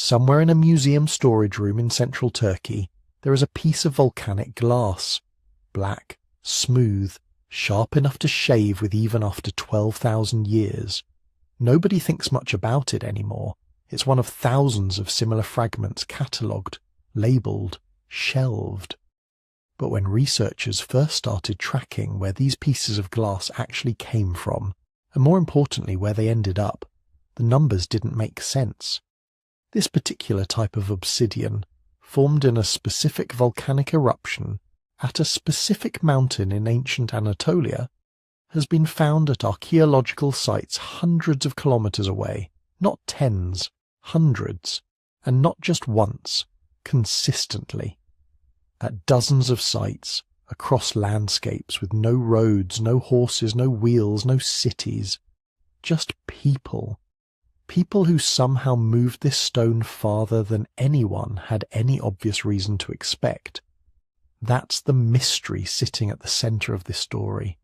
Somewhere in a museum storage room in central Turkey, there is a piece of volcanic glass. Black, smooth, sharp enough to shave with even after 12,000 years. Nobody thinks much about it anymore. It's one of thousands of similar fragments catalogued, labelled, shelved. But when researchers first started tracking where these pieces of glass actually came from, and more importantly where they ended up, the numbers didn't make sense. This particular type of obsidian, formed in a specific volcanic eruption at a specific mountain in ancient Anatolia, has been found at archaeological sites hundreds of kilometres away, not tens, hundreds, and not just once, consistently. At dozens of sites, across landscapes with no roads, no horses, no wheels, no cities, just people. People who somehow moved this stone farther than anyone had any obvious reason to expect. That's the mystery sitting at the centre of this story,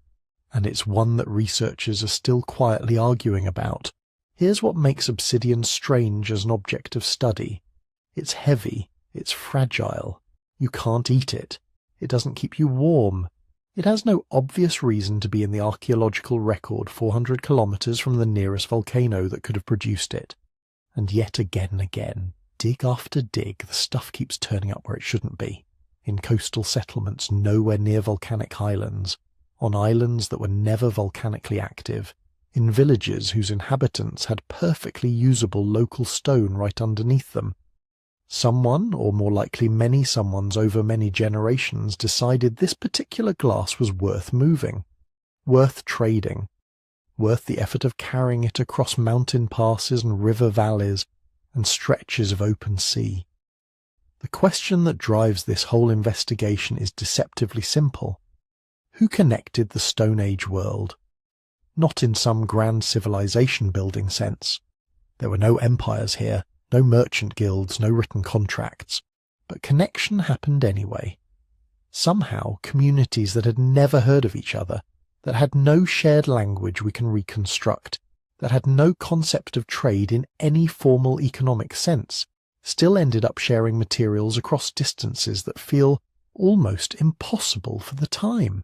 and it's one that researchers are still quietly arguing about. Here's what makes obsidian strange as an object of study. It's heavy, it's fragile, you can't eat it, it doesn't keep you warm. It has no obvious reason to be in the archaeological record 400 kilometres from the nearest volcano that could have produced it. And yet again and again, dig after dig, the stuff keeps turning up where it shouldn't be. In coastal settlements nowhere near volcanic islands, on islands that were never volcanically active, in villages whose inhabitants had perfectly usable local stone right underneath them. Someone, or more likely many someones over many generations, decided this particular glass was worth moving, worth trading, worth the effort of carrying it across mountain passes and river valleys and stretches of open sea. The question that drives this whole investigation is deceptively simple. Who connected the Stone Age world? Not in some grand civilization building sense. There were no empires here, no merchant guilds, no written contracts. But connection happened anyway. Somehow, communities that had never heard of each other, that had no shared language we can reconstruct, that had no concept of trade in any formal economic sense, still ended up sharing materials across distances that feel almost impossible for the time.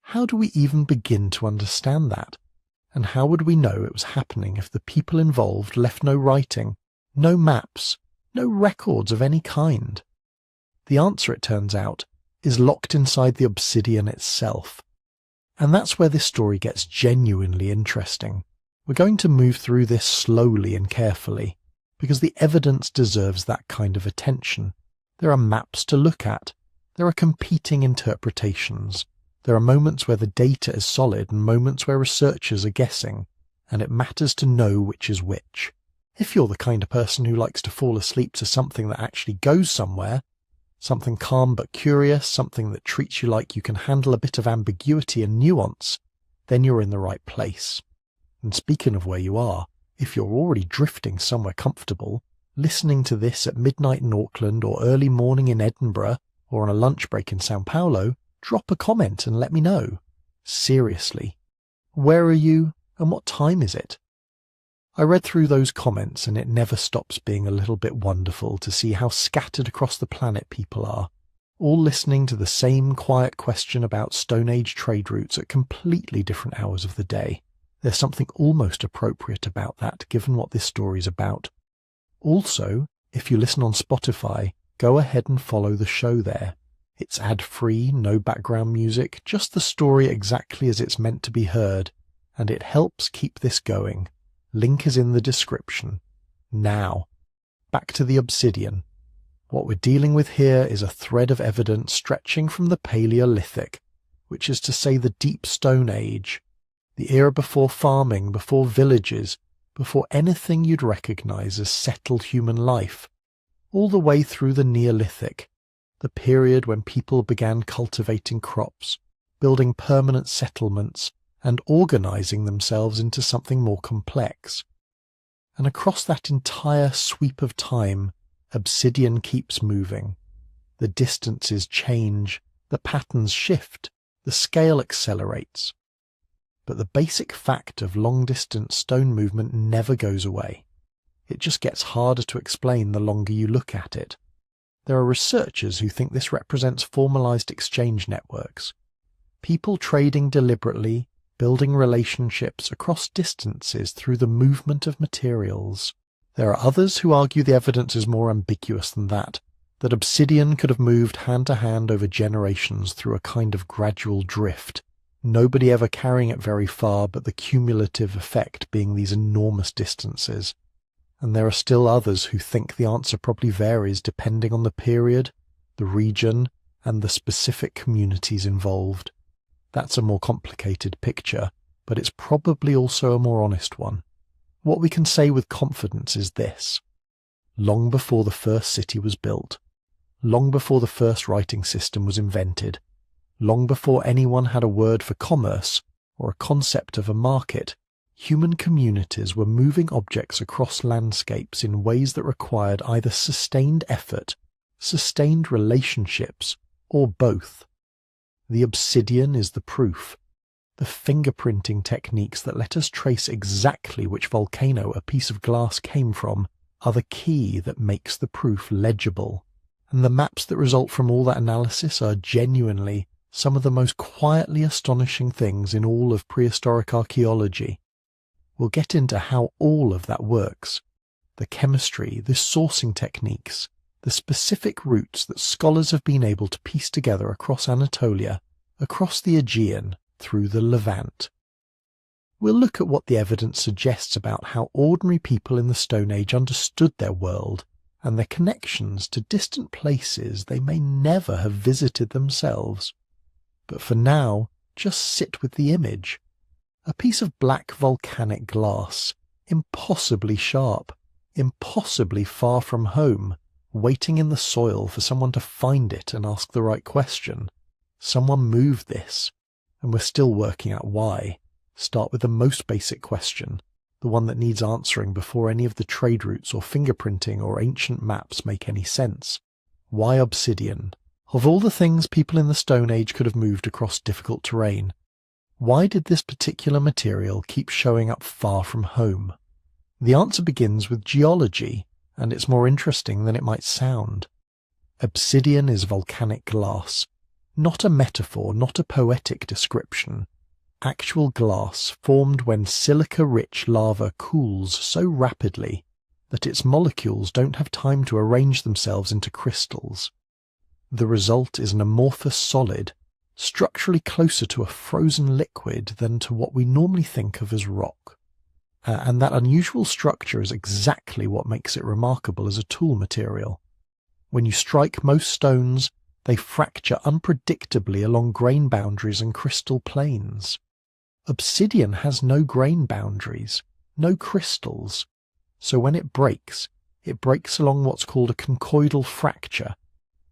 How do we even begin to understand that? And how would we know it was happening if the people involved left no writing, no maps, no records of any kind? The answer, it turns out, is locked inside the obsidian itself. And that's where this story gets genuinely interesting. We're going to move through this slowly and carefully, because the evidence deserves that kind of attention. There are maps to look at. There are competing interpretations. There are moments where the data is solid and moments where researchers are guessing, and it matters to know which is which. If you're the kind of person who likes to fall asleep to something that actually goes somewhere, something calm but curious, something that treats you like you can handle a bit of ambiguity and nuance, then you're in the right place. And speaking of where you are, if you're already drifting somewhere comfortable, listening to this at midnight in Auckland or early morning in Edinburgh or on a lunch break in Sao Paulo, drop a comment and let me know. Seriously. Where are you and what time is it? I read through those comments and it never stops being a little bit wonderful to see how scattered across the planet people are, all listening to the same quiet question about Stone Age trade routes at completely different hours of the day. There's something almost appropriate about that, given what this story's about. Also, if you listen on Spotify, go ahead and follow the show there. It's ad-free, no background music, just the story exactly as it's meant to be heard, and it helps keep this going. Link is in the description. Now, back to the obsidian. What we're dealing with here is a thread of evidence stretching from the Paleolithic, which is to say the Deep Stone Age, the era before farming, before villages, before anything you'd recognise as settled human life, all the way through the Neolithic, the period when people began cultivating crops, building permanent settlements, and organising themselves into something more complex. And across that entire sweep of time, obsidian keeps moving. The distances change, the patterns shift, the scale accelerates. But the basic fact of long-distance stone movement never goes away. It just gets harder to explain the longer you look at it. There are researchers who think this represents formalized exchange networks. People trading deliberately, building relationships across distances through the movement of materials. There are others who argue the evidence is more ambiguous than that obsidian could have moved hand to hand over generations through a kind of gradual drift, nobody ever carrying it very far, but the cumulative effect being these enormous distances. And there are still others who think the answer probably varies depending on the period, the region, and the specific communities involved. That's a more complicated picture, but it's probably also a more honest one. What we can say with confidence is this: long before the first city was built, long before the first writing system was invented, long before anyone had a word for commerce or a concept of a market, human communities were moving objects across landscapes in ways that required either sustained effort, sustained relationships, or both. The obsidian is the proof. The fingerprinting techniques that let us trace exactly which volcano a piece of glass came from are the key that makes the proof legible. And the maps that result from all that analysis are genuinely some of the most quietly astonishing things in all of prehistoric archaeology. We'll get into how all of that works, the chemistry, the sourcing techniques, the specific routes that scholars have been able to piece together across Anatolia, across the Aegean, through the Levant. We'll look at what the evidence suggests about how ordinary people in the Stone Age understood their world and their connections to distant places they may never have visited themselves. But for now, just sit with the image. A piece of black volcanic glass, impossibly sharp, impossibly far from home, waiting in the soil for someone to find it and ask the right question. Someone moved this, and we're still working out why. Start with the most basic question, the one that needs answering before any of the trade routes or fingerprinting or ancient maps make any sense. Why obsidian? Of all the things people in the Stone Age could have moved across difficult terrain, why did this particular material keep showing up far from home? The answer begins with geology, and it's more interesting than it might sound. Obsidian is volcanic glass, not a metaphor, not a poetic description. Actual glass formed when silica-rich lava cools so rapidly that its molecules don't have time to arrange themselves into crystals. The result is an amorphous solid, structurally closer to a frozen liquid than to what we normally think of as rock. And that unusual structure is exactly what makes it remarkable as a tool material. When you strike most stones, they fracture unpredictably along grain boundaries and crystal planes. Obsidian has no grain boundaries, no crystals, so when it breaks along what's called a conchoidal fracture,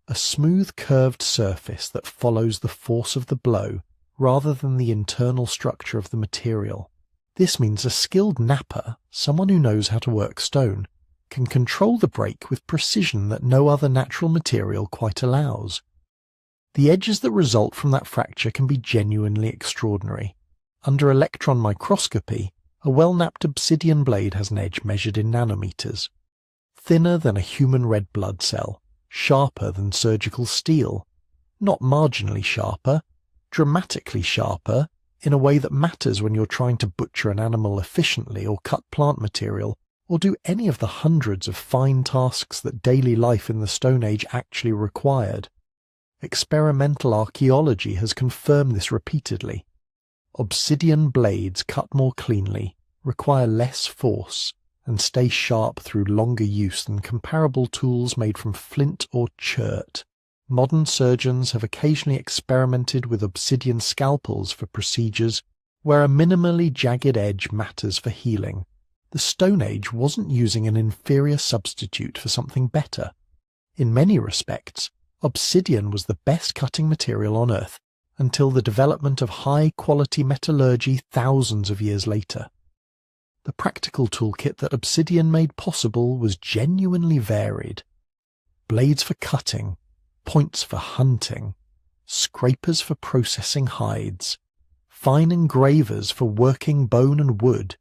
a smooth curved surface that follows the force of the blow rather than the internal structure of the material. This means a skilled napper, someone who knows how to work stone, can control the break with precision that no other natural material quite allows. The edges that result from that fracture can be genuinely extraordinary. Under electron microscopy, a well-knapped obsidian blade has an edge measured in nanometers. Thinner than a human red blood cell, sharper than surgical steel. Not marginally sharper, dramatically sharper, in a way that matters when you're trying to butcher an animal efficiently or cut plant material, or do any of the hundreds of fine tasks that daily life in the Stone Age actually required. Experimental archaeology has confirmed this repeatedly. Obsidian blades cut more cleanly, require less force, and stay sharp through longer use than comparable tools made from flint or chert. Modern surgeons have occasionally experimented with obsidian scalpels for procedures where a minimally jagged edge matters for healing. The Stone Age wasn't using an inferior substitute for something better. In many respects, obsidian was the best cutting material on Earth until the development of high-quality metallurgy thousands of years later. The practical toolkit that obsidian made possible was genuinely varied. Blades for cutting, points for hunting, scrapers for processing hides, fine engravers for working bone and wood,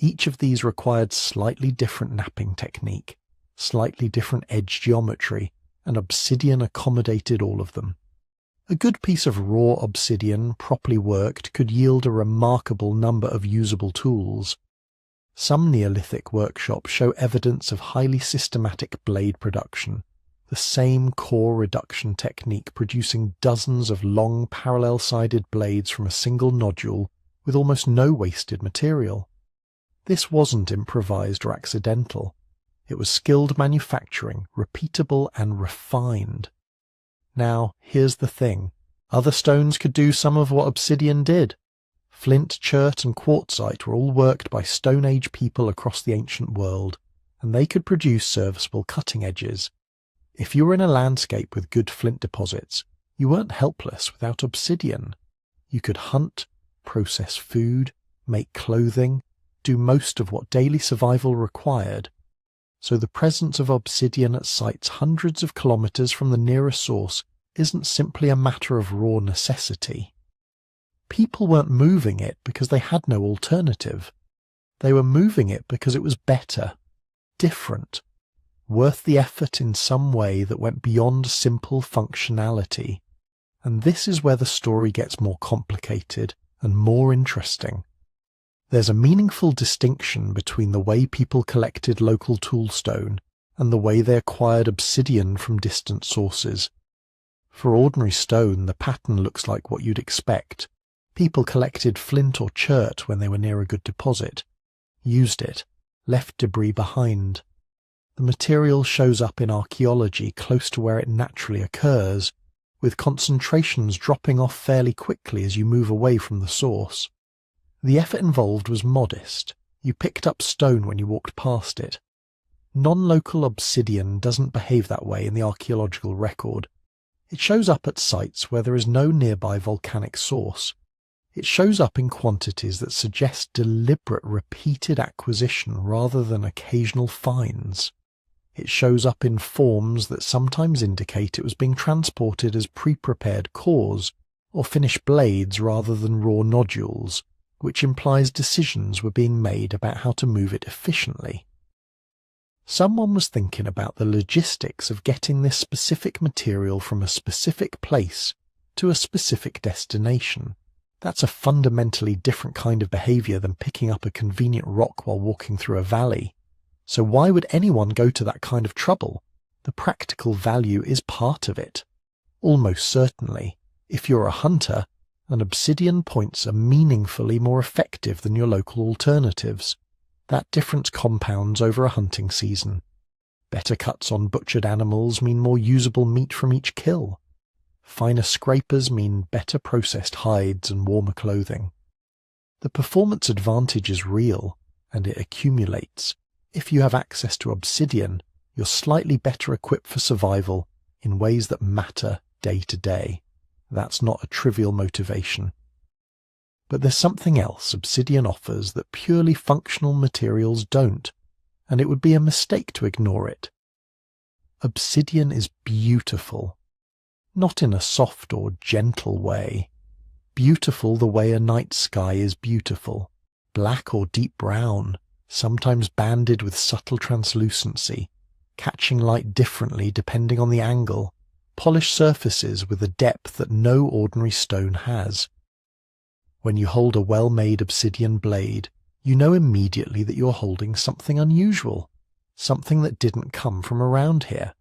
Each of these required slightly different knapping technique, slightly different edge geometry, and obsidian accommodated all of them. A good piece of raw obsidian, properly worked, could yield a remarkable number of usable tools. Some Neolithic workshops show evidence of highly systematic blade production, the same core reduction technique producing dozens of long parallel-sided blades from a single nodule with almost no wasted material. This wasn't improvised or accidental. It was skilled manufacturing, repeatable and refined. Now, here's the thing. Other stones could do some of what obsidian did. Flint, chert and quartzite were all worked by Stone Age people across the ancient world, and they could produce serviceable cutting edges. If you were in a landscape with good flint deposits, you weren't helpless without obsidian. You could hunt, process food, make clothing, do most of what daily survival required. So the presence of obsidian at sites hundreds of kilometers from the nearest source isn't simply a matter of raw necessity. People weren't moving it because they had no alternative. They were moving it because it was better, different, worth the effort in some way that went beyond simple functionality. And this is where the story gets more complicated and more interesting. There's a meaningful distinction between the way people collected local toolstone and the way they acquired obsidian from distant sources. For ordinary stone, the pattern looks like what you'd expect. People collected flint or chert when they were near a good deposit, used it, left debris behind. The material shows up in archaeology close to where it naturally occurs, with concentrations dropping off fairly quickly as you move away from the source. The effort involved was modest. You picked up stone when you walked past it. Non-local obsidian doesn't behave that way in the archaeological record. It shows up at sites where there is no nearby volcanic source. It shows up in quantities that suggest deliberate, repeated acquisition rather than occasional finds. It shows up in forms that sometimes indicate it was being transported as pre-prepared cores or finished blades rather than raw nodules, which implies decisions were being made about how to move it efficiently. Someone was thinking about the logistics of getting this specific material from a specific place to a specific destination. That's a fundamentally different kind of behavior than picking up a convenient rock while walking through a valley. So why would anyone go to that kind of trouble? The practical value is part of it. Almost certainly, if you're a hunter, and obsidian points are meaningfully more effective than your local alternatives. That difference compounds over a hunting season. Better cuts on butchered animals mean more usable meat from each kill. Finer scrapers mean better processed hides and warmer clothing. The performance advantage is real, and it accumulates. If you have access to obsidian, you're slightly better equipped for survival in ways that matter day to day. That's not a trivial motivation. But there's something else obsidian offers that purely functional materials don't, and it would be a mistake to ignore it. Obsidian is beautiful, not in a soft or gentle way. Beautiful the way a night sky is beautiful, black or deep brown, sometimes banded with subtle translucency, catching light differently depending on the angle, polished surfaces with a depth that no ordinary stone has. When you hold a well-made obsidian blade, you know immediately that you're holding something unusual, something that didn't come from around here,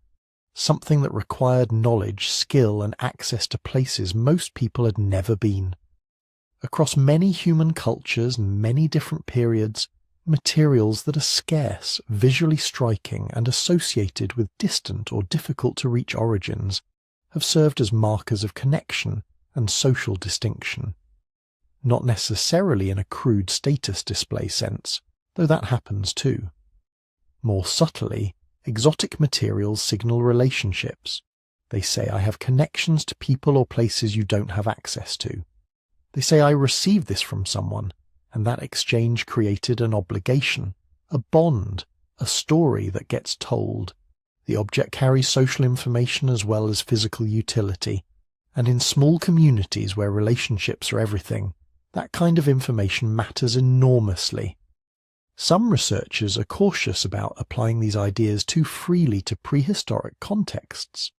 something that required knowledge, skill, and access to places most people had never been. Across many human cultures and many different periods, materials that are scarce, visually striking, and associated with distant or difficult-to-reach origins have served as markers of connection and social distinction. Not necessarily in a crude status display sense, though that happens too. More subtly, exotic materials signal relationships. They say, I have connections to people or places you don't have access to. They say, I received this from someone, and that exchange created an obligation, a bond, a story that gets told. The object carries social information as well as physical utility, and in small communities where relationships are everything, that kind of information matters enormously. Some researchers are cautious about applying these ideas too freely to prehistoric contexts,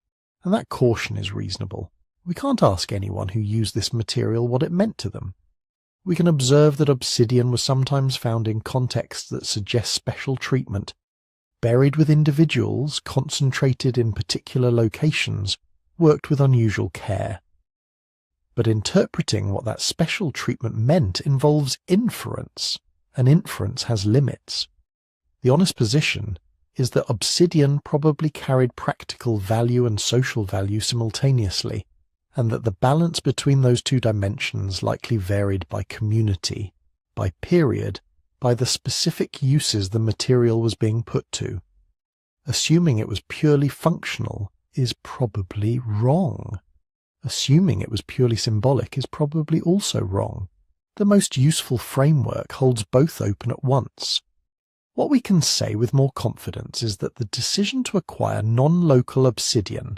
and that caution is reasonable. We can't ask anyone who used this material what it meant to them. We can observe that obsidian was sometimes found in contexts that suggest special treatment, buried with individuals, concentrated in particular locations, worked with unusual care. But interpreting what that special treatment meant involves inference, and inference has limits. The honest position is that obsidian probably carried practical value and social value simultaneously, and that the balance between those two dimensions likely varied by community, by period, by the specific uses the material was being put to. Assuming it was purely functional is probably wrong. Assuming it was purely symbolic is probably also wrong. The most useful framework holds both open at once. What we can say with more confidence is that the decision to acquire non-local obsidian,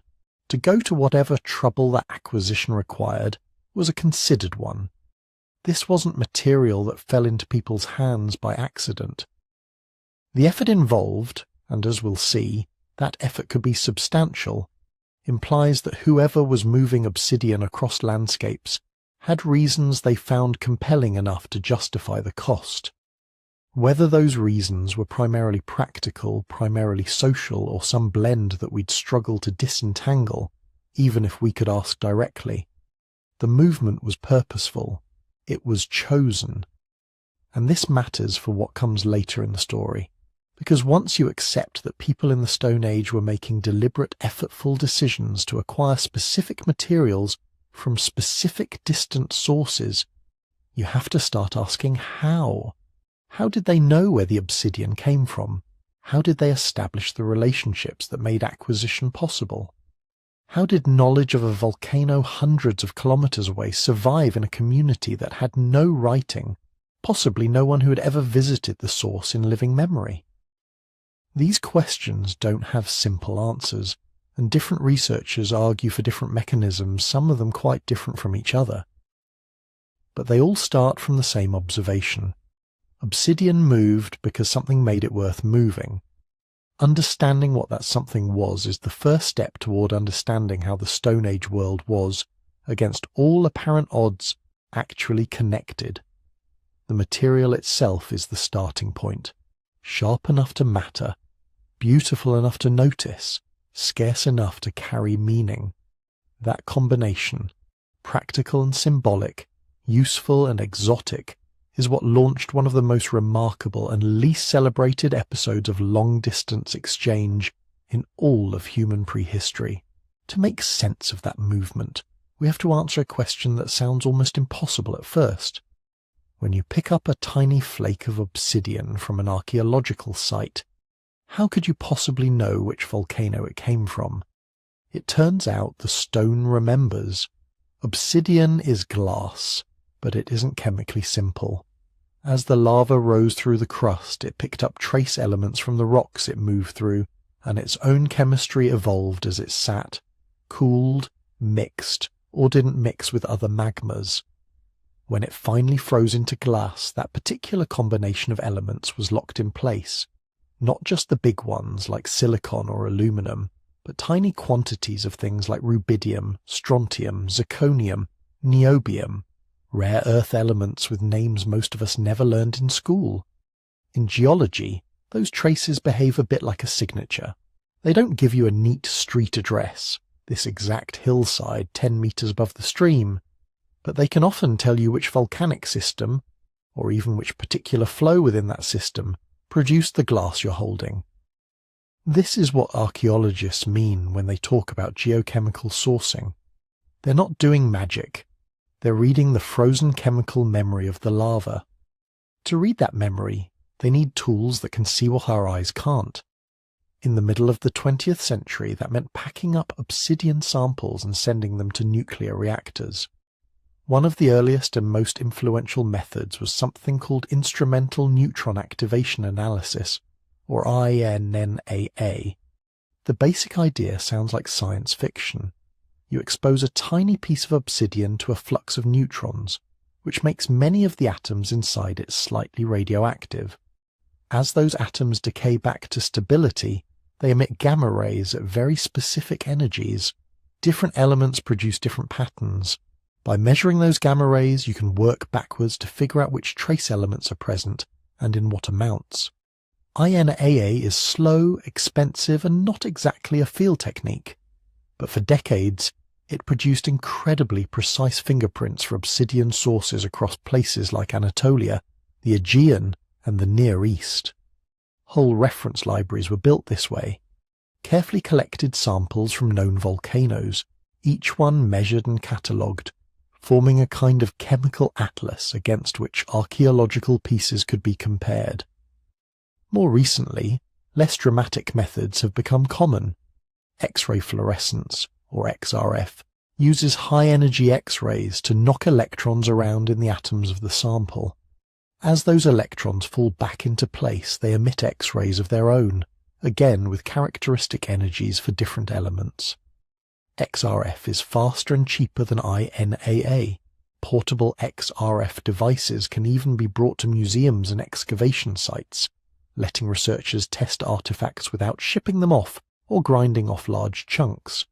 to go to whatever trouble that acquisition required, was a considered one. This wasn't material that fell into people's hands by accident. The effort involved, and as we'll see, that effort could be substantial, implies that whoever was moving obsidian across landscapes had reasons they found compelling enough to justify the cost. Whether those reasons were primarily practical, primarily social, or some blend that we'd struggle to disentangle, even if we could ask directly, the movement was purposeful. It was chosen. And this matters for what comes later in the story, because once you accept that people in the Stone Age were making deliberate, effortful decisions to acquire specific materials from specific distant sources, you have to start asking how. How did they know where the obsidian came from? How did they establish the relationships that made acquisition possible? How did knowledge of a volcano hundreds of kilometers away survive in a community that had no writing, possibly no one who had ever visited the source in living memory? These questions don't have simple answers, and different researchers argue for different mechanisms, some of them quite different from each other. But they all start from the same observation. Obsidian moved because something made it worth moving. Understanding what that something was is the first step toward understanding how the Stone Age world was, against all apparent odds, actually connected. The material itself is the starting point, sharp enough to matter, beautiful enough to notice, scarce enough to carry meaning. That combination, practical and symbolic, useful and exotic, is what launched one of the most remarkable and least celebrated episodes of long-distance exchange in all of human prehistory. To make sense of that movement, we have to answer a question that sounds almost impossible at first. When you pick up a tiny flake of obsidian from an archaeological site, how could you possibly know which volcano it came from? It turns out the stone remembers. Obsidian is glass, but it isn't chemically simple. As the lava rose through the crust, it picked up trace elements from the rocks it moved through, and its own chemistry evolved as it sat, cooled, mixed, or didn't mix with other magmas. When it finally froze into glass, that particular combination of elements was locked in place. Not just the big ones like silicon or aluminum, but tiny quantities of things like rubidium, strontium, zirconium, niobium, rare earth elements with names most of us never learned in school. In geology, those traces behave a bit like a signature. They don't give you a neat street address, this exact hillside 10 meters above the stream, but they can often tell you which volcanic system, or even which particular flow within that system, produced the glass you're holding. This is what archaeologists mean when they talk about geochemical sourcing. They're not doing magic. They're reading the frozen chemical memory of the lava. To read that memory, they need tools that can see what our eyes can't. In the middle of the 20th century, that meant packing up obsidian samples and sending them to nuclear reactors. One of the earliest and most influential methods was something called instrumental neutron activation analysis, or INNAA. The basic idea sounds like science fiction. You expose a tiny piece of obsidian to a flux of neutrons, which makes many of the atoms inside it slightly radioactive. As those atoms decay back to stability, they emit gamma rays at very specific energies. Different elements produce different patterns. By measuring those gamma rays, you can work backwards to figure out which trace elements are present and in what amounts. INAA is slow, expensive, and not exactly a field technique. But for decades, it produced incredibly precise fingerprints for obsidian sources across places like Anatolia, the Aegean, and the Near East. Whole reference libraries were built this way. Carefully collected samples from known volcanoes, each one measured and catalogued, forming a kind of chemical atlas against which archaeological pieces could be compared. More recently, less dramatic methods have become common. X-ray fluorescence, or XRF, uses high-energy X-rays to knock electrons around in the atoms of the sample. As those electrons fall back into place, they emit X-rays of their own, again with characteristic energies for different elements. XRF is faster and cheaper than INAA. Portable XRF devices can even be brought to museums and excavation sites, letting researchers test artifacts without shipping them off or grinding off large chunks.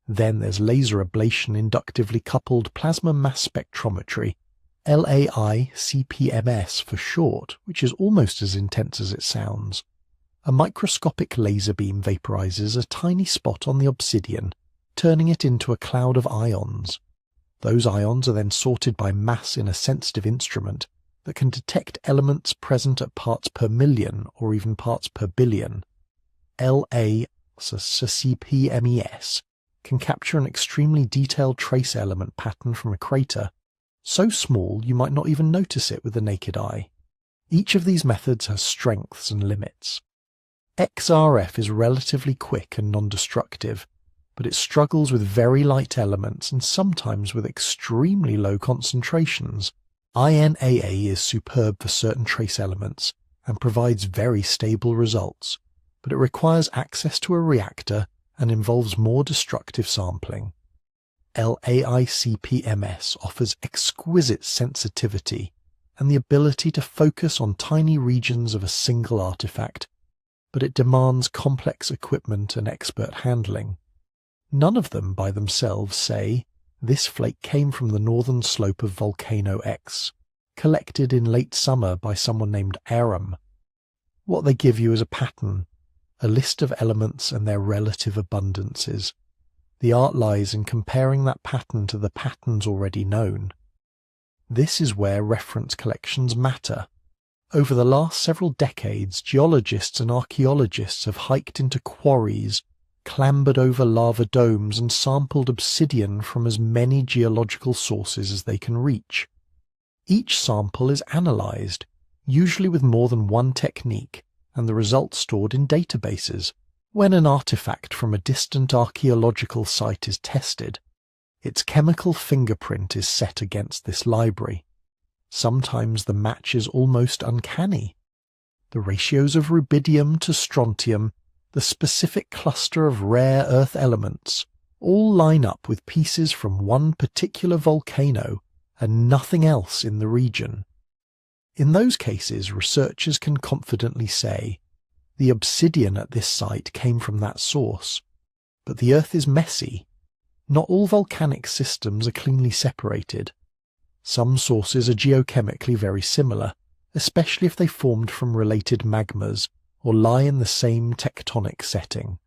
Then there's laser ablation inductively coupled plasma mass spectrometry, LAI-CPMS for short, which is almost as intense as it sounds. A microscopic laser beam vaporizes a tiny spot on the obsidian, turning it into a cloud of ions. Those ions are then sorted by mass in a sensitive instrument that can detect elements present at parts per million or even parts per billion. LAI-CPMES can capture an extremely detailed trace element pattern from a crater, so small you might not even notice it with the naked eye. Each of these methods has strengths and limits. XRF is relatively quick and non-destructive, but it struggles with very light elements and sometimes with extremely low concentrations. INAA is superb for certain trace elements and provides very stable results, but it requires access to a reactor and involves more destructive sampling. LAI-CPMS offers exquisite sensitivity and the ability to focus on tiny regions of a single artifact, but it demands complex equipment and expert handling. None of them by themselves say, this flake came from the northern slope of Volcano X, collected in late summer by someone named Aram. What they give you is a pattern, a list of elements and their relative abundances. The art lies in comparing that pattern to the patterns already known. This is where reference collections matter. Over the last several decades, geologists and archaeologists have hiked into quarries, clambered over lava domes and sampled obsidian from as many geological sources as they can reach. Each sample is analysed, usually with more than one technique, and the results stored in databases. When an artifact from a distant archaeological site is tested, its chemical fingerprint is set against this library. Sometimes the match is almost uncanny. The ratios of rubidium to strontium, the specific cluster of rare earth elements, all line up with pieces from one particular volcano and nothing else in the region. In those cases, researchers can confidently say, the obsidian at this site came from that source, but the Earth is messy. Not all volcanic systems are cleanly separated. Some sources are geochemically very similar, especially if they formed from related magmas or lie in the same tectonic setting.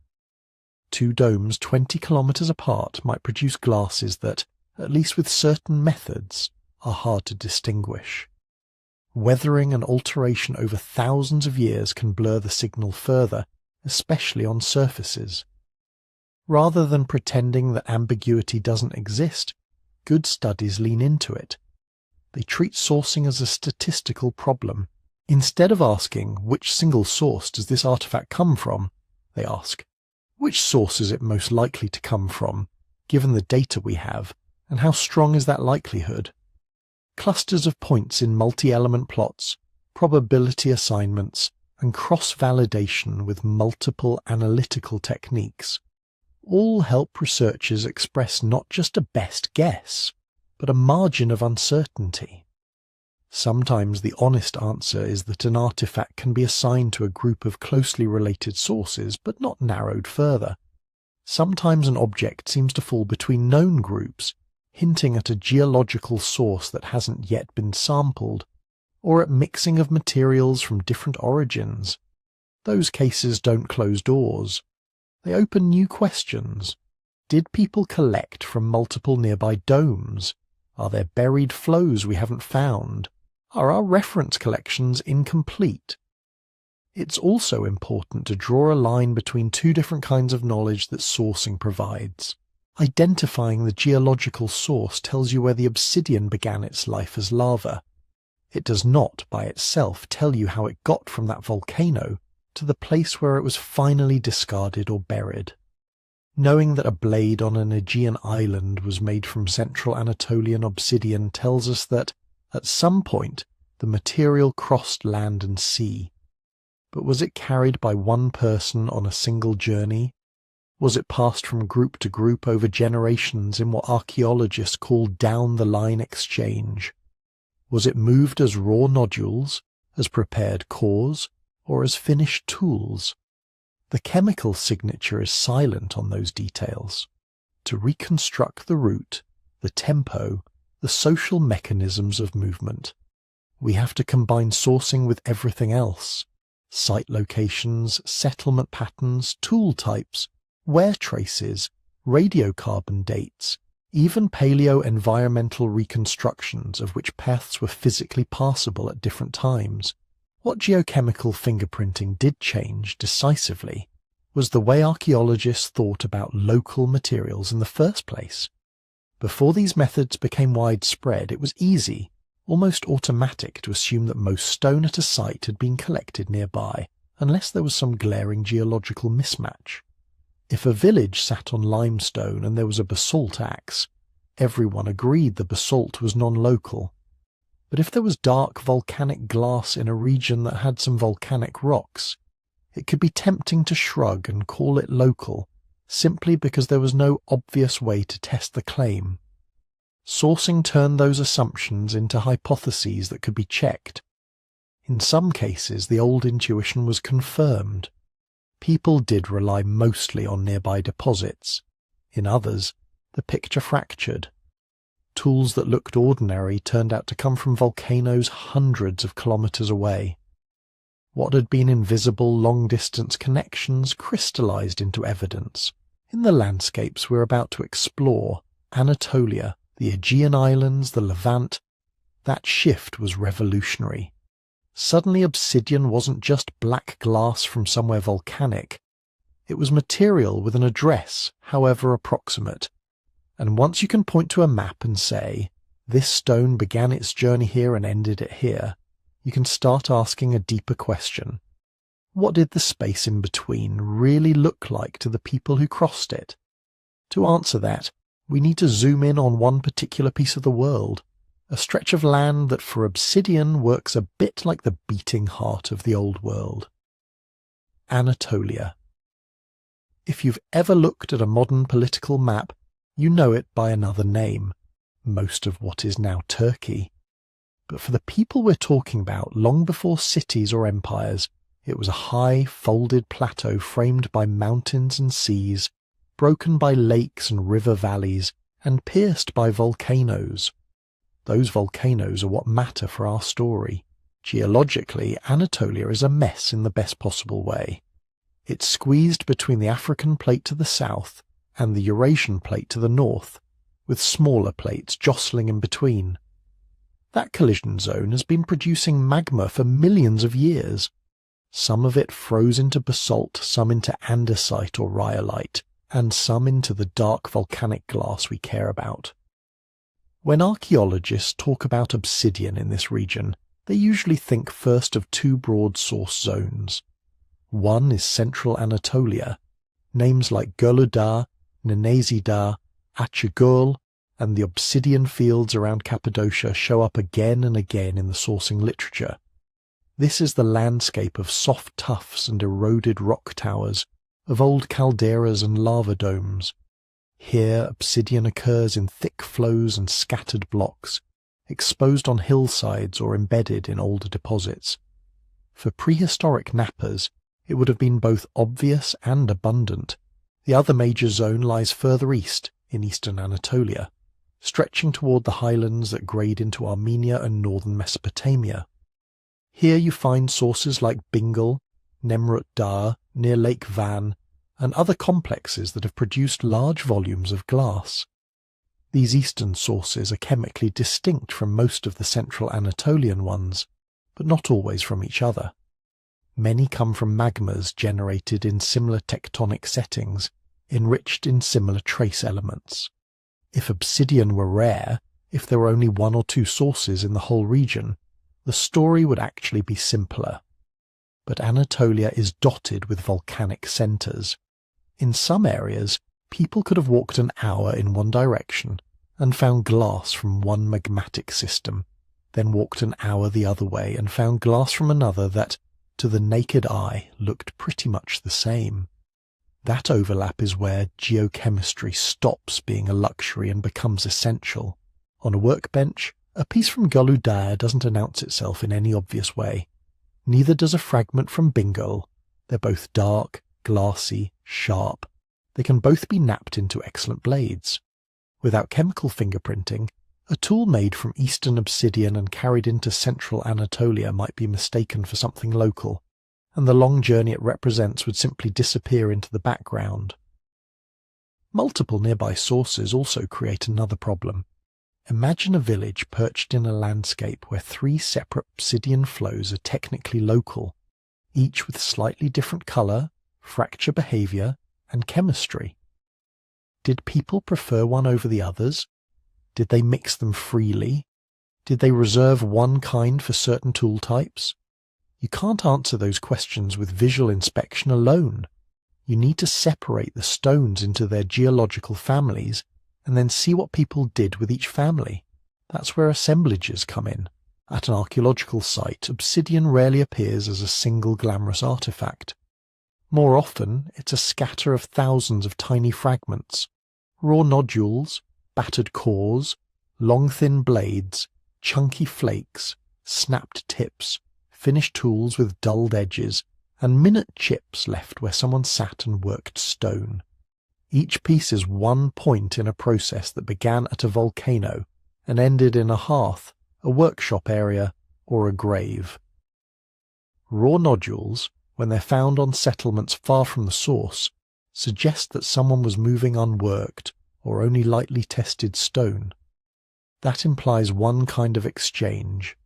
Two domes 20 kilometers apart might produce glasses that, at least with certain methods, are hard to distinguish. Weathering and alteration over thousands of years can blur the signal further, especially on surfaces. Rather than pretending that ambiguity doesn't exist, good studies lean into it. They treat sourcing as a statistical problem. Instead of asking, which single source does this artifact come from, they ask, which source is it most likely to come from, given the data we have, and how strong is that likelihood? Clusters of points in multi-element plots, probability assignments, and cross-validation with multiple analytical techniques all help researchers express not just a best guess, but a margin of uncertainty. Sometimes the honest answer is that an artifact can be assigned to a group of closely related sources, but not narrowed further. Sometimes an object seems to fall between known groups, hinting at a geological source that hasn't yet been sampled, or at mixing of materials from different origins. Those cases don't close doors. They open new questions. Did people collect from multiple nearby domes? Are there buried flows we haven't found? Are our reference collections incomplete? It's also important to draw a line between two different kinds of knowledge that sourcing provides. Identifying the geological source tells you where the obsidian began its life as lava. It does not, by itself, tell you how it got from that volcano to the place where it was finally discarded or buried. Knowing that a blade on an Aegean island was made from central Anatolian obsidian tells us that, at some point, the material crossed land and sea. But was it carried by one person on a single journey? Was it passed from group to group over generations in what archaeologists call down-the-line exchange? Was it moved as raw nodules, as prepared cores, or as finished tools? The chemical signature is silent on those details. To reconstruct the route, the tempo, the social mechanisms of movement, we have to combine sourcing with everything else. Site locations, settlement patterns, tool types, wear traces, radiocarbon dates, even paleo-environmental reconstructions of which paths were physically passable at different times. What geochemical fingerprinting did change decisively was the way archaeologists thought about local materials in the first place. Before these methods became widespread, it was easy, almost automatic, to assume that most stone at a site had been collected nearby, unless there was some glaring geological mismatch. If a village sat on limestone and there was a basalt axe, everyone agreed the basalt was non-local. But if there was dark volcanic glass in a region that had some volcanic rocks, it could be tempting to shrug and call it local, simply because there was no obvious way to test the claim. Sourcing turned those assumptions into hypotheses that could be checked. In some cases, the old intuition was confirmed. People did rely mostly on nearby deposits. In others, the picture fractured. Tools that looked ordinary turned out to come from volcanoes hundreds of kilometers away. What had been invisible long-distance connections crystallized into evidence. In the landscapes we're about to explore, Anatolia, the Aegean Islands, the Levant, that shift was revolutionary. Suddenly obsidian wasn't just black glass from somewhere volcanic. It was material with an address, however approximate. And once you can point to a map and say, this stone began its journey here and ended it here, you can start asking a deeper question. What did the space in between really look like to the people who crossed it? To answer that, we need to zoom in on one particular piece of the world, a stretch of land that for obsidian works a bit like the beating heart of the old world. Anatolia. If you've ever looked at a modern political map, you know it by another name, most of what is now Turkey. But for the people we're talking about, long before cities or empires, it was a high, folded plateau framed by mountains and seas, broken by lakes and river valleys, and pierced by volcanoes. Those volcanoes are what matter for our story. Geologically, Anatolia is a mess in the best possible way. It's squeezed between the African plate to the south and the Eurasian plate to the north, with smaller plates jostling in between. That collision zone has been producing magma for millions of years. Some of it froze into basalt, some into andesite or rhyolite, and some into the dark volcanic glass we care about. When archaeologists talk about obsidian in this region, they usually think first of two broad source zones. One is central Anatolia. Names like Gölüdağ, Nenezidağ, Achigöl, and the obsidian fields around Cappadocia show up again and again in the sourcing literature. This is the landscape of soft tuffs and eroded rock towers, of old calderas and lava domes. Here obsidian occurs in thick flows and scattered blocks, exposed on hillsides or embedded in older deposits. For prehistoric nappers, it would have been both obvious and abundant. The other major zone lies further east, in eastern Anatolia, stretching toward the highlands that grade into Armenia and northern Mesopotamia. Here you find sources like Bingal, Nemrut Dağ, near Lake Van, and other complexes that have produced large volumes of glass. These eastern sources are chemically distinct from most of the central Anatolian ones, but not always from each other. Many come from magmas generated in similar tectonic settings, enriched in similar trace elements. If obsidian were rare, if there were only one or two sources in the whole region, the story would actually be simpler. But Anatolia is dotted with volcanic centres. In some areas, people could have walked an hour in one direction and found glass from one magmatic system, then walked an hour the other way and found glass from another that, to the naked eye, looked pretty much the same. That overlap is where geochemistry stops being a luxury and becomes essential. On a workbench, a piece from Gulu Dağ doesn't announce itself in any obvious way. Neither does a fragment from Bingal. They're both dark, glassy, sharp. They can both be knapped into excellent blades. Without chemical fingerprinting, a tool made from eastern obsidian and carried into central Anatolia might be mistaken for something local, and the long journey it represents would simply disappear into the background. Multiple nearby sources also create another problem. Imagine a village perched in a landscape where three separate obsidian flows are technically local, each with slightly different colour, fracture behaviour, and chemistry. Did people prefer one over the others? Did they mix them freely? Did they reserve one kind for certain tool types? You can't answer those questions with visual inspection alone. You need to separate the stones into their geological families and then see what people did with each family. That's where assemblages come in. At an archaeological site, obsidian rarely appears as a single glamorous artifact. More often, it's a scatter of thousands of tiny fragments, raw nodules, battered cores, long thin blades, chunky flakes, snapped tips, finished tools with dulled edges, and minute chips left where someone sat and worked stone. Each piece is one point in a process that began at a volcano and ended in a hearth, a workshop area, or a grave. Raw nodules, when they're found on settlements far from the source, suggest that someone was moving unworked or only lightly tested stone. That implies one kind of exchange,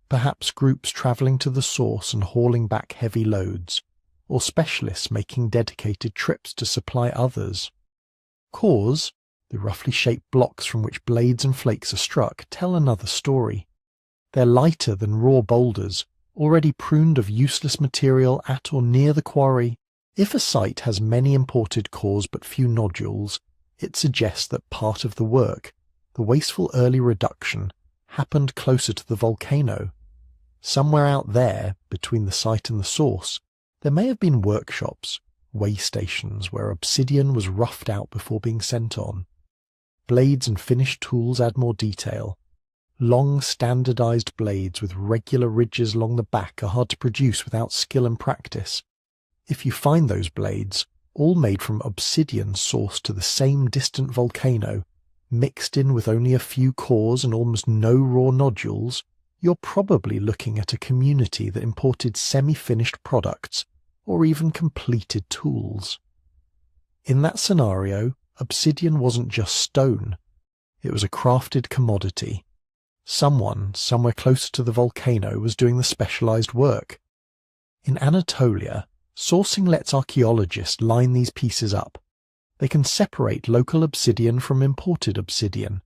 perhaps groups travelling to the source and hauling back heavy loads, or specialists making dedicated trips to supply others. Cores, the roughly shaped blocks from which blades and flakes are struck, tell another story. They're lighter than raw boulders, already pruned of useless material at or near the quarry. If a site has many imported cores but few nodules, it suggests that part of the work, the wasteful early reduction, happened closer to the volcano. Somewhere out there, between the site and the source, there may have been workshops, way stations where obsidian was roughed out before being sent on. Blades and finished tools add more detail. Long standardized blades with regular ridges along the back are hard to produce without skill and practice. If you find those blades, all made from obsidian sourced to the same distant volcano, mixed in with only a few cores and almost no raw nodules, you're probably looking at a community that imported semi-finished products or even completed tools. In that scenario, obsidian wasn't just stone. It was a crafted commodity. Someone, somewhere closer to the volcano, was doing the specialized work. In Anatolia, sourcing lets archaeologists line these pieces up. They can separate local obsidian from imported obsidian.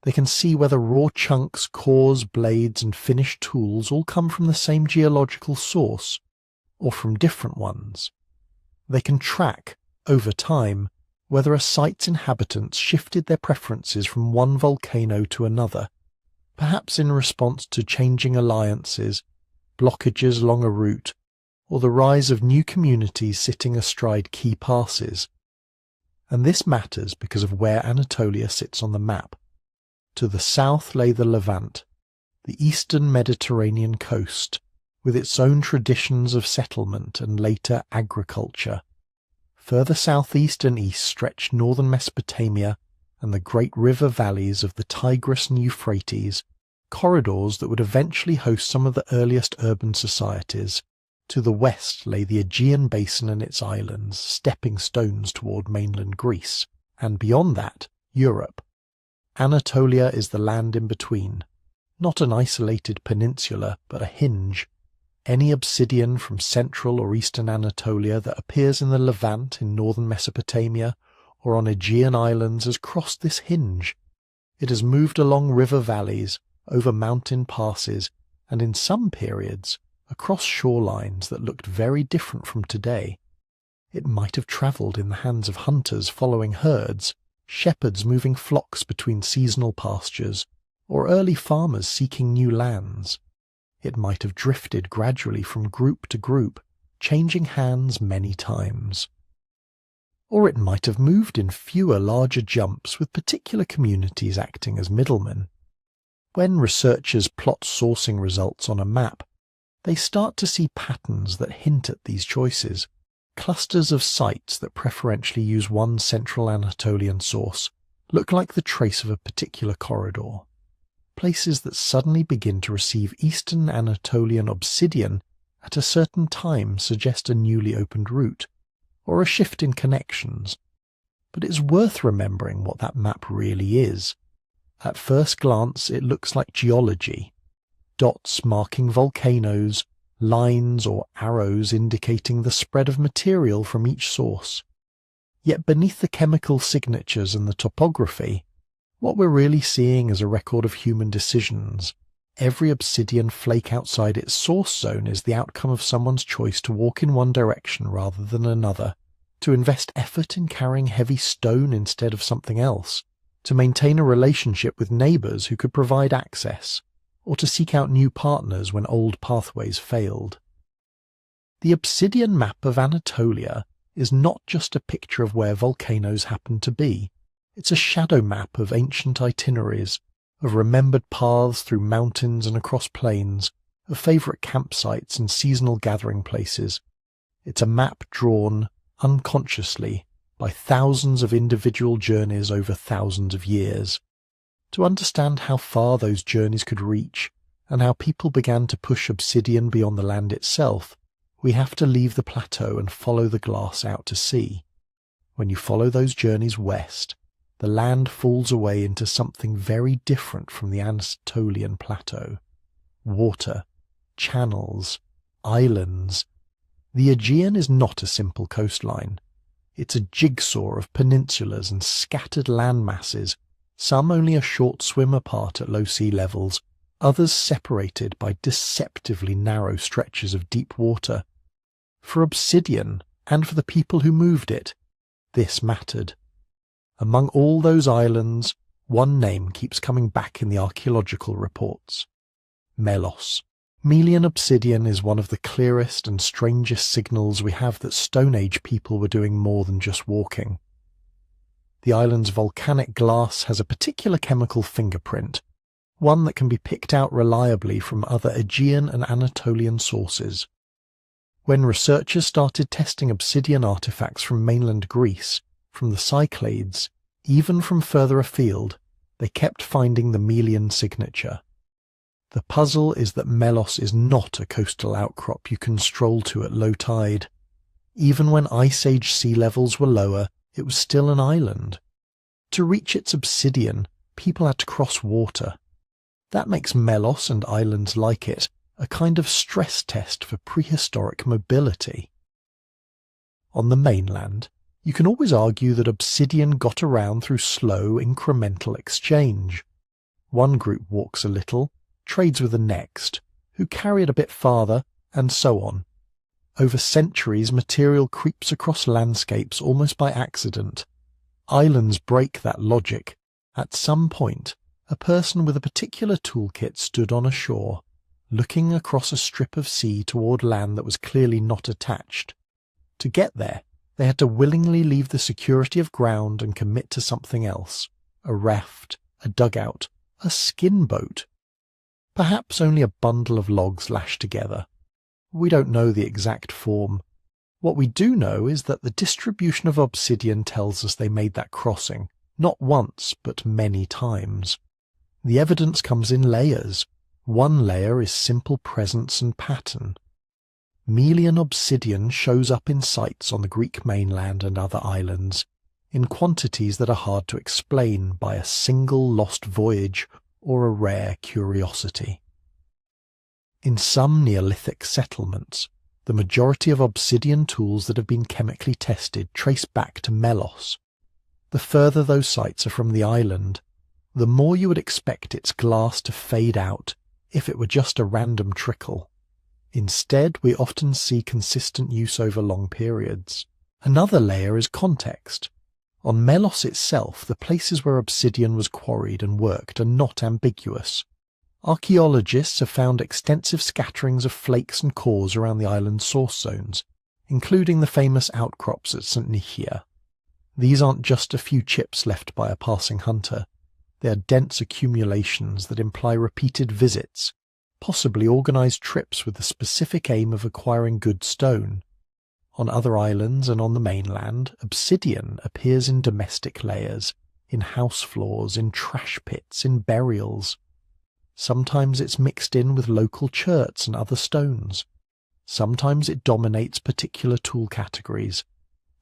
They can see whether raw chunks, cores, blades, and finished tools all come from the same geological source, or from different ones. They can track, over time, whether a site's inhabitants shifted their preferences from one volcano to another, perhaps in response to changing alliances, blockages along a route, or the rise of new communities sitting astride key passes. And this matters because of where Anatolia sits on the map. To the south lay the Levant, the eastern Mediterranean coast, with its own traditions of settlement and later agriculture. Further southeast and east stretched northern Mesopotamia and the great river valleys of the Tigris and Euphrates, corridors that would eventually host some of the earliest urban societies. To the west lay the Aegean basin and its islands, stepping stones toward mainland Greece, and beyond that, Europe. Anatolia is the land in between, not an isolated peninsula, but a hinge. Any obsidian from central or eastern Anatolia that appears in the Levant in northern Mesopotamia or on Aegean islands has crossed this hinge. It has moved along river valleys, over mountain passes, and in some periods, across shorelines that looked very different from today. It might have travelled in the hands of hunters following herds, shepherds moving flocks between seasonal pastures, or early farmers seeking new lands. It might have drifted gradually from group to group, changing hands many times. Or it might have moved in fewer larger jumps with particular communities acting as middlemen. When researchers plot sourcing results on a map, they start to see patterns that hint at these choices, clusters of sites that preferentially use one central Anatolian source, look like the trace of a particular corridor. Places that suddenly begin to receive Eastern Anatolian obsidian at a certain time suggest a newly opened route, or a shift in connections. But it's worth remembering what that map really is. At first glance it looks like geology, dots marking volcanoes, lines or arrows indicating the spread of material from each source. Yet beneath the chemical signatures and the topography, what we're really seeing is a record of human decisions. Every obsidian flake outside its source zone is the outcome of someone's choice to walk in one direction rather than another, to invest effort in carrying heavy stone instead of something else, to maintain a relationship with neighbours who could provide access, or to seek out new partners when old pathways failed. The obsidian map of Anatolia is not just a picture of where volcanoes happen to be. It's a shadow map of ancient itineraries, of remembered paths through mountains and across plains, of favourite campsites and seasonal gathering places. It's a map drawn, unconsciously, by thousands of individual journeys over thousands of years. To understand how far those journeys could reach, and how people began to push obsidian beyond the land itself, we have to leave the plateau and follow the glass out to sea. When you follow those journeys west, the land falls away into something very different from the Anatolian plateau. Water, channels, islands. The Aegean is not a simple coastline. It's a jigsaw of peninsulas and scattered land masses, some only a short swim apart at low sea levels, others separated by deceptively narrow stretches of deep water. For obsidian, and for the people who moved it, this mattered. Among all those islands, one name keeps coming back in the archaeological reports: Melos. Melian obsidian is one of the clearest and strangest signals we have that Stone Age people were doing more than just walking. The island's volcanic glass has a particular chemical fingerprint, one that can be picked out reliably from other Aegean and Anatolian sources. When researchers started testing obsidian artifacts from mainland Greece, from the Cyclades, even from further afield, they kept finding the Melian signature. The puzzle is that Melos is not a coastal outcrop you can stroll to at low tide. Even when Ice Age sea levels were lower, it was still an island. To reach its obsidian, people had to cross water. That makes Melos and islands like it a kind of stress test for prehistoric mobility. On the mainland, you can always argue that obsidian got around through slow, incremental exchange. One group walks a little, trades with the next, who carry it a bit farther, and so on. Over centuries, material creeps across landscapes almost by accident. Islands break that logic. At some point, a person with a particular toolkit stood on a shore, looking across a strip of sea toward land that was clearly not attached. To get there, they had to willingly leave the security of ground and commit to something else: a raft, a dugout, a skin boat. perhaps only a bundle of logs lashed together. We don't know the exact form. What we do know is that the distribution of obsidian tells us they made that crossing, not once, but many times. The evidence comes in layers. One layer is simple presence and pattern. Melian obsidian shows up in sites on the Greek mainland and other islands, in quantities that are hard to explain by a single lost voyage or a rare curiosity. In some Neolithic settlements, the majority of obsidian tools that have been chemically tested trace back to Melos. The further those sites are from the island, the more you would expect its glass to fade out if it were just a random trickle. Instead, we often see consistent use over long periods. Another layer is context. On Melos itself, the places where obsidian was quarried and worked are not ambiguous. Archaeologists have found extensive scatterings of flakes and cores around the island's source zones, including the famous outcrops at St. Nichia. These aren't just a few chips left by a passing hunter. They are dense accumulations that imply repeated visits, possibly organised trips with the specific aim of acquiring good stone. On other islands and on the mainland, obsidian appears in domestic layers, in house floors, in trash pits, in burials. Sometimes it's mixed in with local cherts and other stones. Sometimes it dominates particular tool categories.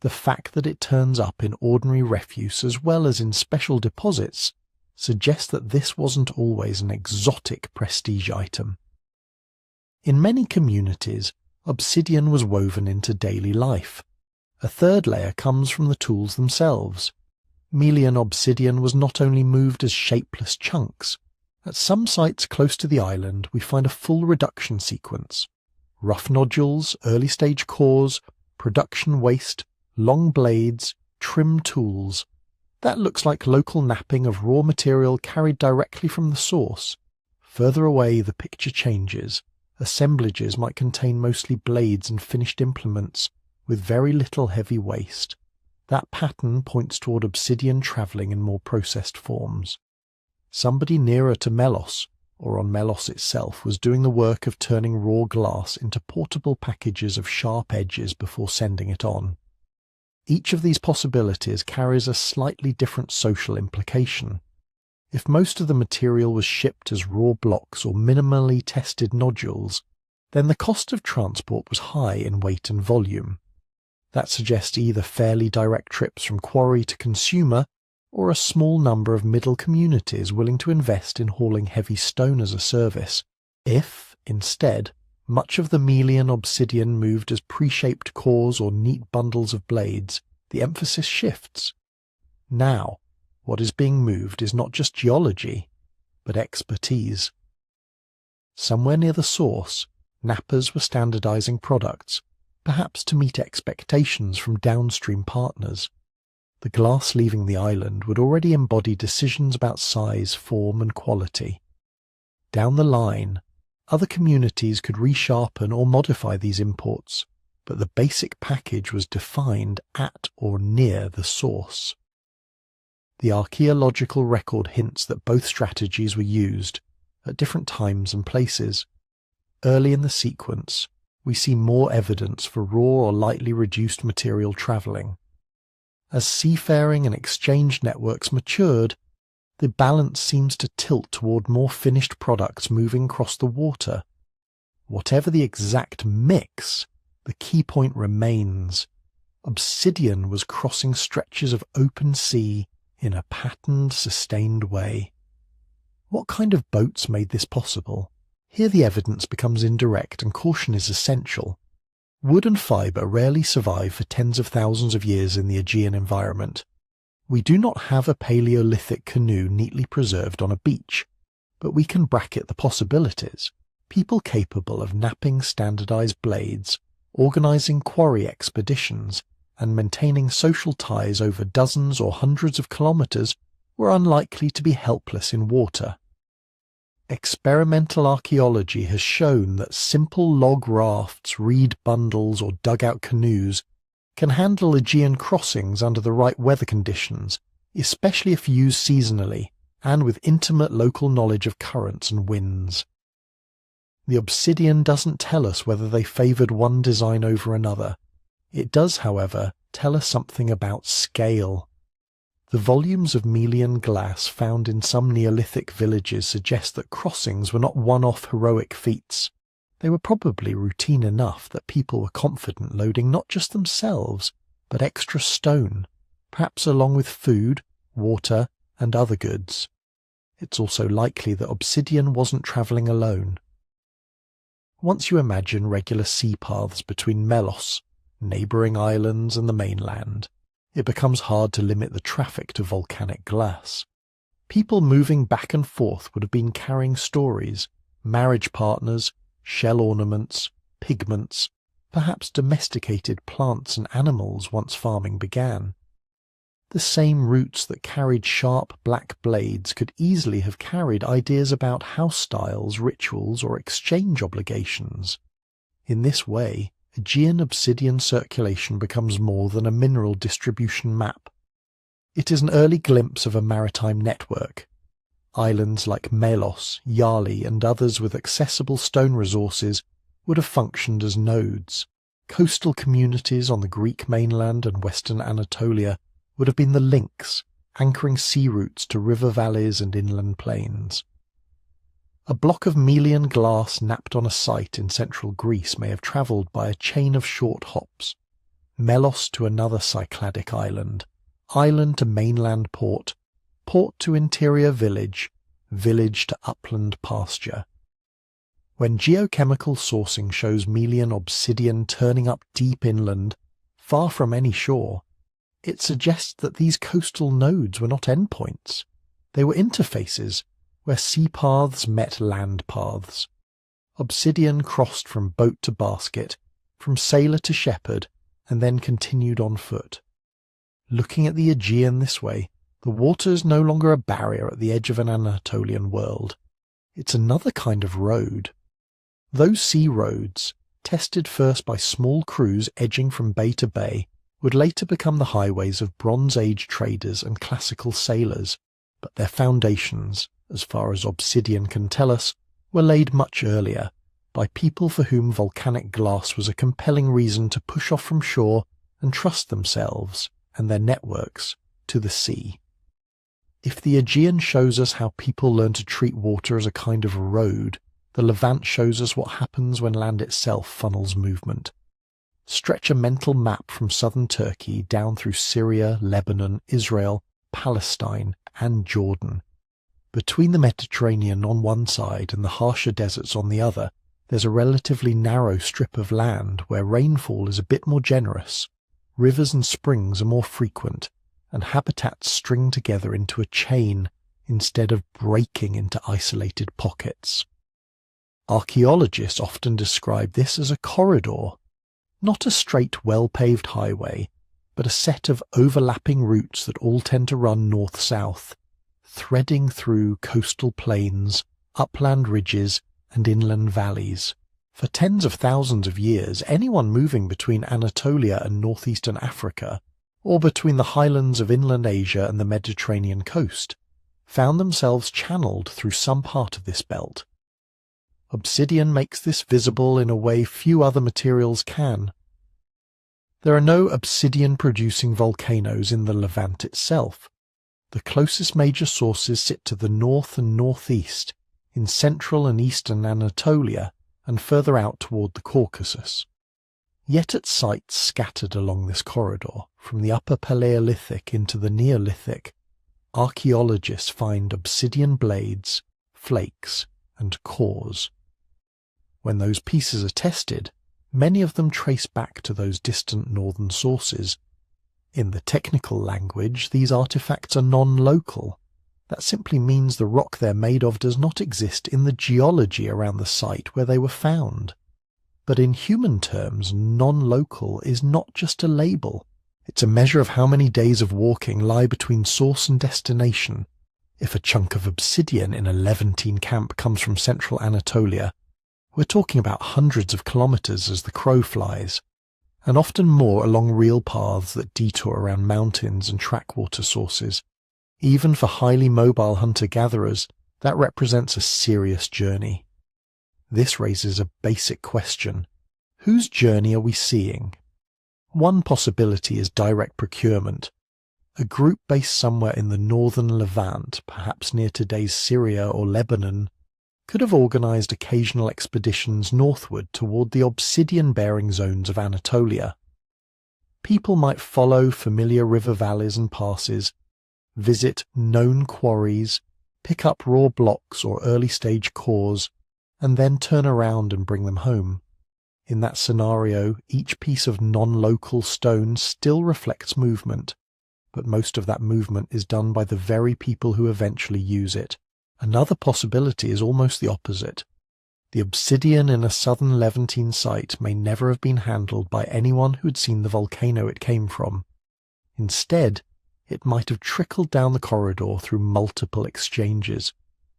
The fact that it turns up in ordinary refuse as well as in special deposits suggests that this wasn't always an exotic prestige item. In many communities, obsidian was woven into daily life. A third layer comes from the tools themselves. Melian obsidian was not only moved as shapeless chunks. At some sites close to the island, we find a full reduction sequence. Rough nodules, early-stage cores, production waste, long blades, trim tools. That looks like local knapping of raw material carried directly from the source. Further away, the picture changes. Assemblages might contain mostly blades and finished implements, with very little heavy waste. That pattern points toward obsidian travelling in more processed forms. Somebody nearer to Melos, or on Melos itself, was doing the work of turning raw glass into portable packages of sharp edges before sending it on. Each of these possibilities carries a slightly different social implication. If most of the material was shipped as raw blocks or minimally tested nodules, then the cost of transport was high in weight and volume. That suggests either fairly direct trips from quarry to consumer, or a small number of middle communities willing to invest in hauling heavy stone as a service. If, instead, much of the Melian obsidian moved as pre-shaped cores or neat bundles of blades, the emphasis shifts. Now, what is being moved is not just geology, but expertise. Somewhere near the source, knappers were standardizing products, perhaps to meet expectations from downstream partners. The glass leaving the island would already embody decisions about size, form, and quality. Down the line, other communities could resharpen or modify these imports, but the basic package was defined at or near the source. The archaeological record hints that both strategies were used, at different times and places. Early in the sequence, we see more evidence for raw or lightly reduced material travelling. As seafaring and exchange networks matured, the balance seems to tilt toward more finished products moving across the water. Whatever the exact mix, the key point remains. Obsidian was crossing stretches of open sea in a patterned, sustained way. What kind of boats made this possible? Here the evidence becomes indirect and caution is essential. Wood and fibre rarely survive for tens of thousands of years in the Aegean environment. We do not have a Paleolithic canoe neatly preserved on a beach, but we can bracket the possibilities. People capable of knapping standardized blades, organizing quarry expeditions, and maintaining social ties over dozens or hundreds of kilometers were unlikely to be helpless in water. Experimental archaeology has shown that simple log rafts, reed bundles, or dugout canoes can handle Aegean crossings under the right weather conditions, especially if used seasonally and with intimate local knowledge of currents and winds. The obsidian doesn't tell us whether they favoured one design over another. It does, however, tell us something about scale. The volumes of Melian glass found in some Neolithic villages suggest that crossings were not one-off heroic feats. They were probably routine enough that people were confident loading not just themselves, but extra stone, perhaps along with food, water, and other goods. It's also likely that obsidian wasn't travelling alone. Once you imagine regular sea paths between Melos, neighbouring islands, and the mainland, it becomes hard to limit the traffic to volcanic glass. People moving back and forth would have been carrying stories, marriage partners, shell ornaments, pigments, perhaps domesticated plants and animals once farming began. The same roots that carried sharp black blades could easily have carried ideas about house styles, rituals, or exchange obligations. In this way, Aegean obsidian circulation becomes more than a mineral distribution map. It is an early glimpse of a maritime network. Islands like Melos, Yali, and others with accessible stone resources would have functioned as nodes. Coastal communities on the Greek mainland and western Anatolia would have been the links, anchoring sea routes to river valleys and inland plains. A block of Melian glass napped on a site in central Greece may have travelled by a chain of short hops. Melos to another Cycladic island, island to mainland port, port to interior village, village to upland pasture. When geochemical sourcing shows Melian obsidian turning up deep inland, far from any shore, it suggests that these coastal nodes were not endpoints. They were interfaces, where sea paths met land paths. Obsidian crossed from boat to basket, from sailor to shepherd, and then continued on foot. Looking at the Aegean this way, the water is no longer a barrier at the edge of an Anatolian world. It's another kind of road. Those sea roads, tested first by small crews edging from bay to bay, would later become the highways of Bronze Age traders and classical sailors, but their foundations, as far as obsidian can tell us, were laid much earlier, by people for whom volcanic glass was a compelling reason to push off from shore and trust themselves and their networks to the sea. If the Aegean shows us how people learn to treat water as a kind of a road, the Levant shows us what happens when land itself funnels movement. Stretch a mental map from southern Turkey down through Syria, Lebanon, Israel, Palestine, and Jordan. Between the Mediterranean on one side and the harsher deserts on the other, there's a relatively narrow strip of land where rainfall is a bit more generous, rivers and springs are more frequent, and habitats string together into a chain instead of breaking into isolated pockets. Archaeologists often describe this as a corridor, not a straight, well-paved highway, but a set of overlapping routes that all tend to run north-south, threading through coastal plains, upland ridges, and inland valleys. For tens of thousands of years, anyone moving between Anatolia and northeastern Africa, or between the highlands of inland Asia and the Mediterranean coast, found themselves channeled through some part of this belt. Obsidian makes this visible in a way few other materials can. There are no obsidian-producing volcanoes in the Levant itself. The closest major sources sit to the north and northeast, in central and eastern Anatolia, and further out toward the Caucasus. Yet at sites scattered along this corridor, from the Upper Paleolithic into the Neolithic, archaeologists find obsidian blades, flakes, and cores. When those pieces are tested, many of them trace back to those distant northern sources. In the technical language, these artifacts are non-local. That simply means the rock they're made of does not exist in the geology around the site where they were found. But in human terms, non-local is not just a label. It's a measure of how many days of walking lie between source and destination. If a chunk of obsidian in a Levantine camp comes from central Anatolia, we're talking about hundreds of kilometres as the crow flies, and often more along real paths that detour around mountains and trackwater sources. Even for highly mobile hunter-gatherers, that represents a serious journey. This raises a basic question. Whose journey are we seeing? One possibility is direct procurement. A group based somewhere in the northern Levant, perhaps near today's Syria or Lebanon, could have organised occasional expeditions northward toward the obsidian-bearing zones of Anatolia. People might follow familiar river valleys and passes, visit known quarries, pick up raw blocks or early-stage cores, and then turn around and bring them home. In that scenario, each piece of non-local stone still reflects movement, but most of that movement is done by the very people who eventually use it. Another possibility is almost the opposite. The obsidian in a southern Levantine site may never have been handled by anyone who had seen the volcano it came from. Instead, it might have trickled down the corridor through multiple exchanges,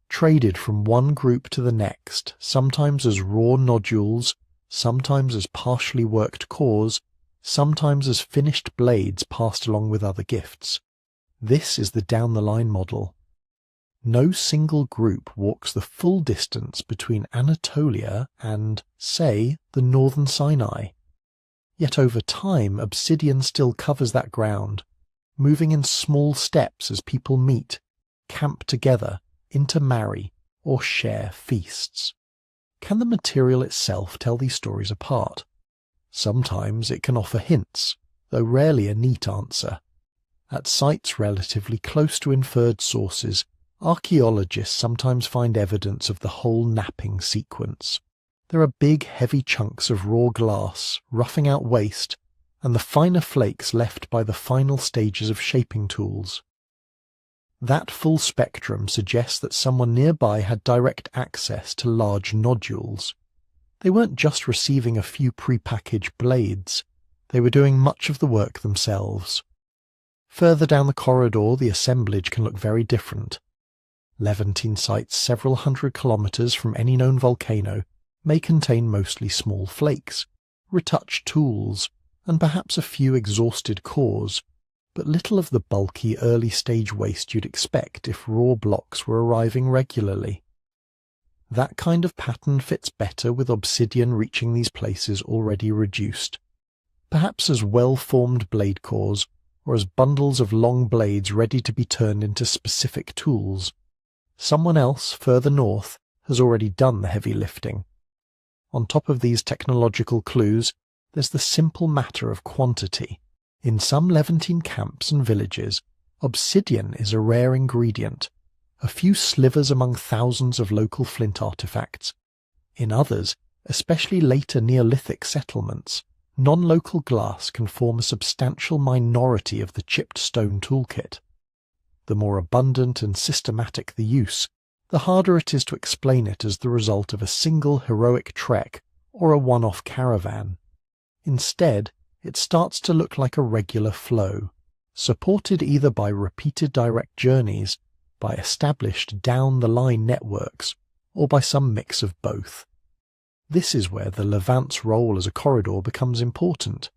traded from one group to the next, sometimes as raw nodules, sometimes as partially worked cores, sometimes as finished blades passed along with other gifts. This is the down-the-line model. No single group walks the full distance between Anatolia and, say, the northern Sinai. Yet over time, obsidian still covers that ground, moving in small steps as people meet, camp together, intermarry, or share feasts. Can the material itself tell these stories apart? Sometimes it can offer hints, though rarely a neat answer. At sites relatively close to inferred sources, archaeologists sometimes find evidence of the whole napping sequence. There are big, heavy chunks of raw glass, roughing out waste, and the finer flakes left by the final stages of shaping tools. That full spectrum suggests that someone nearby had direct access to large nodules. They weren't just receiving a few prepackaged blades, they were doing much of the work themselves. Further down the corridor, the assemblage can look very different. Levantine sites several hundred kilometres from any known volcano may contain mostly small flakes, retouched tools, and perhaps a few exhausted cores, but little of the bulky early-stage waste you'd expect if raw blocks were arriving regularly. That kind of pattern fits better with obsidian reaching these places already reduced, perhaps as well-formed blade cores or as bundles of long blades ready to be turned into specific tools. Someone else, further north, has already done the heavy lifting. On top of these technological clues, there's the simple matter of quantity. In some Levantine camps and villages, obsidian is a rare ingredient, a few slivers among thousands of local flint artifacts. In others, especially later Neolithic settlements, non-local glass can form a substantial minority of the chipped stone toolkit. The more abundant and systematic the use, the harder it is to explain it as the result of a single heroic trek or a one-off caravan. Instead, it starts to look like a regular flow, supported either by repeated direct journeys, by established down-the-line networks, or by some mix of both. This is where the Levant's role as a corridor becomes important.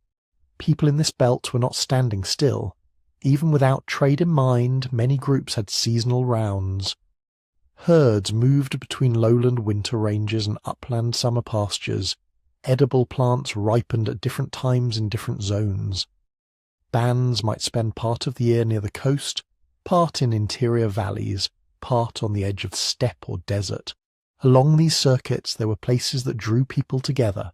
People in this belt were not standing still. Even without trade in mind, many groups had seasonal rounds. Herds moved between lowland winter ranges and upland summer pastures. Edible plants ripened at different times in different zones. Bands might spend part of the year near the coast, part in interior valleys, part on the edge of steppe or desert. Along these circuits there were places that drew people together.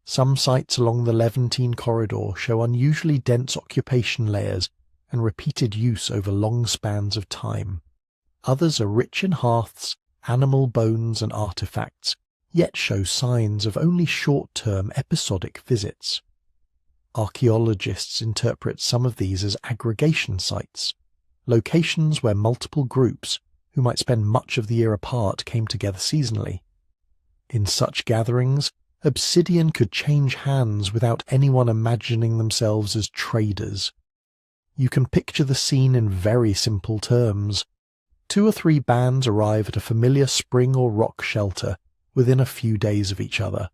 Some sites along the Levantine corridor show unusually dense occupation layers and repeated use over long spans of time. Others are rich in hearths, animal bones and artifacts, yet show signs of only short-term episodic visits. Archaeologists interpret some of these as aggregation sites, locations where multiple groups, who might spend much of the year apart, came together seasonally. In such gatherings, obsidian could change hands without anyone imagining themselves as traders. You can picture the scene in very simple terms. 2 or 3 bands arrive at a familiar spring or rock shelter within a few days of each other.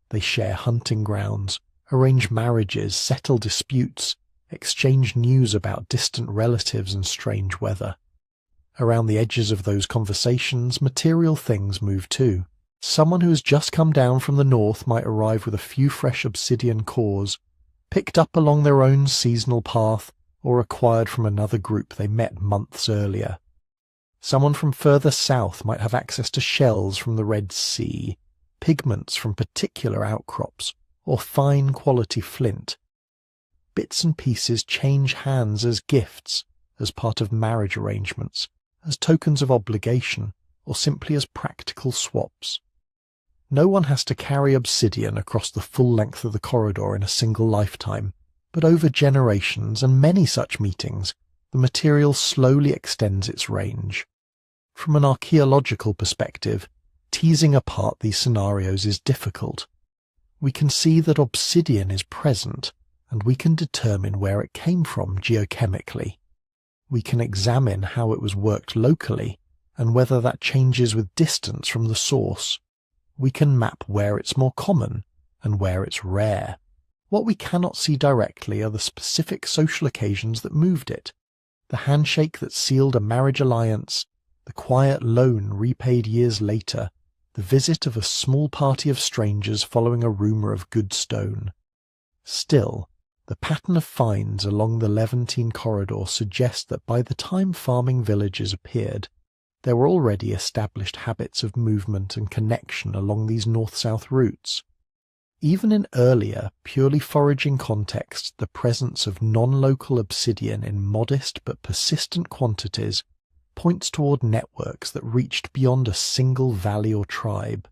They share hunting grounds, arrange marriages, settle disputes, exchange news about distant relatives and strange weather. Around the edges of those conversations, material things move too. Someone who has just come down from the north might arrive with a few fresh obsidian cores, picked up along their own seasonal path or acquired from another group they met months earlier. Someone from further south might have access to shells from the Red Sea, pigments from particular outcrops, or fine quality flint. Bits and pieces change hands as gifts, as part of marriage arrangements, as tokens of obligation, or simply as practical swaps. No one has to carry obsidian across the full length of the corridor in a single lifetime, but over generations and many such meetings, the material slowly extends its range. From an archaeological perspective, teasing apart these scenarios is difficult. We can see that obsidian is present, and we can determine where it came from geochemically. We can examine how it was worked locally, and whether that changes with distance from the source. We can map where it's more common, and where it's rare. What we cannot see directly are the specific social occasions that moved it, the handshake that sealed a marriage alliance, the quiet loan repaid years later, the visit of a small party of strangers following a rumour of good stone. Still, the pattern of finds along the Levantine corridor suggests that by the time farming villages appeared, there were already established habits of movement and connection along these north-south routes. Even in earlier, purely foraging contexts, the presence of non-local obsidian in modest but persistent quantities points toward networks that reached beyond a single valley or tribe.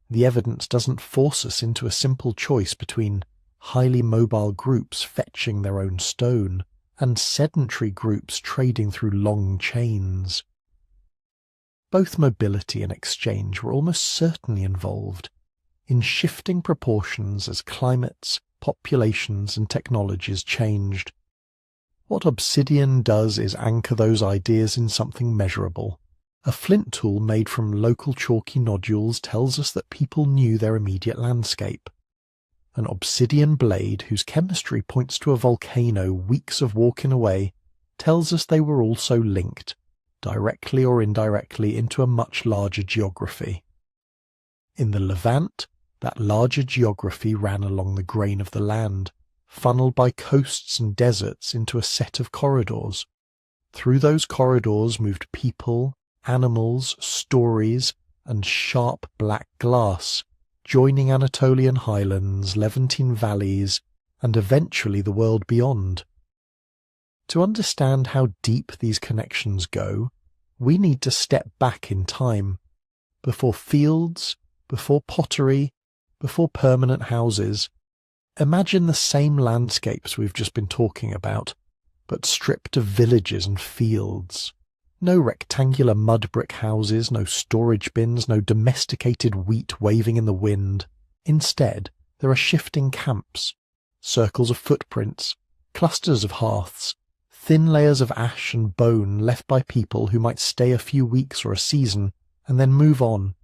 The evidence doesn't force us into a simple choice between highly mobile groups fetching their own stone and sedentary groups trading through long chains. Both mobility and exchange were almost certainly involved, in shifting proportions as climates, populations and technologies changed. What obsidian does is anchor those ideas in something measurable. A flint tool made from local chalky nodules tells us that people knew their immediate landscape. An obsidian blade whose chemistry points to a volcano weeks of walking away tells us they were also linked, directly or indirectly, into a much larger geography. In the Levant, that larger geography ran along the grain of the land, funneled by coasts and deserts into a set of corridors. Through those corridors moved people, animals, stories, and sharp black glass, joining Anatolian highlands, Levantine valleys, and eventually the world beyond. To understand how deep these connections go, we need to step back in time, before fields, before pottery, before permanent houses. Imagine the same landscapes we've just been talking about, but stripped of villages and fields. No rectangular mud brick houses, no storage bins, no domesticated wheat waving in the wind. Instead, there are shifting camps, circles of footprints, clusters of hearths, thin layers of ash and bone left by people who might stay a few weeks or a season and then move on.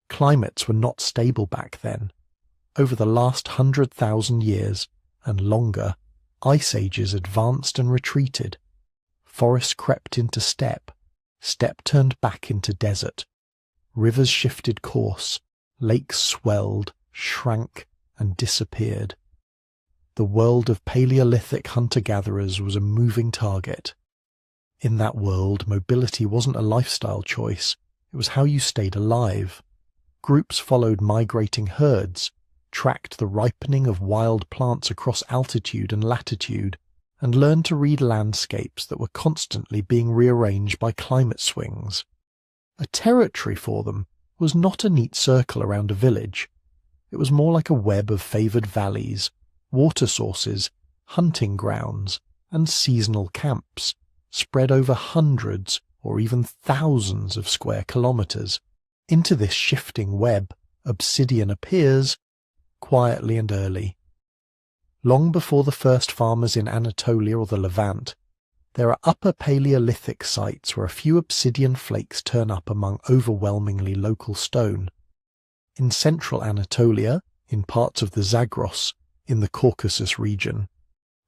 Climates were not stable back then. Over the last 100,000 years, and longer, ice ages advanced and retreated. Forest crept into steppe turned back into desert. Rivers shifted course, lakes swelled, shrank, and disappeared. The world of Paleolithic hunter-gatherers was a moving target. In that world, mobility wasn't a lifestyle choice, it was how you stayed alive. Groups followed migrating herds, tracked the ripening of wild plants across altitude and latitude, and learned to read landscapes that were constantly being rearranged by climate swings. A territory for them was not a neat circle around a village. It was more like a web of favoured valleys, water sources, hunting grounds, and seasonal camps, spread over hundreds or even thousands of square kilometres. Into this shifting web, obsidian appears, quietly and early. Long before the first farmers in Anatolia or the Levant, there are upper Paleolithic sites where a few obsidian flakes turn up among overwhelmingly local stone. In central Anatolia, in parts of the Zagros, in the Caucasus region,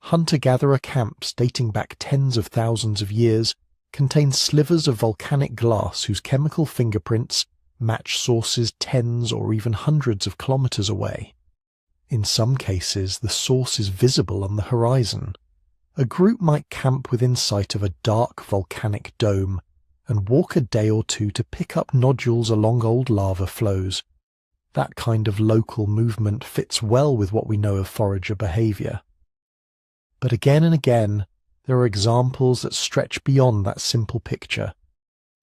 hunter-gatherer camps dating back tens of thousands of years contain slivers of volcanic glass whose chemical fingerprints match sources tens or even hundreds of kilometers away. In some cases, the source is visible on the horizon. A group might camp within sight of a dark volcanic dome and walk a day or two to pick up nodules along old lava flows. That kind of local movement fits well with what we know of forager behavior. But again and again, there are examples that stretch beyond that simple picture.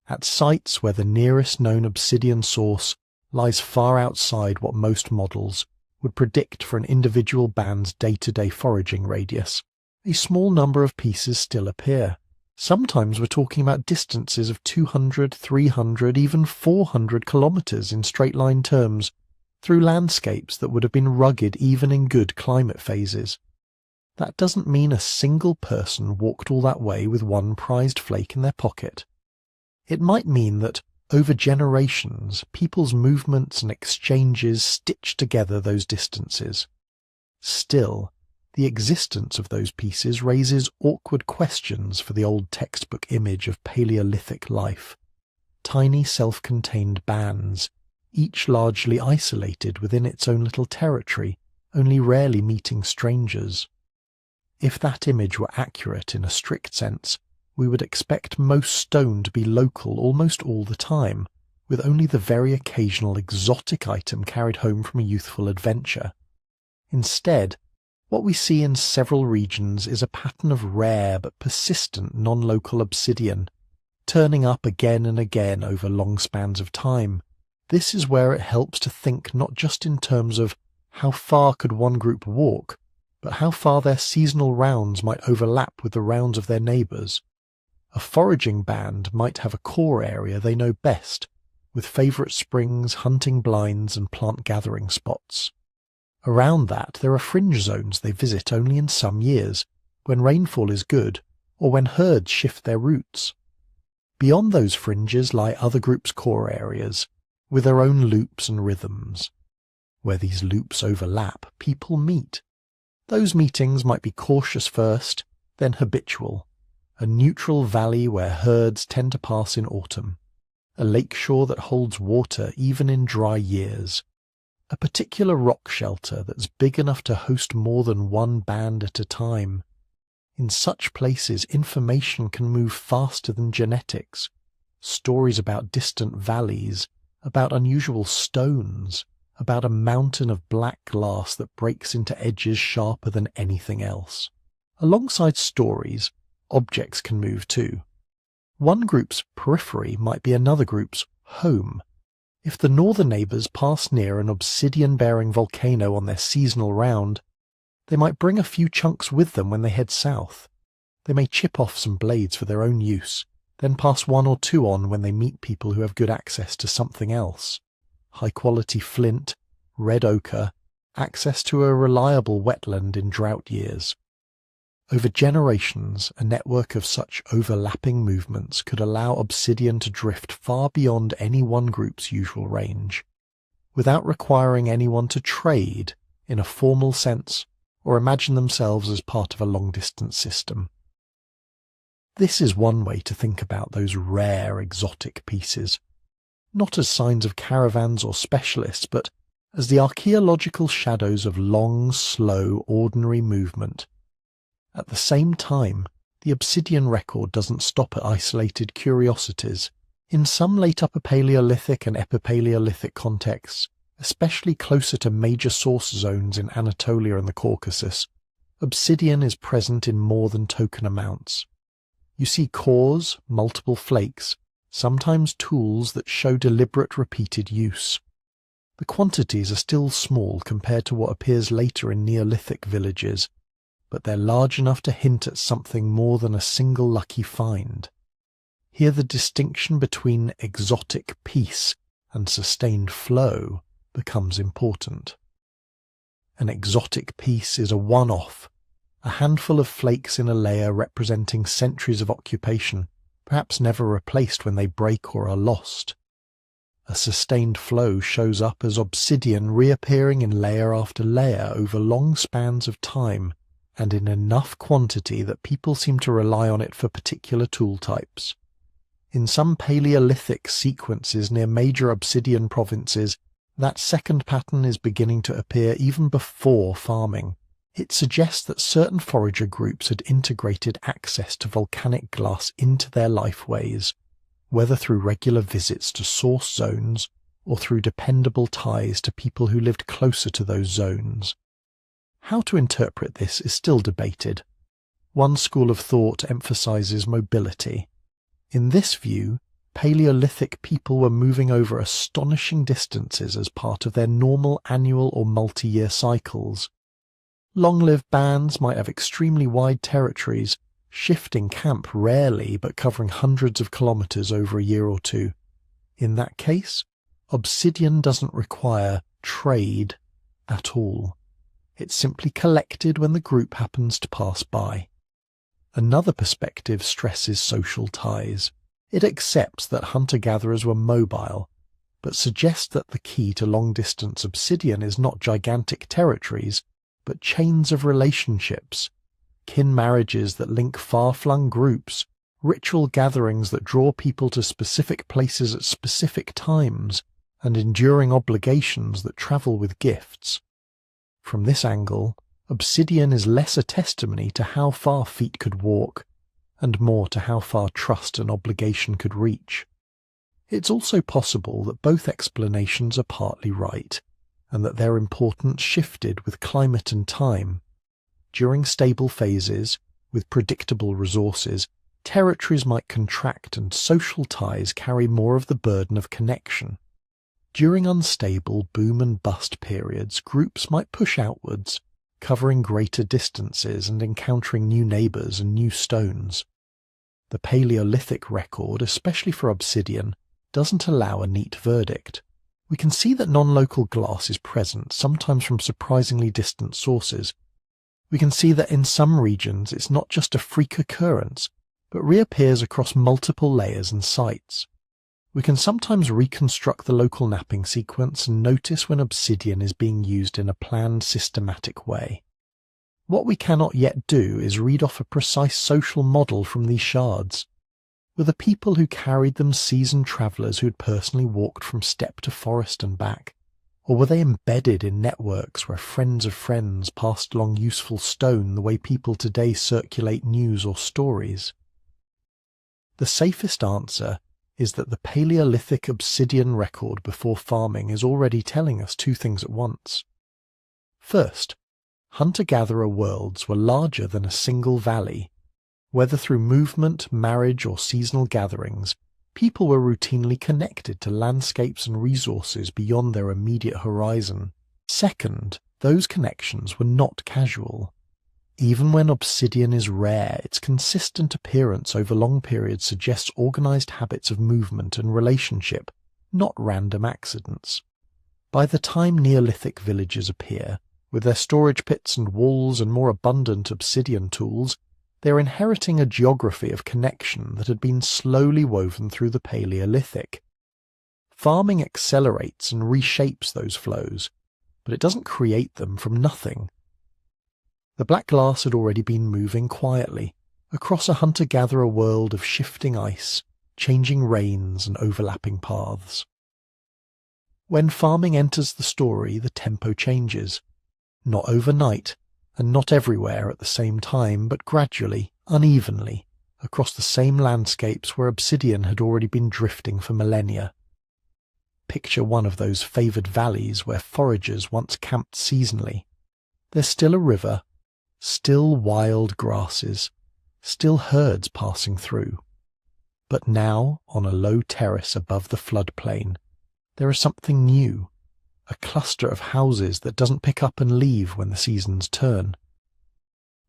At sites where the nearest known obsidian source lies far outside what most models would predict for an individual band's day-to-day foraging radius, a small number of pieces still appear. Sometimes we're talking about distances of 200, 300, even 400 kilometers in straight-line terms, through landscapes that would have been rugged even in good climate phases. That doesn't mean a single person walked all that way with one prized flake in their pocket. It might mean that, over generations, people's movements and exchanges stitched together those distances. Still, the existence of those pieces raises awkward questions for the old textbook image of Paleolithic life. Tiny self-contained bands, each largely isolated within its own little territory, only rarely meeting strangers. If that image were accurate in a strict sense, we would expect most stone to be local almost all the time, with only the very occasional exotic item carried home from a youthful adventure. Instead, what we see in several regions is a pattern of rare but persistent non-local obsidian, turning up again and again over long spans of time. This is where it helps to think not just in terms of how far could one group walk, but how far their seasonal rounds might overlap with the rounds of their neighbours. A foraging band might have a core area they know best, with favourite springs, hunting blinds and plant gathering spots. Around that there are fringe zones they visit only in some years, when rainfall is good, or when herds shift their routes. Beyond those fringes lie other groups' core areas, with their own loops and rhythms. Where these loops overlap, people meet. Those meetings might be cautious first, then habitual. A neutral valley where herds tend to pass in autumn. A lakeshore that holds water even in dry years. A particular rock shelter that's big enough to host more than one band at a time. In such places, information can move faster than genetics. Stories about distant valleys, about unusual stones, about a mountain of black glass that breaks into edges sharper than anything else. Alongside stories, objects can move too. One group's periphery might be another group's home. If the northern neighbours pass near an obsidian-bearing volcano on their seasonal round, they might bring a few chunks with them when they head south. They may chip off some blades for their own use, then pass one or two on when they meet people who have good access to something else. High-quality flint, red ochre, access to a reliable wetland in drought years. Over generations, a network of such overlapping movements could allow obsidian to drift far beyond any one group's usual range, without requiring anyone to trade in a formal sense or imagine themselves as part of a long-distance system. This is one way to think about those rare exotic pieces, not as signs of caravans or specialists, but as the archaeological shadows of long, slow, ordinary movement. At the same time, the obsidian record doesn't stop at isolated curiosities. In some late Upper Paleolithic and Epipaleolithic contexts, especially closer to major source zones in Anatolia and the Caucasus, obsidian is present in more than token amounts. You see cores, multiple flakes, sometimes tools that show deliberate repeated use. The quantities are still small compared to what appears later in Neolithic villages, but they're large enough to hint at something more than a single lucky find. Here the distinction between exotic piece and sustained flow becomes important. An exotic piece is a one-off, a handful of flakes in a layer representing centuries of occupation, perhaps never replaced when they break or are lost. A sustained flow shows up as obsidian reappearing in layer after layer over long spans of time, and in enough quantity that people seem to rely on it for particular tool types. In some Paleolithic sequences near major Obsidian provinces, that second pattern is beginning to appear even before farming. It suggests that certain forager groups had integrated access to volcanic glass into their lifeways, whether through regular visits to source zones or through dependable ties to people who lived closer to those zones. How to interpret this is still debated. One school of thought emphasizes mobility. In this view, Paleolithic people were moving over astonishing distances as part of their normal annual or multi-year cycles. Long-lived bands might have extremely wide territories, shifting camp rarely but covering hundreds of kilometers over a year or two. In that case, Obsidian doesn't require trade at all. It's simply collected when the group happens to pass by. Another perspective stresses social ties. It accepts that hunter-gatherers were mobile, but suggests that the key to long-distance obsidian is not gigantic territories, but chains of relationships, kin marriages that link far-flung groups, ritual gatherings that draw people to specific places at specific times, and enduring obligations that travel with gifts. From this angle, obsidian is less a testimony to how far feet could walk, and more to how far trust and obligation could reach. It's also possible that both explanations are partly right, and that their importance shifted with climate and time. During stable phases, with predictable resources, territories might contract and social ties carry more of the burden of connection. During unstable boom and bust periods, groups might push outwards, covering greater distances and encountering new neighbours and new stones. The Paleolithic record, especially for obsidian, doesn't allow a neat verdict. We can see that non-local glass is present, sometimes from surprisingly distant sources. We can see that in some regions it's not just a freak occurrence, but reappears across multiple layers and sites. We can sometimes reconstruct the local napping sequence and notice when obsidian is being used in a planned, systematic way. What we cannot yet do is read off a precise social model from these shards. Were the people who carried them seasoned travellers who had personally walked from steppe to forest and back? Or were they embedded in networks where friends of friends passed along useful stone the way people today circulate news or stories? The safest answer is that the Paleolithic obsidian record before farming is already telling us two things at once. First, hunter-gatherer worlds were larger than a single valley. Whether through movement, marriage, or seasonal gatherings, people were routinely connected to landscapes and resources beyond their immediate horizon. Second, those connections were not casual. Even when obsidian is rare, its consistent appearance over long periods suggests organized habits of movement and relationship, not random accidents. By the time Neolithic villages appear, with their storage pits and walls and more abundant obsidian tools, they are inheriting a geography of connection that had been slowly woven through the Paleolithic. Farming accelerates and reshapes those flows, but it doesn't create them from nothing. The black glass had already been moving quietly across a hunter-gatherer world of shifting ice, changing rains and overlapping paths. When farming enters the story, the tempo changes. Not overnight, and not everywhere at the same time, but gradually, unevenly, across the same landscapes where obsidian had already been drifting for millennia. Picture one of those favoured valleys where foragers once camped seasonally. There's still a river, still wild grasses, still herds passing through. But now, on a low terrace above the floodplain, there is something new, a cluster of houses that doesn't pick up and leave when the seasons turn.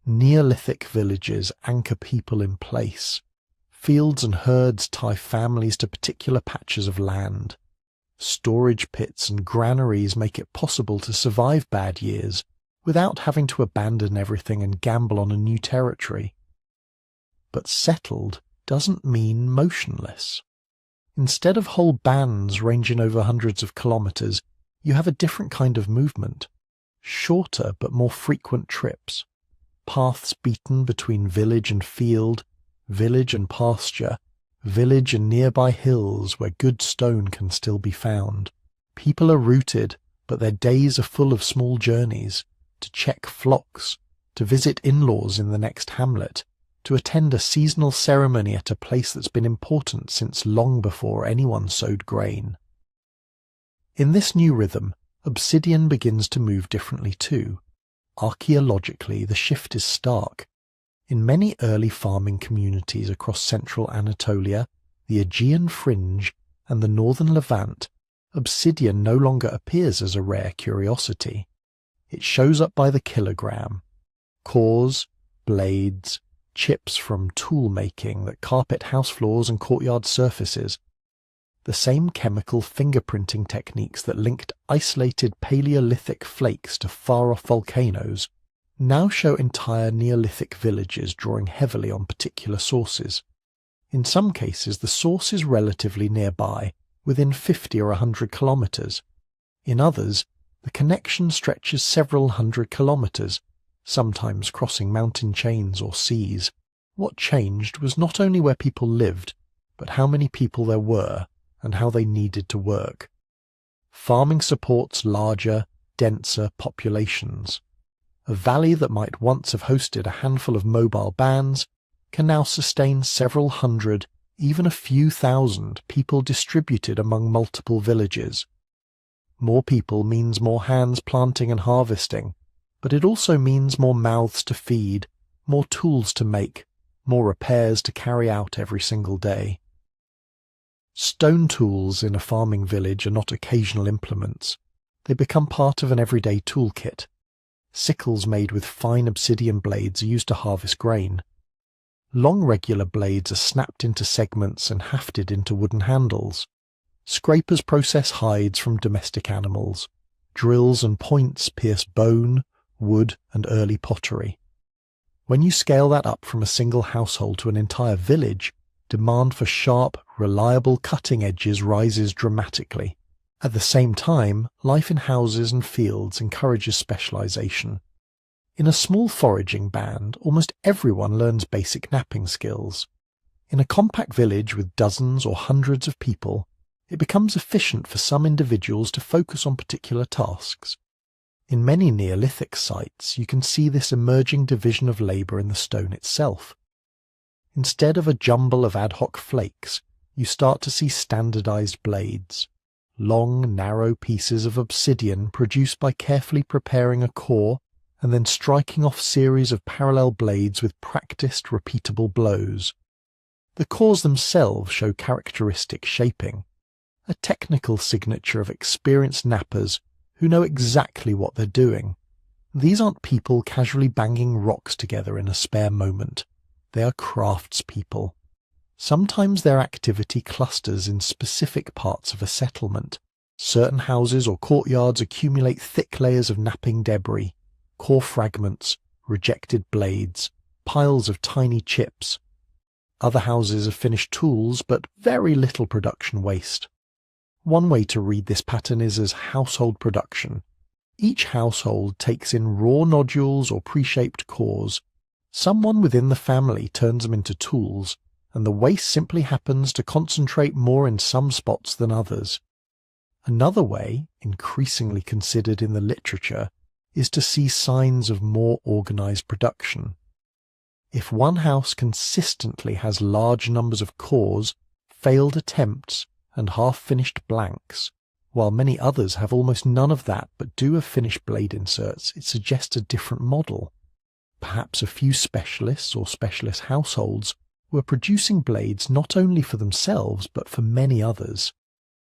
Neolithic villages anchor people in place. Fields and herds tie families to particular patches of land. Storage pits and granaries make it possible to survive bad years without having to abandon everything and gamble on a new territory. But settled doesn't mean motionless. Instead of whole bands ranging over hundreds of kilometers, you have a different kind of movement. Shorter but more frequent trips. Paths beaten between village and field, village and pasture, village and nearby hills where good stone can still be found. People are rooted, but their days are full of small journeys, to check flocks, to visit in-laws in the next hamlet, to attend a seasonal ceremony at a place that's been important since long before anyone sowed grain. In this new rhythm, Obsidian begins to move differently too. Archaeologically, the shift is stark. In many early farming communities across central Anatolia, the Aegean fringe, and the northern Levant, obsidian no longer appears as a rare curiosity. It shows up by the kilogram. Cores, blades, chips from tool making that carpet house floors and courtyard surfaces. The same chemical fingerprinting techniques that linked isolated Paleolithic flakes to far-off volcanoes now show entire Neolithic villages drawing heavily on particular sources. In some cases, the source is relatively nearby, within 50 or 100 kilometres. In others, the connection stretches several hundred kilometres, sometimes crossing mountain chains or seas. What changed was not only where people lived, but how many people there were and how they needed to work. Farming supports larger, denser populations. A valley that might once have hosted a handful of mobile bands can now sustain several hundred, even a few thousand people distributed among multiple villages. More people means more hands planting and harvesting, but it also means more mouths to feed, more tools to make, more repairs to carry out every single day. Stone tools in a farming village are not occasional implements. They become part of an everyday toolkit. Sickles made with fine obsidian blades are used to harvest grain. Long regular blades are snapped into segments and hafted into wooden handles. Scrapers process hides from domestic animals. Drills and points pierce bone, wood, and early pottery. When you scale that up from a single household to an entire village, demand for sharp, reliable cutting edges rises dramatically. At the same time, life in houses and fields encourages specialization. In a small foraging band, almost everyone learns basic knapping skills. In a compact village with dozens or hundreds of people, it becomes efficient for some individuals to focus on particular tasks. In many Neolithic sites, you can see this emerging division of labour in the stone itself. Instead of a jumble of ad hoc flakes, you start to see standardized blades. Long, narrow pieces of obsidian produced by carefully preparing a core and then striking off series of parallel blades with practiced, repeatable blows. The cores themselves show characteristic shaping, a technical signature of experienced knappers who know exactly what they're doing. These aren't people casually banging rocks together in a spare moment. They are craftspeople. Sometimes their activity clusters in specific parts of a settlement. Certain houses or courtyards accumulate thick layers of knapping debris, core fragments, rejected blades, piles of tiny chips. Other houses have finished tools, but very little production waste. One way to read this pattern is as household production. Each household takes in raw nodules or pre-shaped cores. Someone within the family turns them into tools, and the waste simply happens to concentrate more in some spots than others. Another way, increasingly considered in the literature, is to see signs of more organized production. If one house consistently has large numbers of cores, failed attempts, and half-finished blanks, while many others have almost none of that but do have finished blade inserts, it suggests a different model. Perhaps a few specialists or specialist households were producing blades not only for themselves but for many others.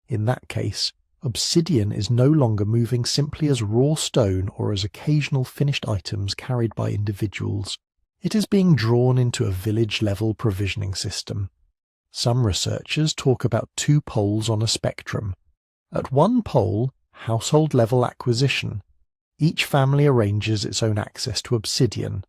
In that case, obsidian is no longer moving simply as raw stone or as occasional finished items carried by individuals. It is being drawn into a village-level provisioning system. Some researchers talk about two poles on a spectrum. At one pole, household-level acquisition. Each family arranges its own access to obsidian.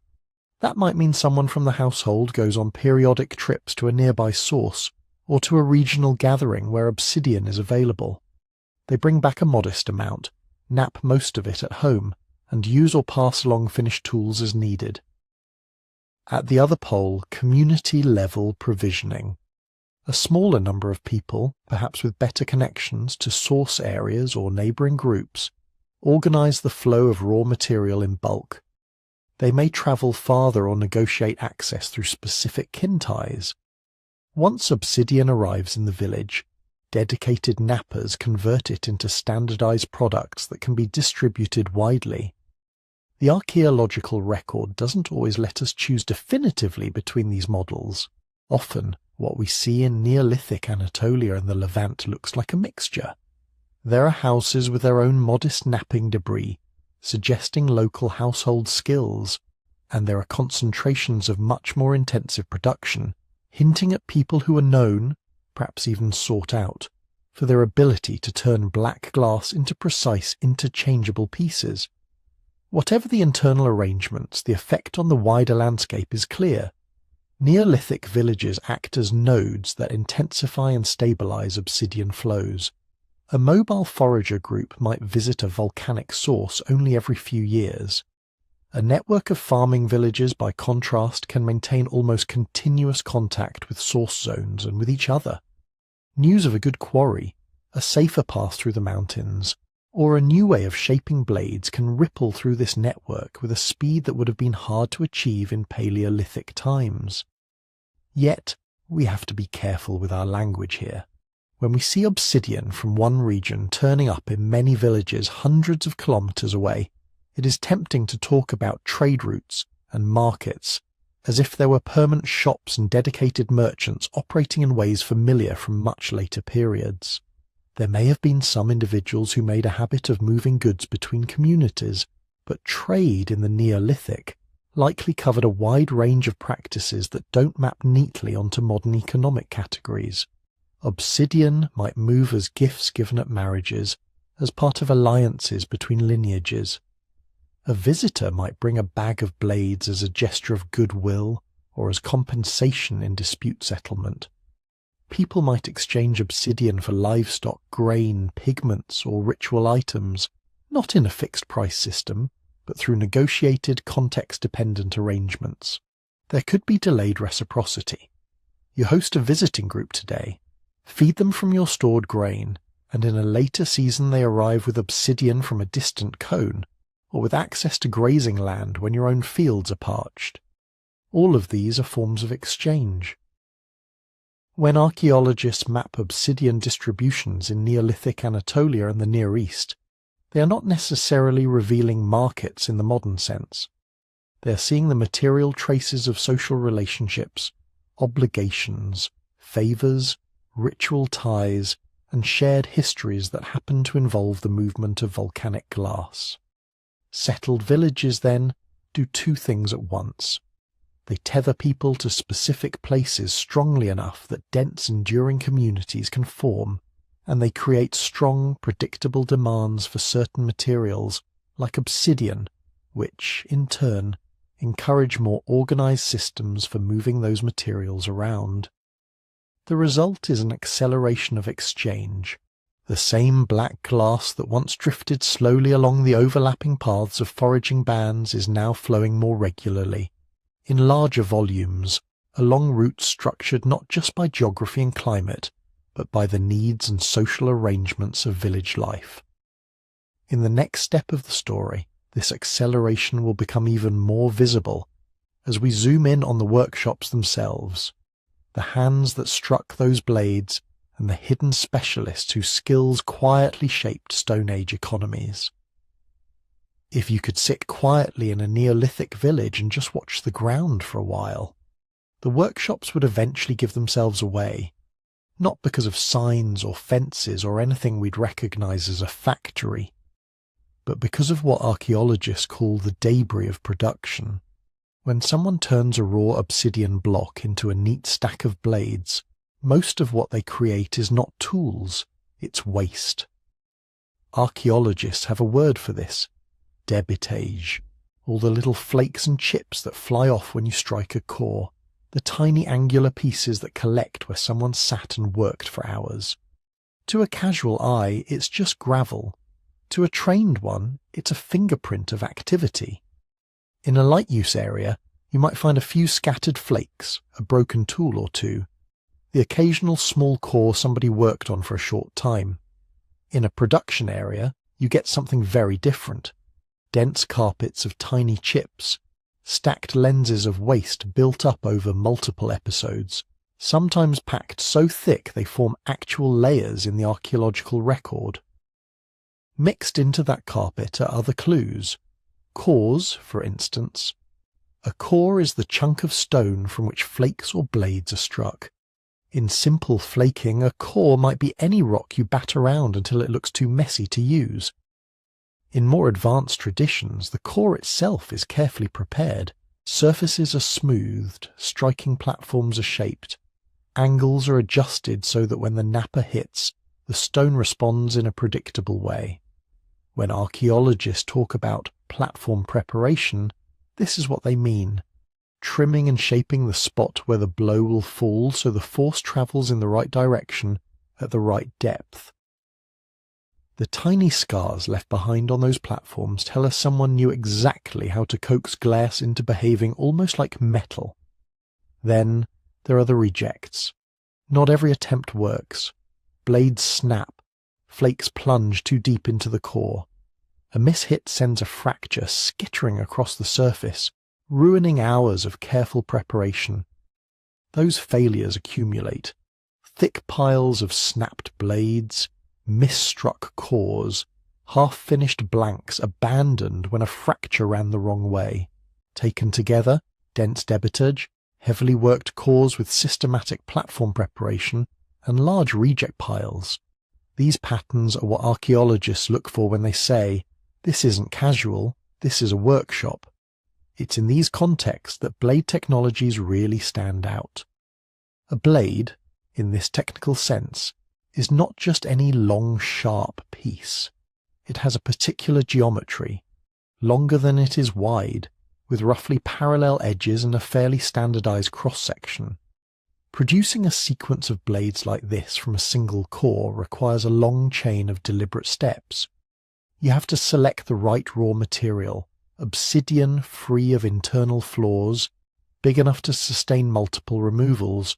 That might mean someone from the household goes on periodic trips to a nearby source or to a regional gathering where obsidian is available. They bring back a modest amount, knap most of it at home, and use or pass along finished tools as needed. At the other pole, community-level provisioning. A smaller number of people, perhaps with better connections to source areas or neighbouring groups, organise the flow of raw material in bulk. They may travel farther or negotiate access through specific kin ties. Once obsidian arrives in the village, dedicated knappers convert it into standardised products that can be distributed widely. The archaeological record doesn't always let us choose definitively between these models. Often, what we see in Neolithic Anatolia and the Levant looks like a mixture. There are houses with their own modest knapping debris, suggesting local household skills, and there are concentrations of much more intensive production, hinting at people who are known, perhaps even sought out, for their ability to turn black glass into precise interchangeable pieces. Whatever the internal arrangements, the effect on the wider landscape is clear. Neolithic villages act as nodes that intensify and stabilize obsidian flows. A mobile forager group might visit a volcanic source only every few years. A network of farming villages, by contrast, can maintain almost continuous contact with source zones and with each other. News of a good quarry, a safer path through the mountains, or a new way of shaping blades can ripple through this network with a speed that would have been hard to achieve in Paleolithic times. Yet, we have to be careful with our language here. When we see obsidian from one region turning up in many villages hundreds of kilometres away, it is tempting to talk about trade routes and markets as if there were permanent shops and dedicated merchants operating in ways familiar from much later periods. There may have been some individuals who made a habit of moving goods between communities, but trade in the Neolithic likely covered a wide range of practices that don't map neatly onto modern economic categories. Obsidian might move as gifts given at marriages, as part of alliances between lineages. A visitor might bring a bag of blades as a gesture of goodwill or as compensation in dispute settlement. People might exchange obsidian for livestock, grain, pigments, or ritual items, not in a fixed price system, but through negotiated, context-dependent arrangements. There could be delayed reciprocity. You host a visiting group today, feed them from your stored grain, and in a later season they arrive with obsidian from a distant cone, or with access to grazing land when your own fields are parched. All of these are forms of exchange. When archaeologists map obsidian distributions in Neolithic Anatolia and the Near East, they are not necessarily revealing markets in the modern sense. They are seeing the material traces of social relationships, obligations, favours, ritual ties, and shared histories that happen to involve the movement of volcanic glass. Settled villages, then, do two things at once. They tether people to specific places strongly enough that dense, enduring communities can form, and they create strong, predictable demands for certain materials, like obsidian, which, in turn, encourage more organised systems for moving those materials around. The result is an acceleration of exchange. The same black glass that once drifted slowly along the overlapping paths of foraging bands is now flowing more regularly, in larger volumes, along routes structured not just by geography and climate, but by the needs and social arrangements of village life. In the next step of the story, this acceleration will become even more visible as we zoom in on the workshops themselves, the hands that struck those blades, and the hidden specialists whose skills quietly shaped Stone Age economies. If you could sit quietly in a Neolithic village and just watch the ground for a while, the workshops would eventually give themselves away, not because of signs or fences or anything we'd recognise as a factory, but because of what archaeologists call the debris of production. When someone turns a raw obsidian block into a neat stack of blades, most of what they create is not tools, it's waste. Archaeologists have a word for this: debitage, all the little flakes and chips that fly off when you strike a core, the tiny angular pieces that collect where someone sat and worked for hours. To a casual eye, it's just gravel. To a trained one, it's a fingerprint of activity. In a light use area, you might find a few scattered flakes, a broken tool or two, the occasional small core somebody worked on for a short time. In a production area, you get something very different. Dense carpets of tiny chips, stacked lenses of waste built up over multiple episodes, sometimes packed so thick they form actual layers in the archaeological record. Mixed into that carpet are other clues. Cores, for instance. A core is the chunk of stone from which flakes or blades are struck. In simple flaking, a core might be any rock you bat around until it looks too messy to use. In more advanced traditions, the core itself is carefully prepared. Surfaces are smoothed, striking platforms are shaped. Angles are adjusted so that when the napper hits, the stone responds in a predictable way. When archaeologists talk about platform preparation, this is what they mean. Trimming and shaping the spot where the blow will fall so the force travels in the right direction at the right depth. The tiny scars left behind on those platforms tell us someone knew exactly how to coax glass into behaving almost like metal. Then there are the rejects. Not every attempt works. Blades snap. Flakes plunge too deep into the core. A mishit sends a fracture skittering across the surface, ruining hours of careful preparation. Those failures accumulate. Thick piles of snapped blades, misstruck cores, half-finished blanks abandoned when a fracture ran the wrong way. Taken together, dense debitage, heavily worked cores with systematic platform preparation, and large reject piles. These patterns are what archaeologists look for when they say, "This isn't casual, this is a workshop." It's in these contexts that blade technologies really stand out. A blade, in this technical sense, is not just any long, sharp piece. It has a particular geometry, longer than it is wide, with roughly parallel edges and a fairly standardized cross-section. Producing a sequence of blades like this from a single core requires a long chain of deliberate steps. You have to select the right raw material, obsidian free of internal flaws, big enough to sustain multiple removals.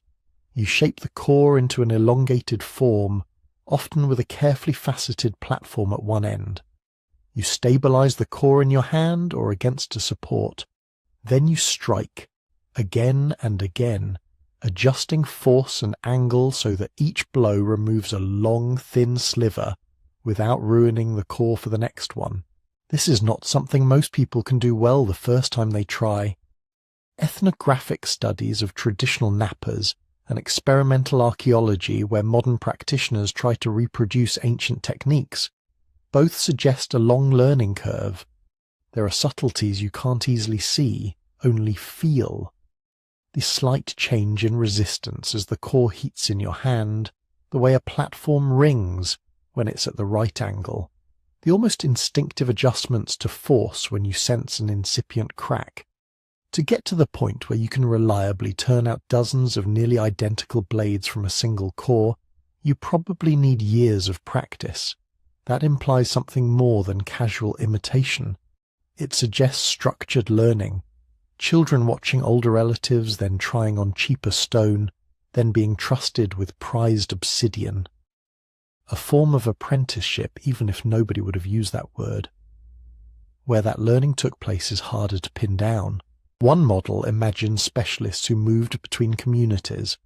You shape the core into an elongated form, often with a carefully faceted platform at one end. You stabilize the core in your hand or against a support. Then you strike, again and again, adjusting force and angle so that each blow removes a long, thin sliver without ruining the core for the next one. This is not something most people can do well the first time they try. Ethnographic studies of traditional nappers and experimental archaeology where modern practitioners try to reproduce ancient techniques both suggest a long learning curve. There are subtleties you can't easily see, only feel. The slight change in resistance as the core heats in your hand, the way a platform rings when it's at the right angle, the almost instinctive adjustments to force when you sense an incipient crack. To get to the point where you can reliably turn out dozens of nearly identical blades from a single core, you probably need years of practice. That implies something more than casual imitation. It suggests structured learning. Children watching older relatives, then trying on cheaper stone, then being trusted with prized obsidian. A form of apprenticeship, even if nobody would have used that word. Where that learning took place is harder to pin down. One model imagines specialists who moved between communities.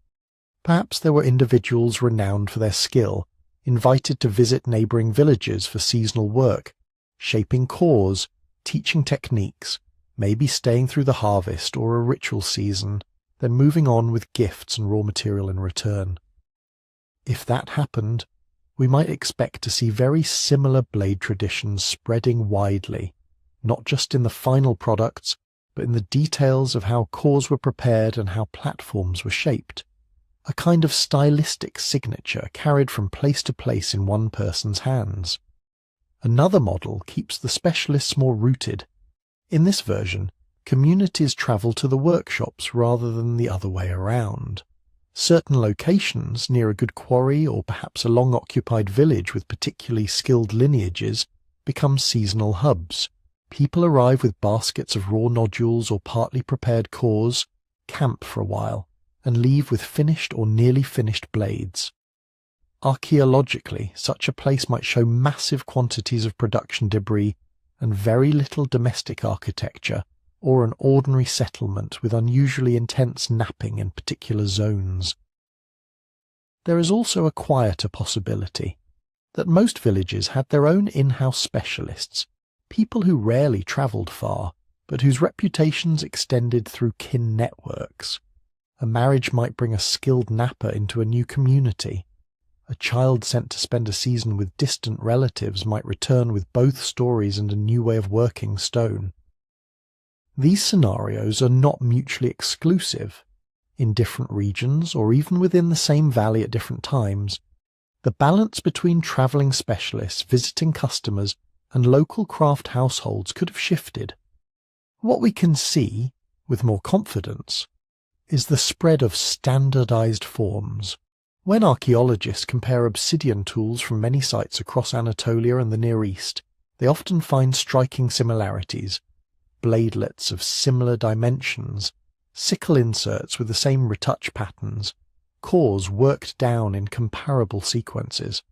Perhaps there were individuals renowned for their skill, invited to visit neighbouring villages for seasonal work, shaping cores, teaching techniques, maybe staying through the harvest or a ritual season, then moving on with gifts and raw material in return. If that happened, we might expect to see very similar blade traditions spreading widely, not just in the final products, but in the details of how cores were prepared and how platforms were shaped. A kind of stylistic signature carried from place to place in one person's hands. Another model keeps the specialists more rooted. In this version, communities travel to the workshops rather than the other way around. Certain locations, near a good quarry or perhaps a long-occupied village with particularly skilled lineages, become seasonal hubs. People arrive with baskets of raw nodules or partly prepared cores, camp for a while, and leave with finished or nearly finished blades. Archaeologically, such a place might show massive quantities of production debris and very little domestic architecture, or an ordinary settlement with unusually intense knapping in particular zones. There is also a quieter possibility, that most villages had their own in-house specialists, people who rarely travelled far, but whose reputations extended through kin networks. A marriage might bring a skilled knapper into a new community. A child sent to spend a season with distant relatives might return with both stories and a new way of working stone. These scenarios are not mutually exclusive. In different regions, or even within the same valley at different times, the balance between travelling specialists, visiting customers, and local craft households could have shifted. What we can see, with more confidence, is the spread of standardized forms. When archaeologists compare obsidian tools from many sites across Anatolia and the Near East, they often find striking similarities: bladelets of similar dimensions, sickle inserts with the same retouch patterns, cores worked down in comparable sequences.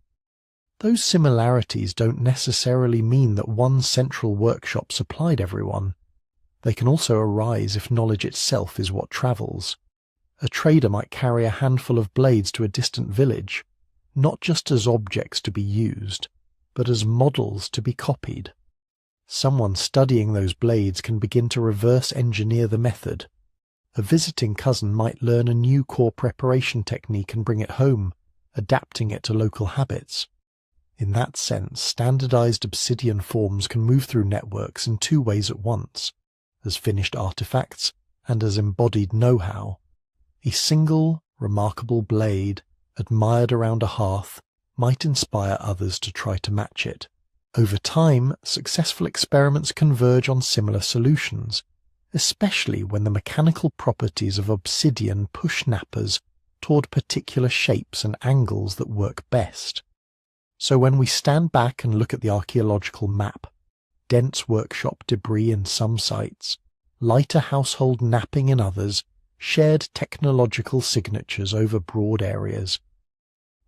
Those similarities don't necessarily mean that one central workshop supplied everyone. They can also arise if knowledge itself is what travels. A trader might carry a handful of blades to a distant village, not just as objects to be used, but as models to be copied. Someone studying those blades can begin to reverse engineer the method. A visiting cousin might learn a new core preparation technique and bring it home, adapting it to local habits. In that sense, standardized obsidian forms can move through networks in two ways at once, as finished artifacts and as embodied know-how. A single, remarkable blade, admired around a hearth, might inspire others to try to match it. Over time, successful experiments converge on similar solutions, especially when the mechanical properties of obsidian push knappers toward particular shapes and angles that work best. So when we stand back and look at the archaeological map, dense workshop debris in some sites, lighter household knapping in others, shared technological signatures over broad areas,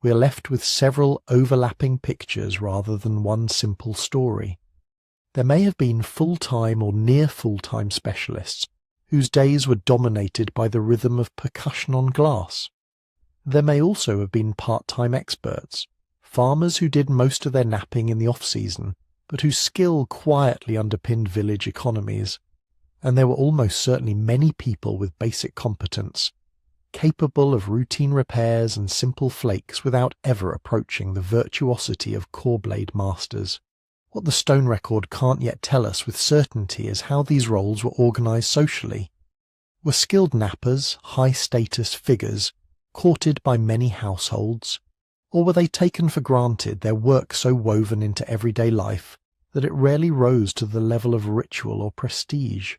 we are left with several overlapping pictures rather than one simple story. There may have been full-time or near full-time specialists whose days were dominated by the rhythm of percussion on glass. There may also have been part-time experts, farmers who did most of their knapping in the off-season, but whose skill quietly underpinned village economies. And there were almost certainly many people with basic competence, capable of routine repairs and simple flakes without ever approaching the virtuosity of core blade masters. What the stone record can't yet tell us with certainty is how these roles were organized socially. Were skilled knappers high-status figures, courted by many households, or were they taken for granted, their work so woven into everyday life that it rarely rose to the level of ritual or prestige?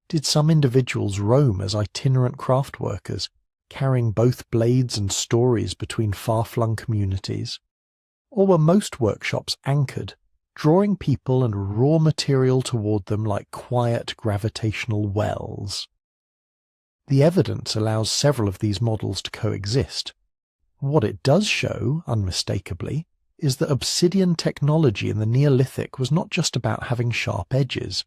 Did some individuals roam as itinerant craft workers, carrying both blades and stories between far-flung communities? Or were most workshops anchored, drawing people and raw material toward them like quiet gravitational wells? The evidence allows several of these models to coexist. What it does show, unmistakably, is that obsidian technology in the Neolithic was not just about having sharp edges.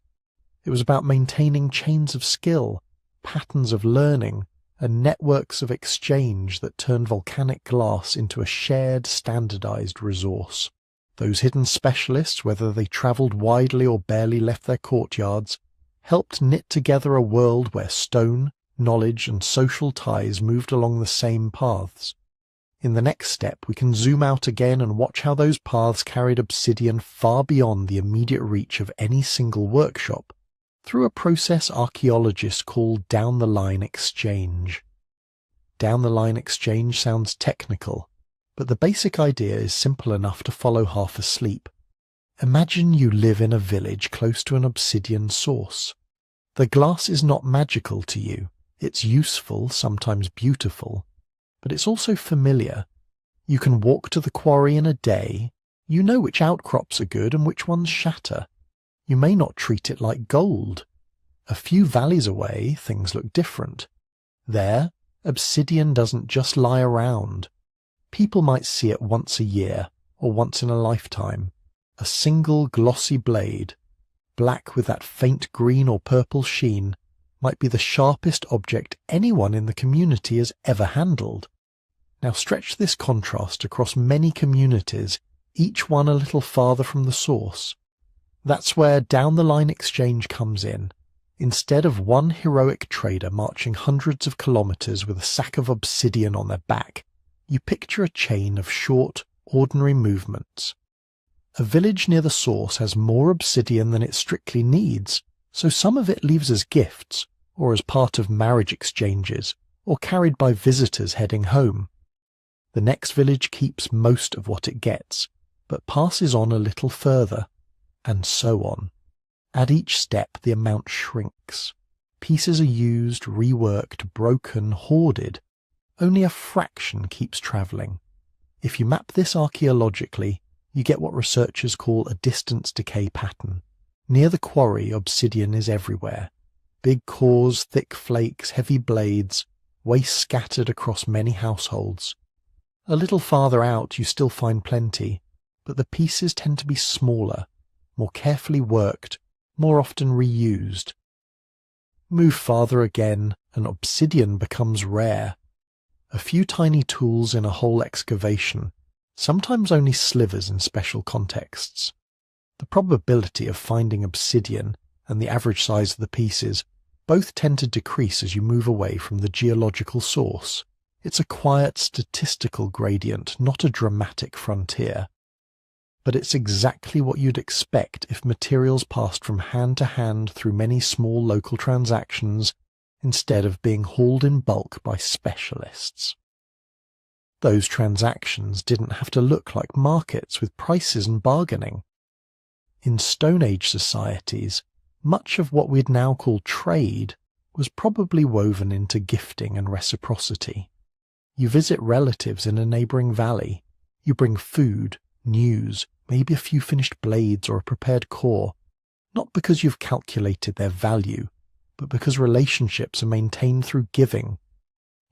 It was about maintaining chains of skill, patterns of learning, and networks of exchange that turned volcanic glass into a shared, standardized resource. Those hidden specialists, whether they travelled widely or barely left their courtyards, helped knit together a world where stone, knowledge, and social ties moved along the same paths. In the next step, we can zoom out again and watch how those paths carried obsidian far beyond the immediate reach of any single workshop, through a process archaeologists call down-the-line exchange. Down-the-line exchange sounds technical, but the basic idea is simple enough to follow half asleep. Imagine you live in a village close to an obsidian source. The glass is not magical to you. It's useful, sometimes beautiful, but it's also familiar. You can walk to the quarry in a day. You know which outcrops are good and which ones shatter. You may not treat it like gold. A few valleys away, things look different. There, Obsidian doesn't just lie around. People might see it once a year or once in a lifetime. A single glossy blade, black with that faint green or purple sheen, might be the sharpest object anyone in the community has ever handled. Now stretch this contrast across many communities, each one a little farther from the source. That's where down-the-line exchange comes in. Instead of one heroic trader marching hundreds of kilometers with a sack of obsidian on their back, you picture a chain of short, ordinary movements. A village near the source has more obsidian than it strictly needs, so some of it leaves as gifts, or as part of marriage exchanges, or carried by visitors heading home. The next village keeps most of what it gets, but passes on a little further, and so on. At each step the amount shrinks. Pieces are used, reworked, broken, hoarded. Only a fraction keeps travelling. If you map this archaeologically, you get what researchers call a distance decay pattern. Near the quarry, obsidian is everywhere. Big cores, thick flakes, heavy blades, waste scattered across many households. A little farther out you still find plenty, but the pieces tend to be smaller, more carefully worked, more often reused. Move farther again, and obsidian becomes rare. A few tiny tools in a whole excavation, sometimes only slivers in special contexts. The probability of finding obsidian and the average size of the pieces both tend to decrease as you move away from the geological source. It's a quiet statistical gradient, not a dramatic frontier. But it's exactly what you'd expect if materials passed from hand to hand through many small local transactions instead of being hauled in bulk by specialists. Those transactions didn't have to look like markets with prices and bargaining. In Stone Age societies, much of what we'd now call trade was probably woven into gifting and reciprocity. You visit relatives in a neighbouring valley. You bring food, news, maybe a few finished blades or a prepared core, not because you've calculated their value, but because relationships are maintained through giving.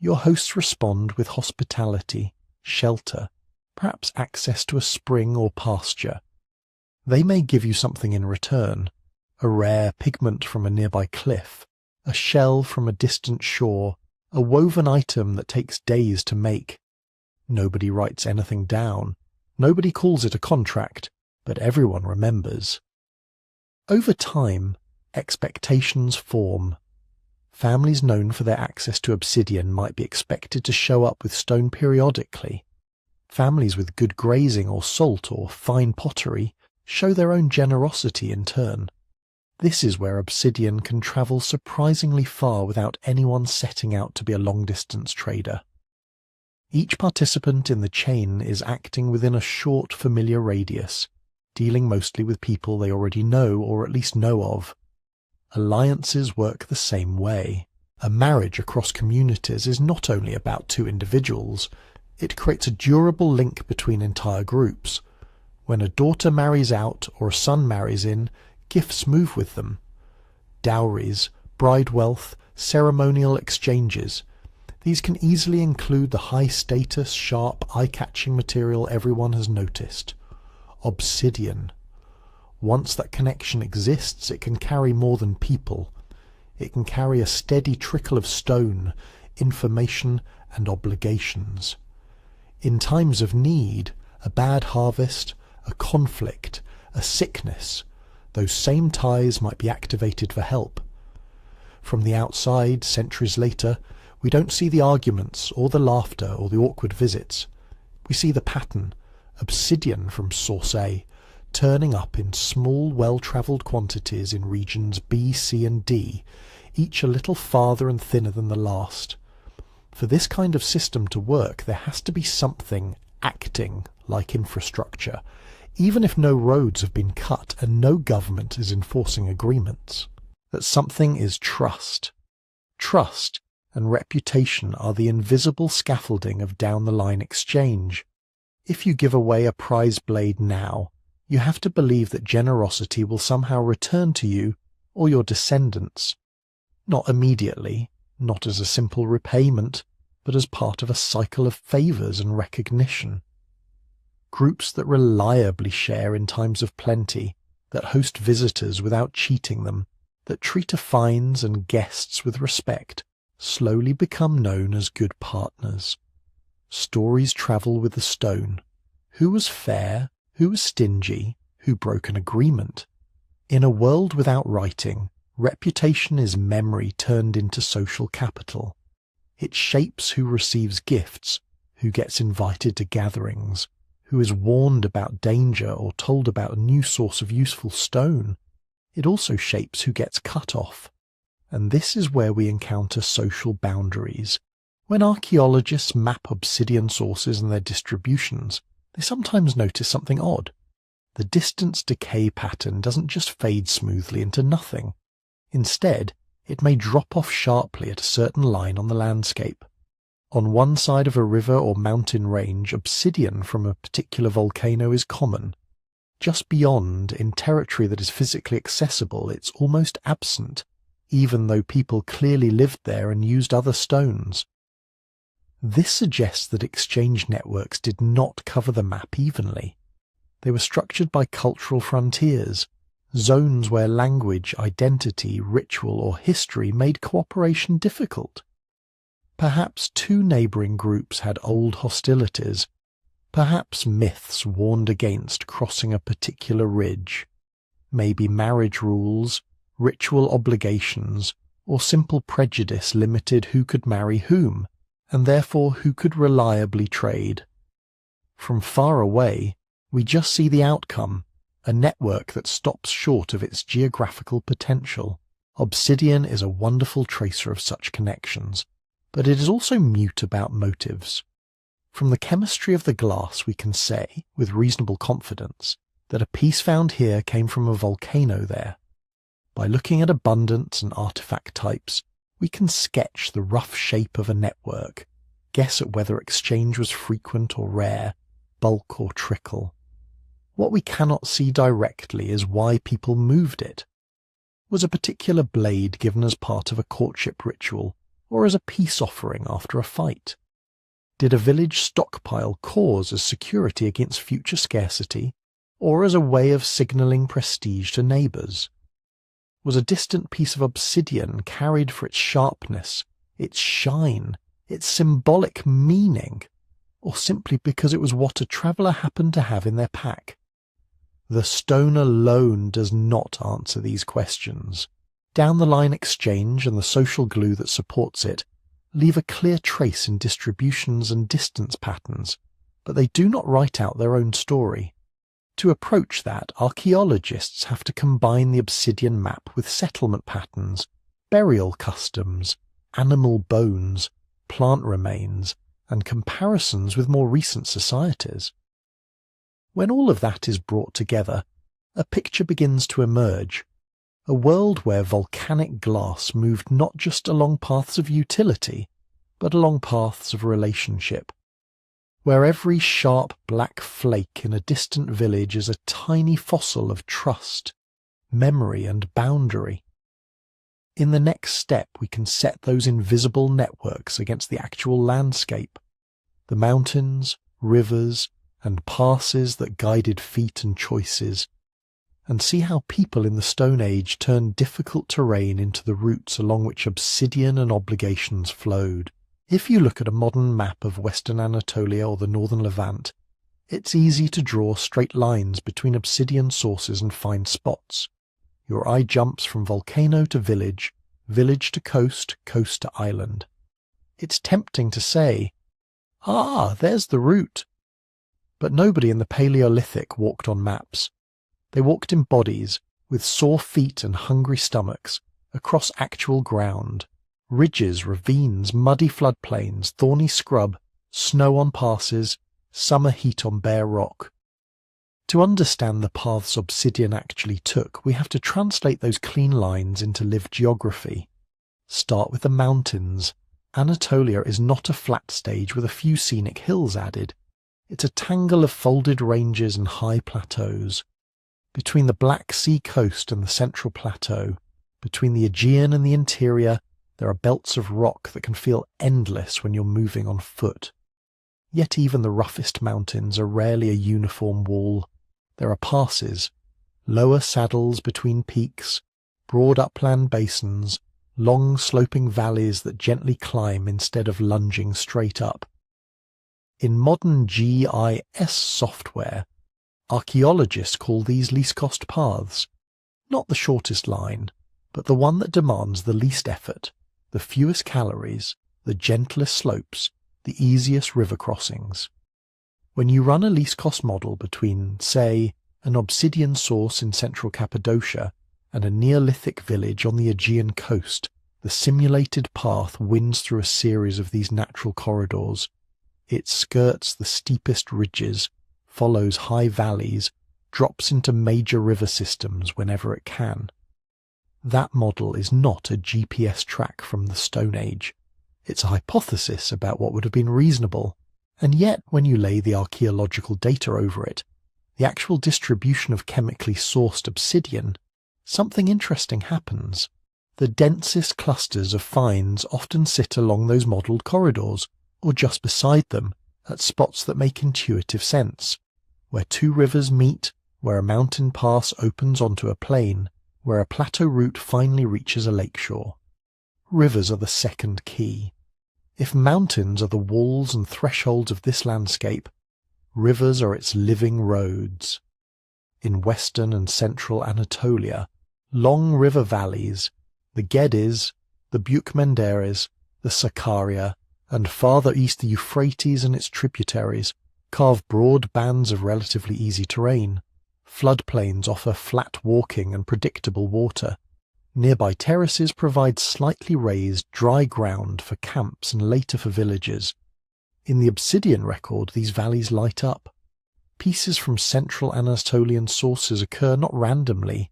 Your hosts respond with hospitality, shelter, perhaps access to a spring or pasture. They may give you something in return, a rare pigment from a nearby cliff, a shell from a distant shore, a woven item that takes days to make. Nobody writes anything down. Nobody calls it a contract, but everyone remembers. Over time, expectations form. Families known for their access to obsidian might be expected to show up with stone periodically. Families with good grazing or salt or fine pottery show their own generosity in turn. This is where obsidian can travel surprisingly far without anyone setting out to be a long-distance trader. Each participant in the chain is acting within a short, familiar radius, dealing mostly with people they already know or at least know of. Alliances work the same way. A marriage across communities is not only about two individuals, it creates a durable link between entire groups. When a daughter marries out or a son marries in, gifts move with them. Dowries, bride wealth, ceremonial exchanges. These can easily include the high-status, sharp, eye-catching material everyone has noticed. Obsidian. Once that connection exists, it can carry more than people. It can carry a steady trickle of stone, information, and obligations. In times of need, a bad harvest, a conflict, a sickness, those same ties might be activated for help. From the outside, centuries later, we don't see the arguments or the laughter or the awkward visits. We see the pattern, obsidian from source A, turning up in small, well-travelled quantities in regions B, C and D, each a little farther and thinner than the last. For this kind of system to work, there has to be something acting like infrastructure, even if no roads have been cut and no government is enforcing agreements. That something is trust. Trust and reputation are the invisible scaffolding of down-the-line exchange. If you give away a prize blade now, you have to believe that generosity will somehow return to you or your descendants. Not immediately, not as a simple repayment, but as part of a cycle of favours and recognition. Groups that reliably share in times of plenty, that host visitors without cheating them, that treat affines and guests with respect, slowly become known as good partners. Stories travel with the stone. Who was fair? Who was stingy? Who broke an agreement? In a world without writing, reputation is memory turned into social capital. It shapes who receives gifts, who gets invited to gatherings, who is warned about danger or told about a new source of useful stone. It also shapes who gets cut off. And this is where we encounter social boundaries. When archaeologists map obsidian sources and their distributions, they sometimes notice something odd. The distance decay pattern doesn't just fade smoothly into nothing. Instead, it may drop off sharply at a certain line on the landscape. On one side of a river or mountain range, obsidian from a particular volcano is common. Just beyond, in territory that is physically accessible, it's almost absent, even though people clearly lived there and used other stones. This suggests that exchange networks did not cover the map evenly. They were structured by cultural frontiers, zones where language, identity, ritual, or history made cooperation difficult. Perhaps two neighbouring groups had old hostilities. Perhaps myths warned against crossing a particular ridge. Maybe marriage rules, ritual obligations, or simple prejudice limited who could marry whom, and therefore who could reliably trade. From far away, we just see the outcome, a network that stops short of its geographical potential. Obsidian is a wonderful tracer of such connections, but it is also mute about motives. From the chemistry of the glass we can say, with reasonable confidence, that a piece found here came from a volcano there. By looking at abundance and artifact types, we can sketch the rough shape of a network, guess at whether exchange was frequent or rare, bulk or trickle. What we cannot see directly is why people moved it. Was a particular blade given as part of a courtship ritual, or as a peace offering after a fight? Did a village stockpile cause as security against future scarcity, or as a way of signalling prestige to neighbours? Was a distant piece of obsidian carried for its sharpness, its shine, its symbolic meaning, or simply because it was what a traveller happened to have in their pack? The stone alone does not answer these questions. Down-the-line exchange and the social glue that supports it leave a clear trace in distributions and distance patterns, but they do not write out their own story. To approach that, archaeologists have to combine the obsidian map with settlement patterns, burial customs, animal bones, plant remains, and comparisons with more recent societies. When all of that is brought together, a picture begins to emerge. A world where volcanic glass moved not just along paths of utility, but along paths of relationship. Where every sharp black flake in a distant village is a tiny fossil of trust, memory and boundary. In the next step we can set those invisible networks against the actual landscape, the mountains, rivers, and passes that guided feet and choices, and see how people in the Stone Age turned difficult terrain into the routes along which obsidian and obligations flowed. If you look at a modern map of Western Anatolia or the Northern Levant, it's easy to draw straight lines between obsidian sources and find spots. Your eye jumps from volcano to village, village to coast, coast to island. It's tempting to say, "Ah, there's the route." But nobody in the Paleolithic walked on maps. They walked in bodies, with sore feet and hungry stomachs, across actual ground. Ridges, ravines, muddy floodplains, thorny scrub, snow on passes, summer heat on bare rock. To understand the paths obsidian actually took, we have to translate those clean lines into lived geography. Start with the mountains. Anatolia is not a flat stage with a few scenic hills added. It's a tangle of folded ranges and high plateaus. Between the Black Sea coast and the Central Plateau, between the Aegean and the interior, There are belts of rock that can feel endless when you're moving on foot. Yet even the roughest mountains are rarely a uniform wall. There are passes, lower saddles between peaks, broad upland basins, long sloping valleys that gently climb instead of lunging straight up. In modern GIS software, archaeologists call these least-cost paths, not the shortest line, but the one that demands the least effort, the fewest calories, the gentlest slopes, the easiest river crossings. When you run a least-cost model between, say, an Obsidian source in central Cappadocia and a Neolithic village on the Aegean coast, the simulated path winds through a series of these natural corridors. It skirts the steepest ridges, follows high valleys, drops into major river systems whenever it can. That model is not a GPS track from the Stone Age. It's a hypothesis about what would have been reasonable, and yet when you lay the archaeological data over it, the actual distribution of chemically sourced obsidian, something interesting happens. The densest clusters of finds often sit along those modelled corridors, or just beside them, at spots that make intuitive sense, where two rivers meet, where a mountain pass opens onto a plain, where a plateau route finally reaches a lakeshore. Rivers are the second key. If mountains are the walls and thresholds of this landscape, rivers are its living roads. In western and central Anatolia, long river valleys, the Gediz, the Beukmenderes, the Sakarya, and farther east the Euphrates and its tributaries, carve broad bands of relatively easy terrain. Floodplains offer flat walking and predictable water. Nearby terraces provide slightly raised, dry ground for camps and later for villages. In the Obsidian record, these valleys light up. Pieces from central Anatolian sources occur not randomly,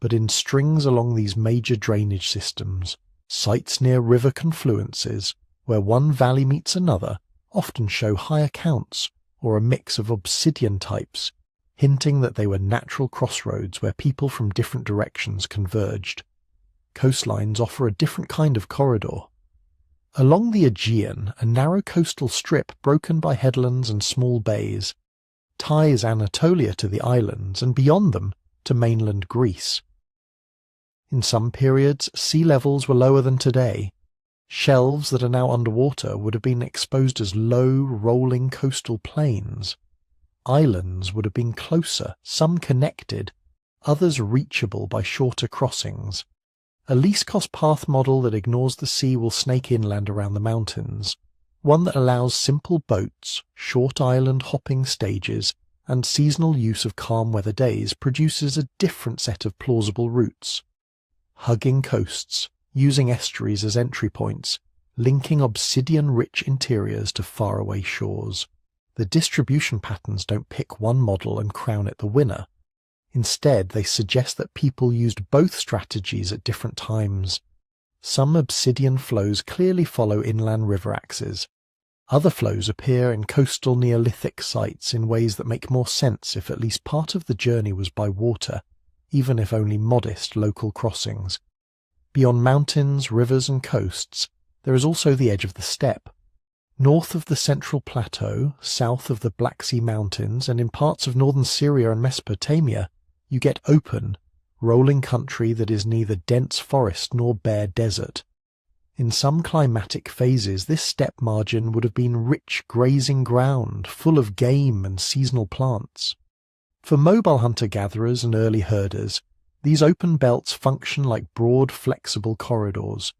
but in strings along these major drainage systems. Sites near river confluences, where one valley meets another, often show higher counts or a mix of obsidian types, hinting that they were natural crossroads where people from different directions converged. Coastlines offer a different kind of corridor. Along the Aegean, a narrow coastal strip broken by headlands and small bays ties Anatolia to the islands and beyond them to mainland Greece. In some periods, sea levels were lower than today. Shelves that are now underwater would have been exposed as low, rolling coastal plains. Islands would have been closer, some connected, others reachable by shorter crossings. A least-cost path model that ignores the sea will snake inland around the mountains. One that allows simple boats, short island hopping stages, and seasonal use of calm weather days produces a different set of plausible routes. Hugging coasts, using estuaries as entry points, linking obsidian-rich interiors to faraway shores. The distribution patterns don't pick one model and crown it the winner. Instead, they suggest that people used both strategies at different times. Some obsidian flows clearly follow inland river axes. Other flows appear in coastal Neolithic sites in ways that make more sense if at least part of the journey was by water, even if only modest local crossings. Beyond mountains, rivers and coasts, there is also the edge of the steppe. North of the Central Plateau, south of the Black Sea Mountains, and in parts of northern Syria and Mesopotamia, you get open, rolling country that is neither dense forest nor bare desert. In some climatic phases, this steppe margin would have been rich grazing ground, full of game and seasonal plants. For mobile hunter-gatherers and early herders, these open belts function like broad, flexible corridors.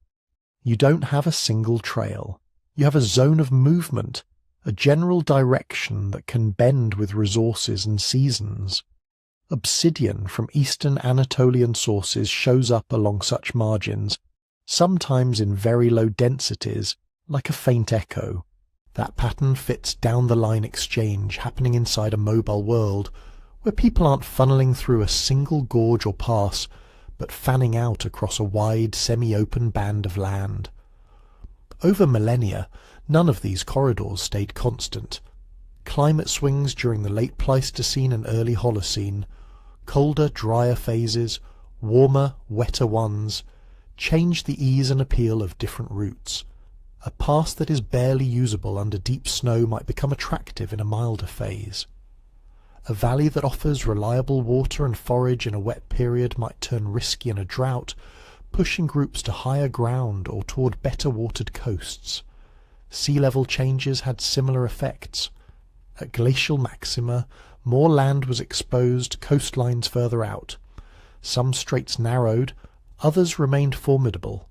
You don't have a single trail. You have a zone of movement, a general direction that can bend with resources and seasons. Obsidian from eastern Anatolian sources shows up along such margins, sometimes in very low densities, like a faint echo. That pattern fits down-the-line exchange happening inside a mobile world, where people aren't funneling through a single gorge or pass, but fanning out across a wide, semi-open band of land. Over millennia, none of these corridors stayed constant. Climate swings during the late Pleistocene and early Holocene, colder, drier phases, warmer, wetter ones, change the ease and appeal of different routes. A pass that is barely usable under deep snow might become attractive in a milder phase. A valley that offers reliable water and forage in a wet period might turn risky in a drought, pushing groups to higher ground or toward better watered coasts. Sea level changes had similar effects. At glacial maxima, more land was exposed, coastlines further out. Some straits narrowed, others remained formidable.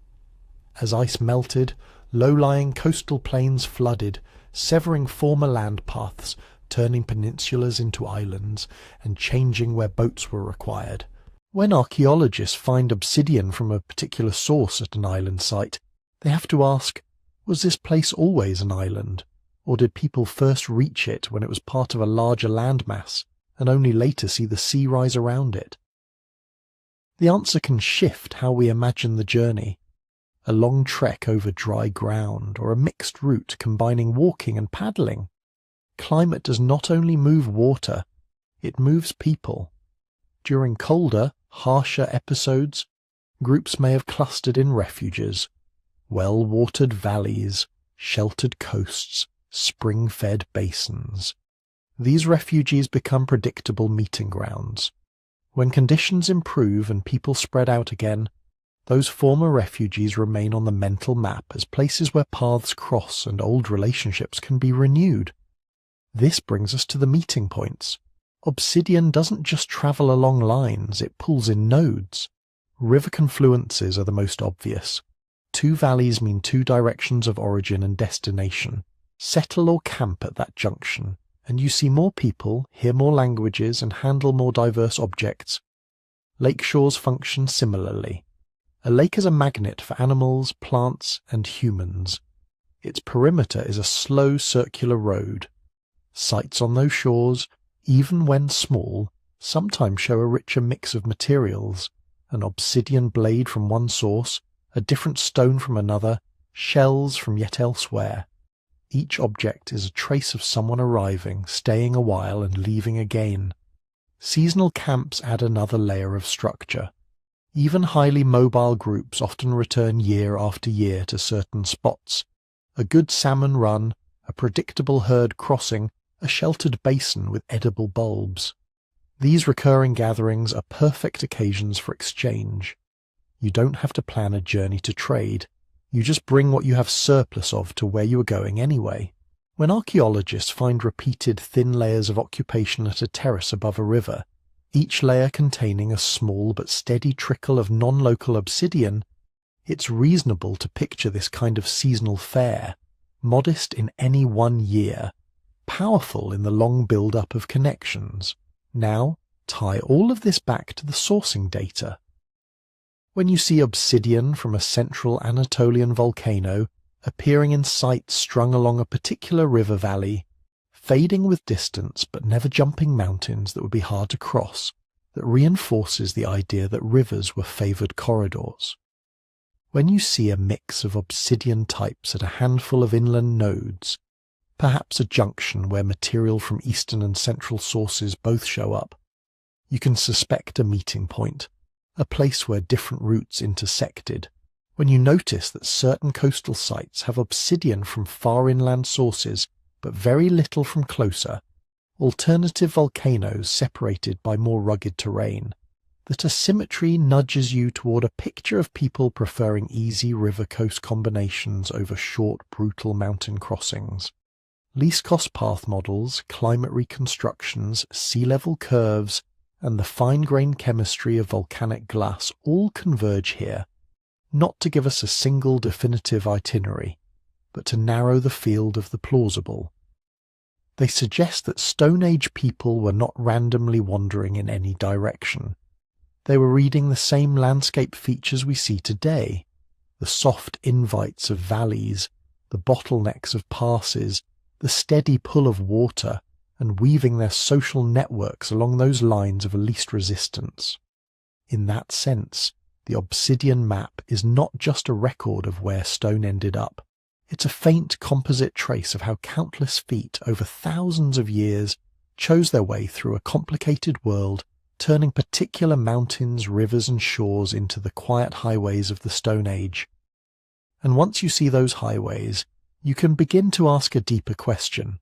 As ice melted, low-lying coastal plains flooded, severing former land paths, turning peninsulas into islands, and changing where boats were required. When archaeologists find obsidian from a particular source at an island site, they have to ask, was this place always an island, or did people first reach it when it was part of a larger landmass, and only later see the sea rise around it? The answer can shift how we imagine the journey. A long trek over dry ground, or a mixed route combining walking and paddling. Climate does not only move water, it moves people. During colder, harsher episodes, groups may have clustered in refuges, well-watered valleys, sheltered coasts, spring-fed basins. These refuges become predictable meeting grounds. When conditions improve and people spread out again, those former refuges remain on the mental map as places where paths cross and old relationships can be renewed. This brings us to the meeting points. Obsidian doesn't just travel along lines, it pulls in nodes. River confluences are the most obvious. Two valleys mean two directions of origin and destination. Settle or camp at that junction, and you see more people, hear more languages, and handle more diverse objects. Lakeshores function similarly. A lake is a magnet for animals, plants, and humans. Its perimeter is a slow circular road. Sites on those shores, even when small, sometimes show a richer mix of materials. An obsidian blade from one source, a different stone from another, shells from yet elsewhere. Each object is a trace of someone arriving, staying a while, and leaving again. Seasonal camps add another layer of structure. Even highly mobile groups often return year after year to certain spots. A good salmon run, a predictable herd crossing, a sheltered basin with edible bulbs. These recurring gatherings are perfect occasions for exchange. You don't have to plan a journey to trade. You just bring what you have surplus of to where you are going anyway. When archaeologists find repeated thin layers of occupation at a terrace above a river, each layer containing a small but steady trickle of non-local obsidian, it's reasonable to picture this kind of seasonal fare, modest in any one year, powerful in the long build-up of connections. Now, tie all of this back to the sourcing data. When you see obsidian from a central Anatolian volcano appearing in sites strung along a particular river valley, fading with distance but never jumping mountains that would be hard to cross, that reinforces the idea that rivers were favoured corridors. When you see a mix of obsidian types at a handful of inland nodes, perhaps a junction where material from eastern and central sources both show up, you can suspect a meeting point, a place where different routes intersected. When you notice that certain coastal sites have obsidian from far inland sources but very little from closer, alternative volcanoes separated by more rugged terrain, that asymmetry nudges you toward a picture of people preferring easy river-coast combinations over short, brutal mountain crossings. Least-cost path models, climate reconstructions, sea-level curves, and the fine-grained chemistry of volcanic glass all converge here, not to give us a single definitive itinerary, but to narrow the field of the plausible. They suggest that Stone Age people were not randomly wandering in any direction. They were reading the same landscape features we see today, the soft invites of valleys, the bottlenecks of passes, the steady pull of water, and weaving their social networks along those lines of least resistance. In that sense, the Obsidian map is not just a record of where stone ended up. It's a faint composite trace of how countless feet over thousands of years chose their way through a complicated world turning particular mountains, rivers and shores into the quiet highways of the Stone Age. And once you see those highways, you can begin to ask a deeper question.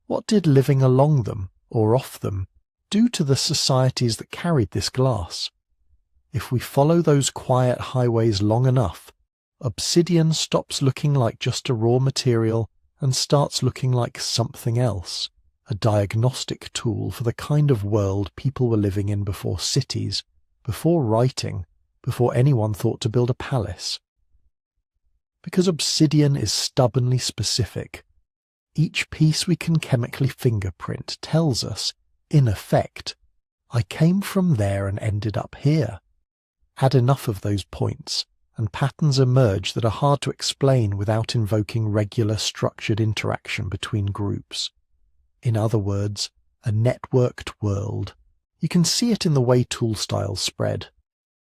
What did living along them, or off them, do to the societies that carried this glass? If we follow those quiet highways long enough, obsidian stops looking like just a raw material and starts looking like something else, a diagnostic tool for the kind of world people were living in before cities, before writing, before anyone thought to build a palace. Because obsidian is stubbornly specific, each piece we can chemically fingerprint tells us, in effect, I came from there and ended up here. Add enough of those points, and patterns emerge that are hard to explain without invoking regular structured interaction between groups. In other words, a networked world. You can see it in the way tool styles spread.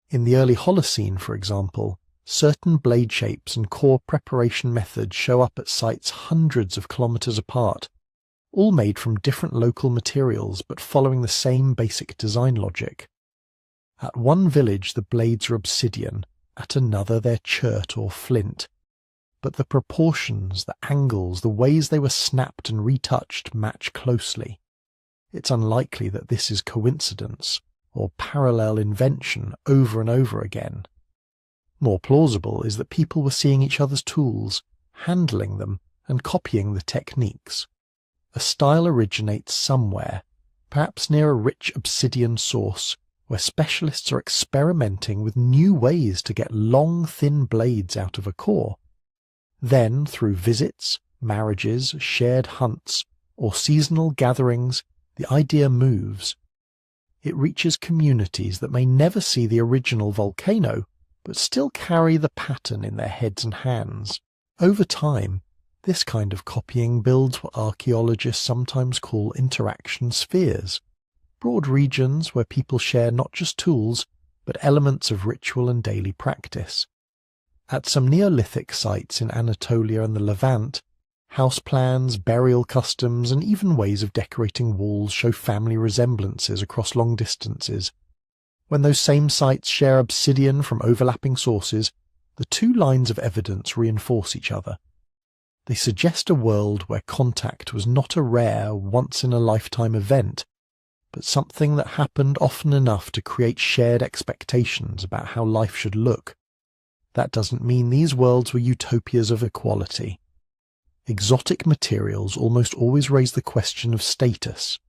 In the early Holocene, for example, certain blade shapes and core preparation methods show up at sites hundreds of kilometers apart, all made from different local materials but following the same basic design logic. At one village the blades are obsidian, at another they're chert or flint, but the proportions, the angles, the ways they were snapped and retouched match closely. It's unlikely that this is coincidence or parallel invention over and over again. More plausible is that people were seeing each other's tools, handling them, and copying the techniques. A style originates somewhere, perhaps near a rich obsidian source, where specialists are experimenting with new ways to get long, thin blades out of a core. Then, through visits, marriages, shared hunts, or seasonal gatherings, the idea moves. It reaches communities that may never see the original volcano, but still carry the pattern in their heads and hands. Over time, this kind of copying builds what archaeologists sometimes call interaction spheres, broad regions where people share not just tools, but elements of ritual and daily practice. At some Neolithic sites in Anatolia and the Levant, house plans, burial customs, and even ways of decorating walls show family resemblances across long distances. When those same sites share obsidian from overlapping sources, the two lines of evidence reinforce each other. They suggest a world where contact was not a rare, once-in-a-lifetime event, but something that happened often enough to create shared expectations about how life should look. That doesn't mean these worlds were utopias of equality. Exotic materials almost always raise the question of status.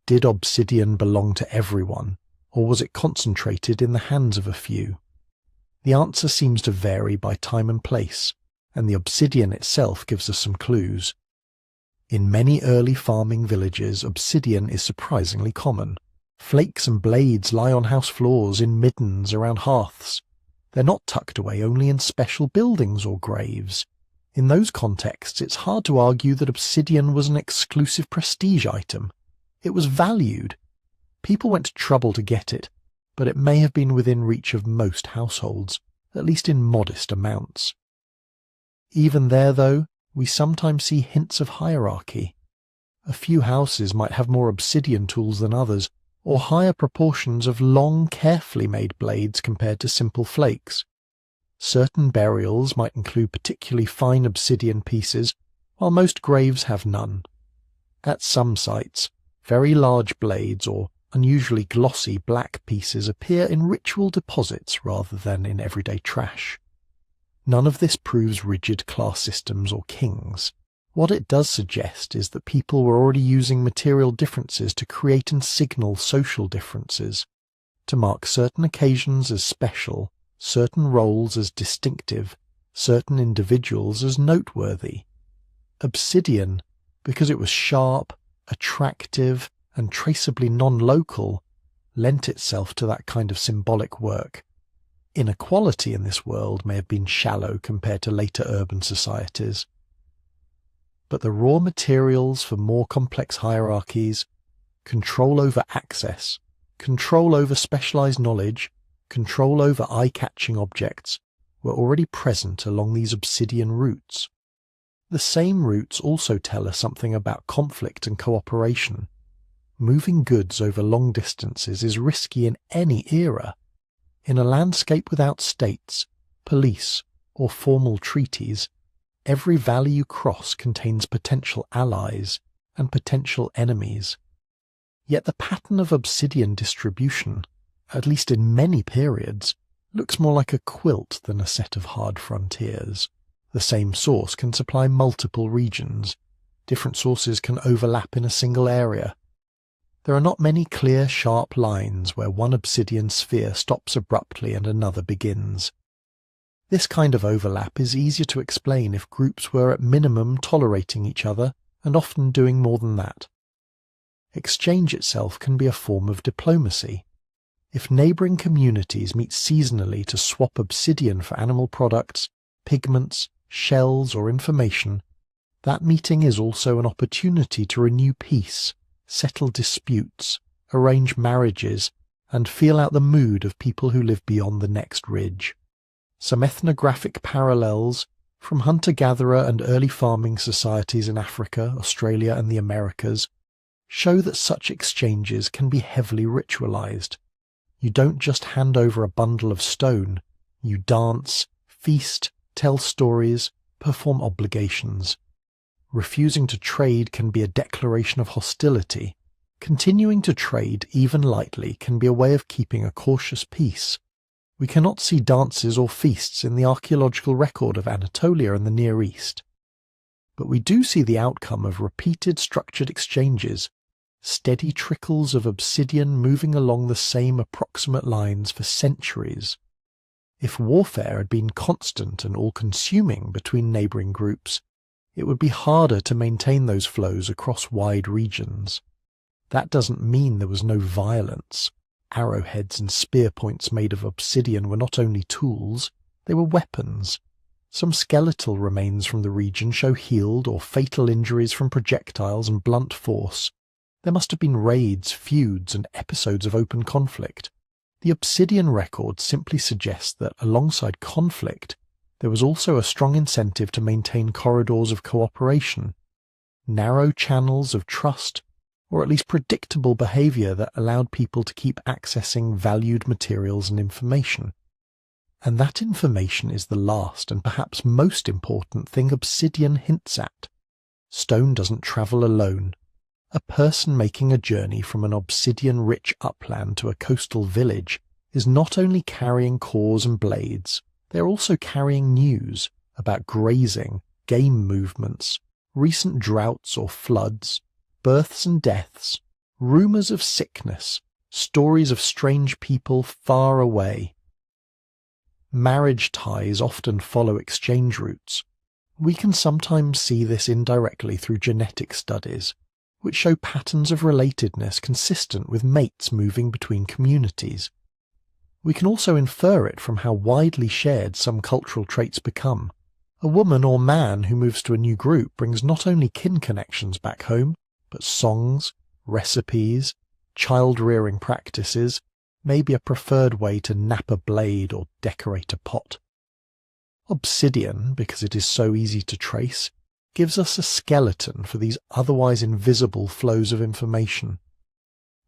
Did obsidian belong to everyone, or was it concentrated in the hands of a few? The answer seems to vary by time and place, and the obsidian itself gives us some clues. In many early farming villages, obsidian is surprisingly common. Flakes and blades lie on house floors, in middens, around hearths. They're not tucked away only in special buildings or graves. In those contexts, it's hard to argue that obsidian was an exclusive prestige item. It was valued. People went to trouble to get it, but it may have been within reach of most households, at least in modest amounts. Even there, though, we sometimes see hints of hierarchy. A few houses might have more obsidian tools than others, or higher proportions of long, carefully made blades compared to simple flakes. Certain burials might include particularly fine obsidian pieces, while most graves have none. At some sites, very large blades or unusually glossy black pieces appear in ritual deposits rather than in everyday trash. None of this proves rigid class systems or kings. What it does suggest is that people were already using material differences to create and signal social differences, to mark certain occasions as special, certain roles as distinctive, certain individuals as noteworthy. Obsidian, because it was sharp, attractive, and traceably non-local, lent itself to that kind of symbolic work. Inequality in this world may have been shallow compared to later urban societies. But the raw materials for more complex hierarchies, control over access, control over specialized knowledge, control over eye-catching objects, were already present along these obsidian routes. The same routes also tell us something about conflict and cooperation. moving goods over long distances is risky in any era. In a landscape without states, police, or formal treaties, every valley you cross contains potential allies and potential enemies. Yet the pattern of obsidian distribution, at least in many periods, looks more like a quilt than a set of hard frontiers. The same source can supply multiple regions. Different sources can overlap in a single area. There are not many clear, sharp lines where one obsidian sphere stops abruptly and another begins. This kind of overlap is easier to explain if groups were at minimum tolerating each other and often doing more than that. Exchange itself can be a form of diplomacy. If neighbouring communities meet seasonally to swap obsidian for animal products, pigments, shells or information, that meeting is also an opportunity to renew peace, settle disputes, arrange marriages, and feel out the mood of people who live beyond the next ridge. Some ethnographic parallels from hunter-gatherer and early farming societies in Africa, Australia and the Americas show that such exchanges can be heavily ritualized. You don't just hand over a bundle of stone, you dance, feast, tell stories, perform obligations. Refusing to trade can be a declaration of hostility. Continuing to trade, even lightly, can be a way of keeping a cautious peace. We cannot see dances or feasts in the archaeological record of Anatolia and the Near East. But we do see the outcome of repeated structured exchanges, steady trickles of obsidian moving along the same approximate lines for centuries. If warfare had been constant and all-consuming between neighbouring groups, it would be harder to maintain those flows across wide regions. That doesn't mean there was no violence. Arrowheads and spear points made of obsidian were not only tools, they were weapons. Some skeletal remains from the region show healed or fatal injuries from projectiles and blunt force. There must have been raids, feuds, and episodes of open conflict. The obsidian record simply suggests that, alongside conflict, there was also a strong incentive to maintain corridors of cooperation, narrow channels of trust, or at least predictable behaviour that allowed people to keep accessing valued materials and information. And that information is the last and perhaps most important thing obsidian hints at. Stone doesn't travel alone. A person making a journey from an obsidian-rich upland to a coastal village is not only carrying cores and blades, they are also carrying news about grazing, game movements, recent droughts or floods, births and deaths, rumours of sickness, stories of strange people far away. Marriage ties often follow exchange routes. We can sometimes see this indirectly through genetic studies, which show patterns of relatedness consistent with mates moving between communities. We can also infer it from how widely shared some cultural traits become. A woman or man who moves to a new group brings not only kin connections back home, but songs, recipes, child-rearing practices, maybe a preferred way to nap a blade or decorate a pot. Obsidian, because it is so easy to trace, gives us a skeleton for these otherwise invisible flows of information.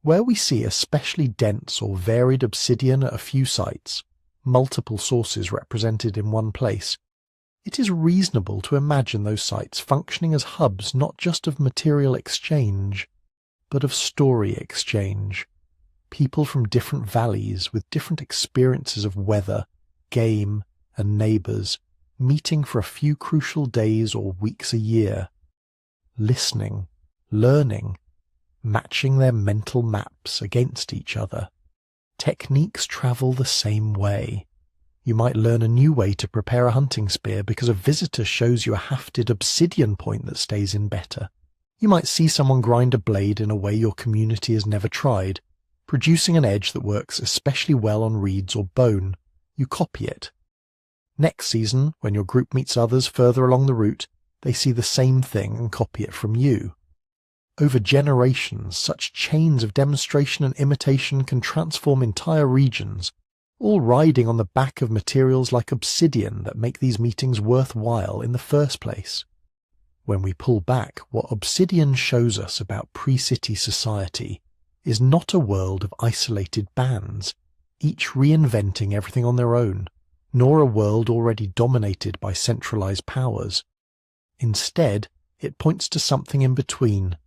Where we see especially dense or varied obsidian at a few sites, multiple sources represented in one place, it is reasonable to imagine those sites functioning as hubs not just of material exchange, but of story exchange. People from different valleys with different experiences of weather, game, and neighbours, meeting for a few crucial days or weeks a year, listening, learning, matching their mental maps against each other. Techniques travel the same way. You might learn a new way to prepare a hunting spear because a visitor shows you a hafted obsidian point that stays in better. You might see someone grind a blade in a way your community has never tried, producing an edge that works especially well on reeds or bone. You copy it. Next season, when your group meets others further along the route, they see the same thing and copy it from you. Over generations, such chains of demonstration and imitation can transform entire regions, all riding on the back of materials like obsidian that make these meetings worthwhile in the first place. When we pull back, what Obsidian shows us about pre-city society is not a world of isolated bands, each reinventing everything on their own, nor a world already dominated by centralized powers. Instead, it points to something in between,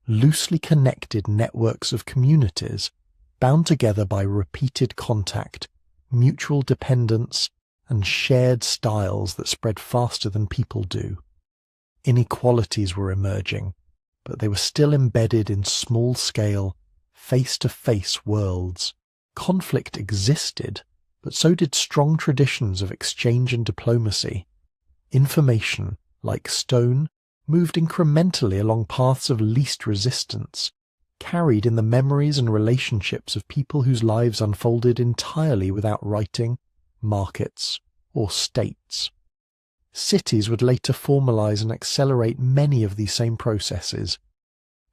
loosely connected networks of communities, bound together by repeated contact, mutual dependence, and shared styles that spread faster than people do. Inequalities were emerging, but they were still embedded in small-scale, face-to-face worlds. Conflict existed, but so did strong traditions of exchange and diplomacy. Information, like stone, moved incrementally along paths of least resistance, carried in the memories and relationships of people whose lives unfolded entirely without writing, markets, or states. Cities would later formalize and accelerate many of these same processes,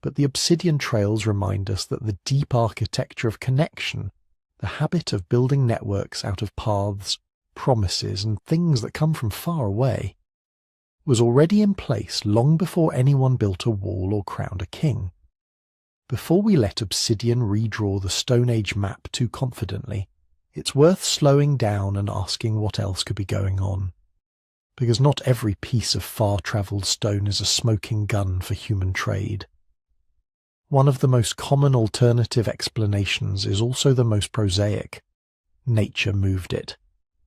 but the Obsidian trails remind us that the deep architecture of connection, the habit of building networks out of paths, promises, and things that come from far away, was already in place long before anyone built a wall or crowned a king. Before we let Obsidian redraw the Stone Age map too confidently, it's worth slowing down and asking what else could be going on. Because not every piece of far-travelled stone is a smoking gun for human trade. One of the most common alternative explanations is also the most prosaic. Nature moved it.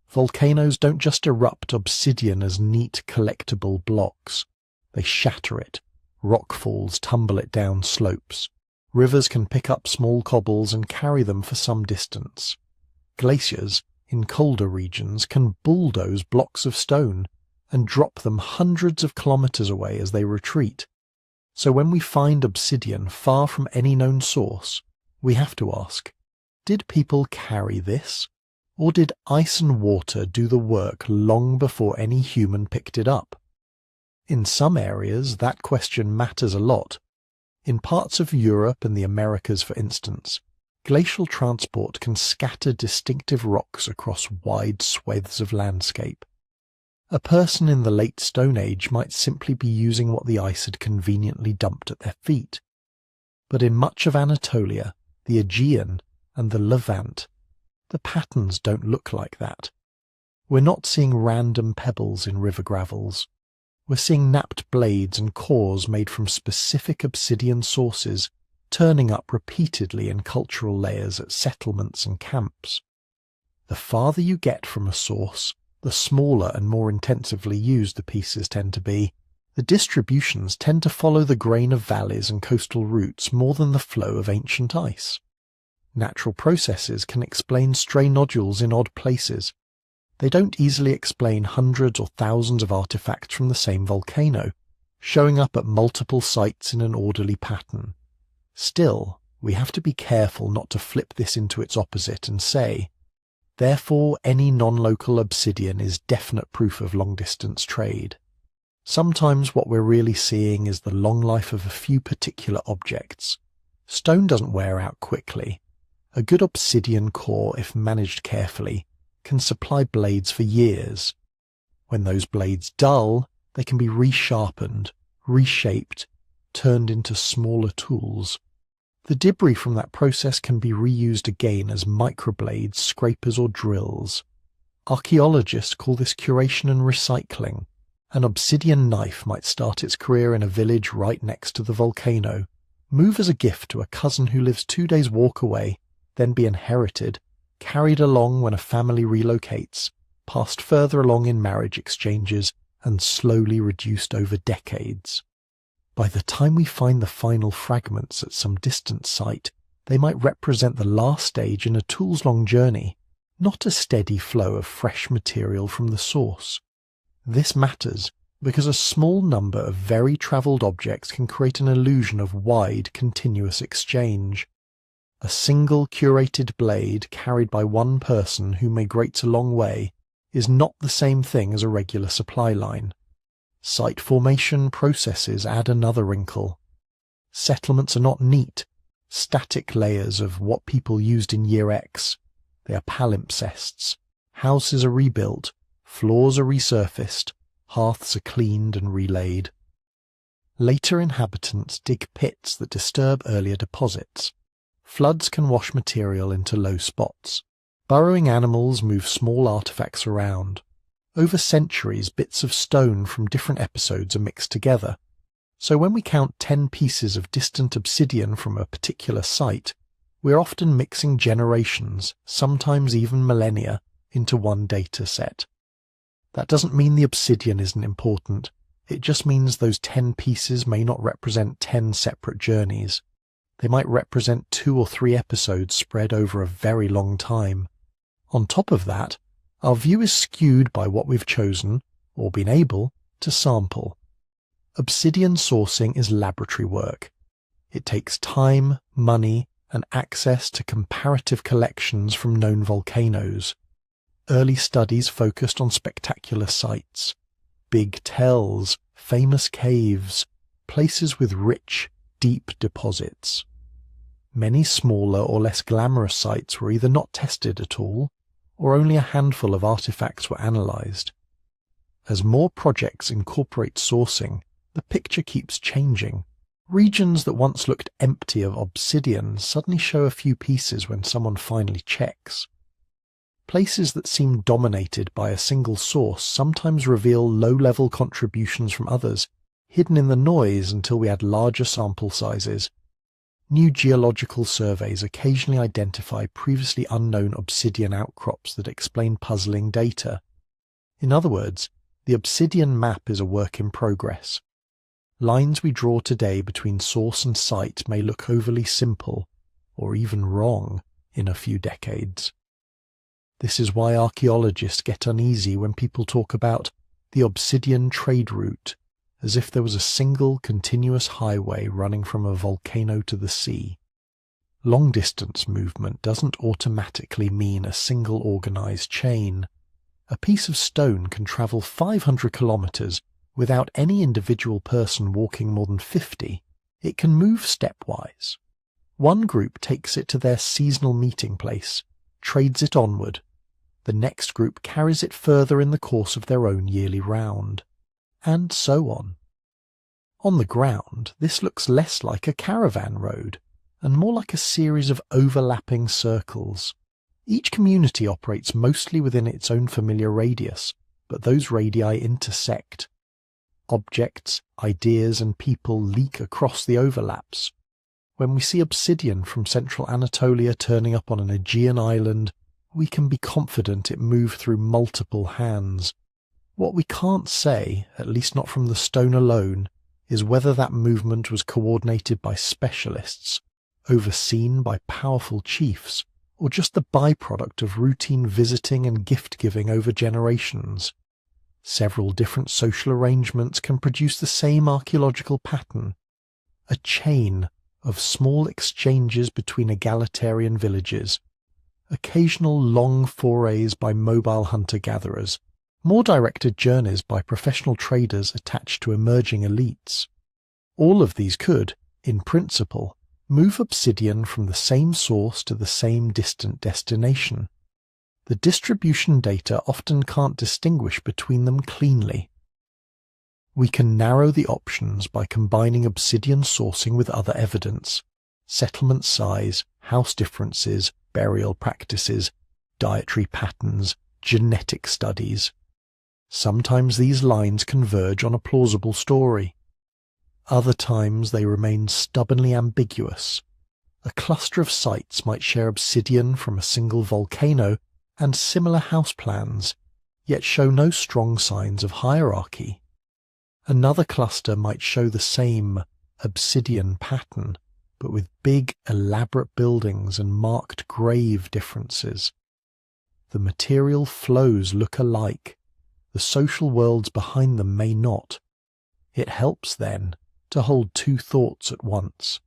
Volcanoes don't just erupt obsidian as neat collectible blocks. They shatter it. Rockfalls tumble it down slopes. Rivers can pick up small cobbles and carry them for some distance. Glaciers, in colder regions, can bulldoze blocks of stone and drop them hundreds of kilometers away as they retreat. So when we find obsidian far from any known source, we have to ask, did people carry this? Or did ice and water do the work long before any human picked it up? In some areas, that question matters a lot. In parts of Europe and the Americas, for instance, glacial transport can scatter distinctive rocks across wide swathes of landscape. A person in the late Stone Age might simply be using what the ice had conveniently dumped at their feet. But in much of Anatolia, the Aegean, and the Levant, the patterns don't look like that. We're not seeing random pebbles in river gravels. We're seeing napped blades and cores made from specific obsidian sources, turning up repeatedly in cultural layers at settlements and camps. The farther you get from a source, the smaller and more intensively used the pieces tend to be. The distributions tend to follow the grain of valleys and coastal routes more than the flow of ancient ice. Natural processes can explain stray nodules in odd places. They don't easily explain hundreds or thousands of artifacts from the same volcano, showing up at multiple sites in an orderly pattern. Still, we have to be careful not to flip this into its opposite and say, therefore any non-local obsidian is definite proof of long-distance trade. Sometimes what we're really seeing is the long life of a few particular objects. Stone doesn't wear out quickly. A good obsidian core, if managed carefully, can supply blades for years. When those blades dull, they can be resharpened, reshaped, turned into smaller tools. The debris from that process can be reused again as microblades, scrapers or drills. Archaeologists call this curation and recycling. An obsidian knife might start its career in a village right next to the volcano, move as a gift to a cousin who lives 2 days' walk away, then be inherited, carried along when a family relocates, passed further along in marriage exchanges, and slowly reduced over decades. By the time we find the final fragments at some distant site, they might represent the last stage in a tool's-long journey, not a steady flow of fresh material from the source. This matters because a small number of very travelled objects can create an illusion of wide, continuous exchange. A single curated blade carried by one person who migrates a long way is not the same thing as a regular supply line. Site formation processes add another wrinkle. Settlements are not neat, static layers of what people used in year X. They are palimpsests. Houses are rebuilt, floors are resurfaced, hearths are cleaned and relaid. Later inhabitants dig pits that disturb earlier deposits. Floods can wash material into low spots. Burrowing animals move small artifacts around. Over centuries, bits of stone from different episodes are mixed together. So when we count 10 pieces of distant obsidian from a particular site, we're often mixing generations, sometimes even millennia, into one data set. That doesn't mean the obsidian isn't important. It just means those 10 pieces may not represent 10 separate journeys. They might represent 2 or 3 episodes spread over a very long time. On top of that, our view is skewed by what we've chosen, or been able, to sample. Obsidian sourcing is laboratory work. It takes time, money, and access to comparative collections from known volcanoes. Early studies focused on spectacular sites, big tells, famous caves, places with rich, deep deposits. Many smaller or less glamorous sites were either not tested at all, or only a handful of artifacts were analysed. As more projects incorporate sourcing, the picture keeps changing. Regions that once looked empty of obsidian suddenly show a few pieces when someone finally checks. Places that seem dominated by a single source sometimes reveal low-level contributions from others, hidden in the noise until we add larger sample sizes. New geological surveys occasionally identify previously unknown obsidian outcrops that explain puzzling data. In other words, the obsidian map is a work in progress. Lines we draw today between source and site may look overly simple, or even wrong, in a few decades. This is why archaeologists get uneasy when people talk about the obsidian trade route, as if there was a single continuous highway running from a volcano to the sea. Long-distance movement doesn't automatically mean a single organized chain. A piece of stone can travel 500 kilometers without any individual person walking more than 50. It can move stepwise. One group takes it to their seasonal meeting place, trades it onward. The next group carries it further in the course of their own yearly round. And so on. On the ground, this looks less like a caravan road, and more like a series of overlapping circles. Each community operates mostly within its own familiar radius, but those radii intersect. Objects, ideas, and people leak across the overlaps. When we see obsidian from central Anatolia turning up on an Aegean island, we can be confident it moved through multiple hands. What we can't say, at least not from the stone alone, is whether that movement was coordinated by specialists, overseen by powerful chiefs, or just the byproduct of routine visiting and gift-giving over generations. Several different social arrangements can produce the same archaeological pattern, a chain of small exchanges between egalitarian villages, occasional long forays by mobile hunter-gatherers, more directed journeys by professional traders attached to emerging elites. All of these could, in principle, move obsidian from the same source to the same distant destination. The distribution data often can't distinguish between them cleanly. We can narrow the options by combining obsidian sourcing with other evidence: settlement size, house differences, burial practices, dietary patterns, genetic studies. Sometimes these lines converge on a plausible story. Other times they remain stubbornly ambiguous. A cluster of sites might share obsidian from a single volcano and similar house plans, yet show no strong signs of hierarchy. Another cluster might show the same obsidian pattern, but with big, elaborate buildings and marked grave differences. The material flows look alike. The social worlds behind them may not. It helps, then, to hold two thoughts at once.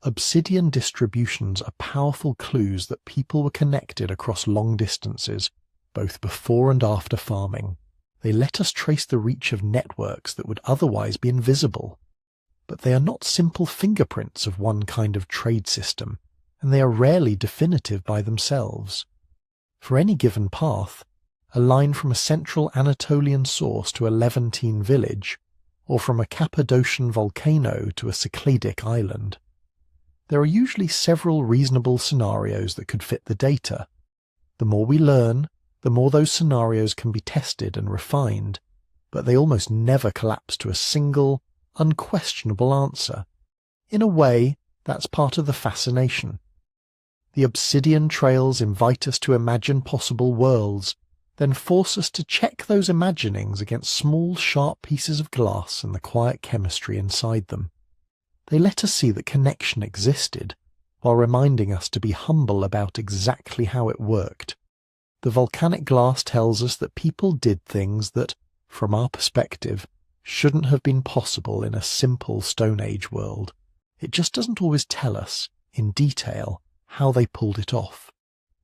Obsidian distributions are powerful clues that people were connected across long distances, both before and after farming. They let us trace the reach of networks that would otherwise be invisible. But they are not simple fingerprints of one kind of trade system, and they are rarely definitive by themselves. For any given path, a line from a central Anatolian source to a Levantine village, or from a Cappadocian volcano to a Cycladic island. There are usually several reasonable scenarios that could fit the data. The more we learn, the more those scenarios can be tested and refined, but they almost never collapse to a single, unquestionable answer. In a way, that's part of the fascination. The Obsidian trails invite us to imagine possible worlds, then force us to check those imaginings against small, sharp pieces of glass and the quiet chemistry inside them. They let us see that connection existed, while reminding us to be humble about exactly how it worked. The volcanic glass tells us that people did things that, from our perspective, shouldn't have been possible in a simple Stone Age world. It just doesn't always tell us, in detail, how they pulled it off.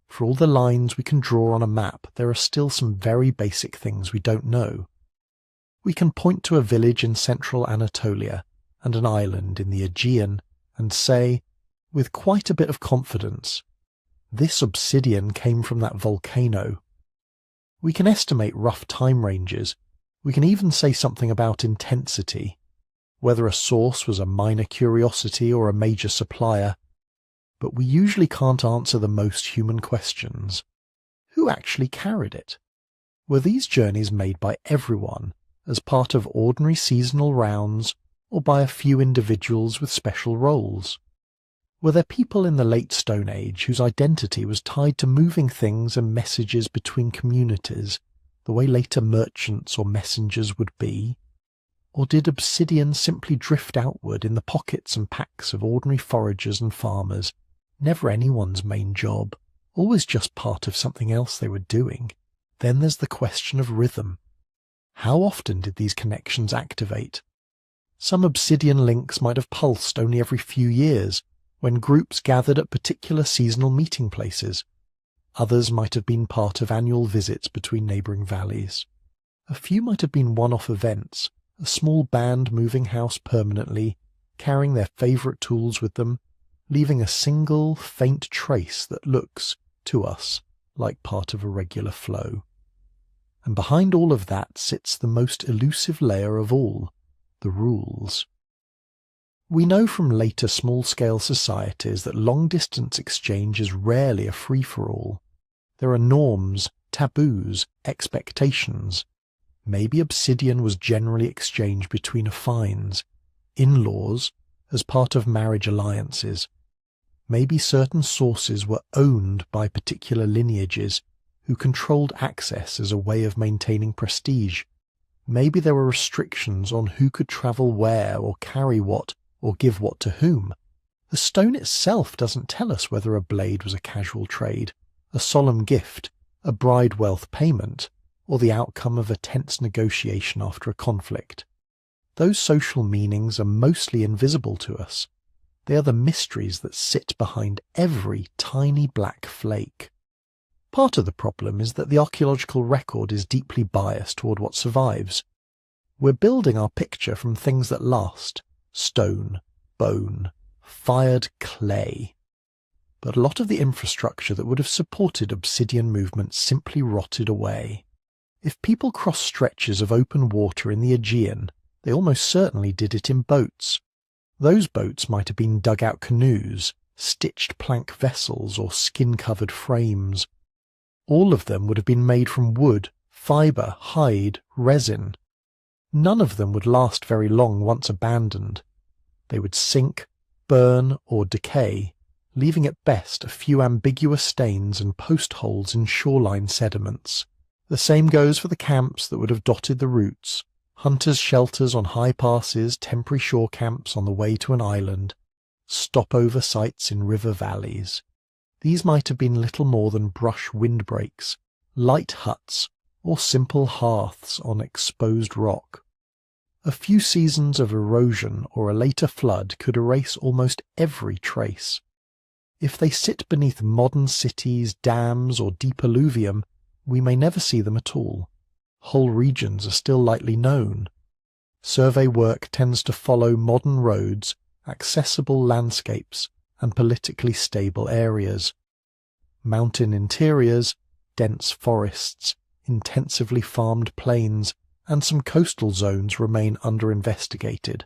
For all the lines we can draw on a map, there are still some very basic things we don't know. We can point to a village in central Anatolia and an island in the Aegean and say, with quite a bit of confidence, this obsidian came from that volcano. We can estimate rough time ranges. We can even say something about intensity, whether a source was a minor curiosity or a major supplier. But we usually can't answer the most human questions. Who actually carried it? Were these journeys made by everyone as part of ordinary seasonal rounds, or by a few individuals with special roles? Were there people in the late Stone Age whose identity was tied to moving things and messages between communities, the way later merchants or messengers would be? Or did obsidian simply drift outward in the pockets and packs of ordinary foragers and farmers, never anyone's main job, always just part of something else they were doing? Then there's the question of rhythm. How often did these connections activate? Some obsidian links might have pulsed only every few years, when groups gathered at particular seasonal meeting places. Others might have been part of annual visits between neighbouring valleys. A few might have been one-off events, a small band moving house permanently, carrying their favourite tools with them, leaving a single, faint trace that looks, to us, like part of a regular flow. And behind all of that sits the most elusive layer of all, the rules. We know from later small-scale societies that long-distance exchange is rarely a free-for-all. There are norms, taboos, expectations. Maybe obsidian was generally exchanged between affines, in-laws, as part of marriage alliances. Maybe certain sources were owned by particular lineages who controlled access as a way of maintaining prestige. Maybe there were restrictions on who could travel where or carry what or give what to whom. The stone itself doesn't tell us whether a blade was a casual trade, a solemn gift, a bride wealth payment, or the outcome of a tense negotiation after a conflict. Those social meanings are mostly invisible to us. They are the mysteries that sit behind every tiny black flake. Part of the problem is that the archaeological record is deeply biased toward what survives. We're building our picture from things that last: stone, bone, fired clay. But a lot of the infrastructure that would have supported obsidian movements simply rotted away. If people crossed stretches of open water in the Aegean, they almost certainly did it in boats. Those boats might have been dugout canoes, stitched plank vessels, or skin-covered frames. All of them would have been made from wood, fibre, hide, resin. None of them would last very long once abandoned. They would sink, burn, or decay, leaving at best a few ambiguous stains and post holes in shoreline sediments. The same goes for the camps that would have dotted the routes: hunters' shelters on high passes, temporary shore camps on the way to an island, stopover sites in river valleys. These might have been little more than brush windbreaks, light huts, or simple hearths on exposed rock. A few seasons of erosion or a later flood could erase almost every trace. If they sit beneath modern cities, dams, or deep alluvium, we may never see them at all. Whole regions are still lightly known. Survey work tends to follow modern roads, accessible landscapes, and politically stable areas. Mountain interiors, dense forests, intensively farmed plains, and some coastal zones remain under-investigated.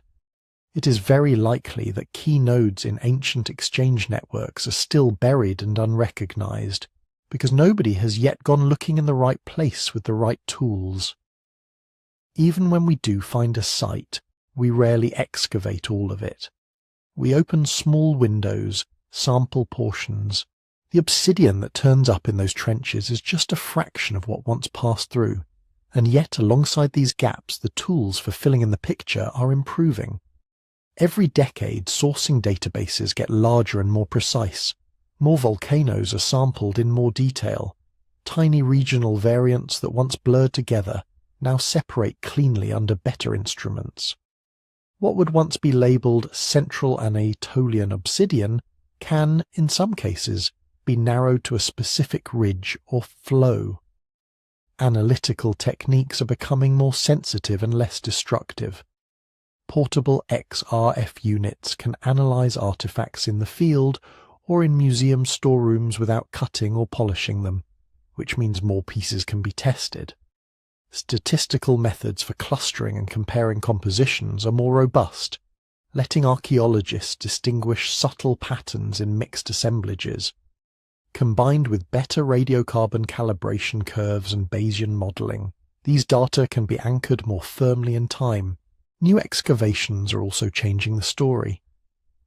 It is very likely that key nodes in ancient exchange networks are still buried and unrecognized, because nobody has yet gone looking in the right place with the right tools. Even when we do find a site, we rarely excavate all of it. We open small windows, sample portions. The obsidian that turns up in those trenches is just a fraction of what once passed through, and yet alongside these gaps the tools for filling in the picture are improving. Every decade, sourcing databases get larger and more precise. More volcanoes are sampled in more detail. Tiny regional variants that once blurred together now separate cleanly under better instruments. What would once be labelled Central Anatolian obsidian can, in some cases, be narrowed to a specific ridge or flow. Analytical techniques are becoming more sensitive and less destructive. Portable XRF units can analyse artefacts in the field or in museum storerooms without cutting or polishing them, which means more pieces can be tested. Statistical methods for clustering and comparing compositions are more robust, letting archaeologists distinguish subtle patterns in mixed assemblages. Combined with better radiocarbon calibration curves and Bayesian modelling, these data can be anchored more firmly in time. New excavations are also changing the story.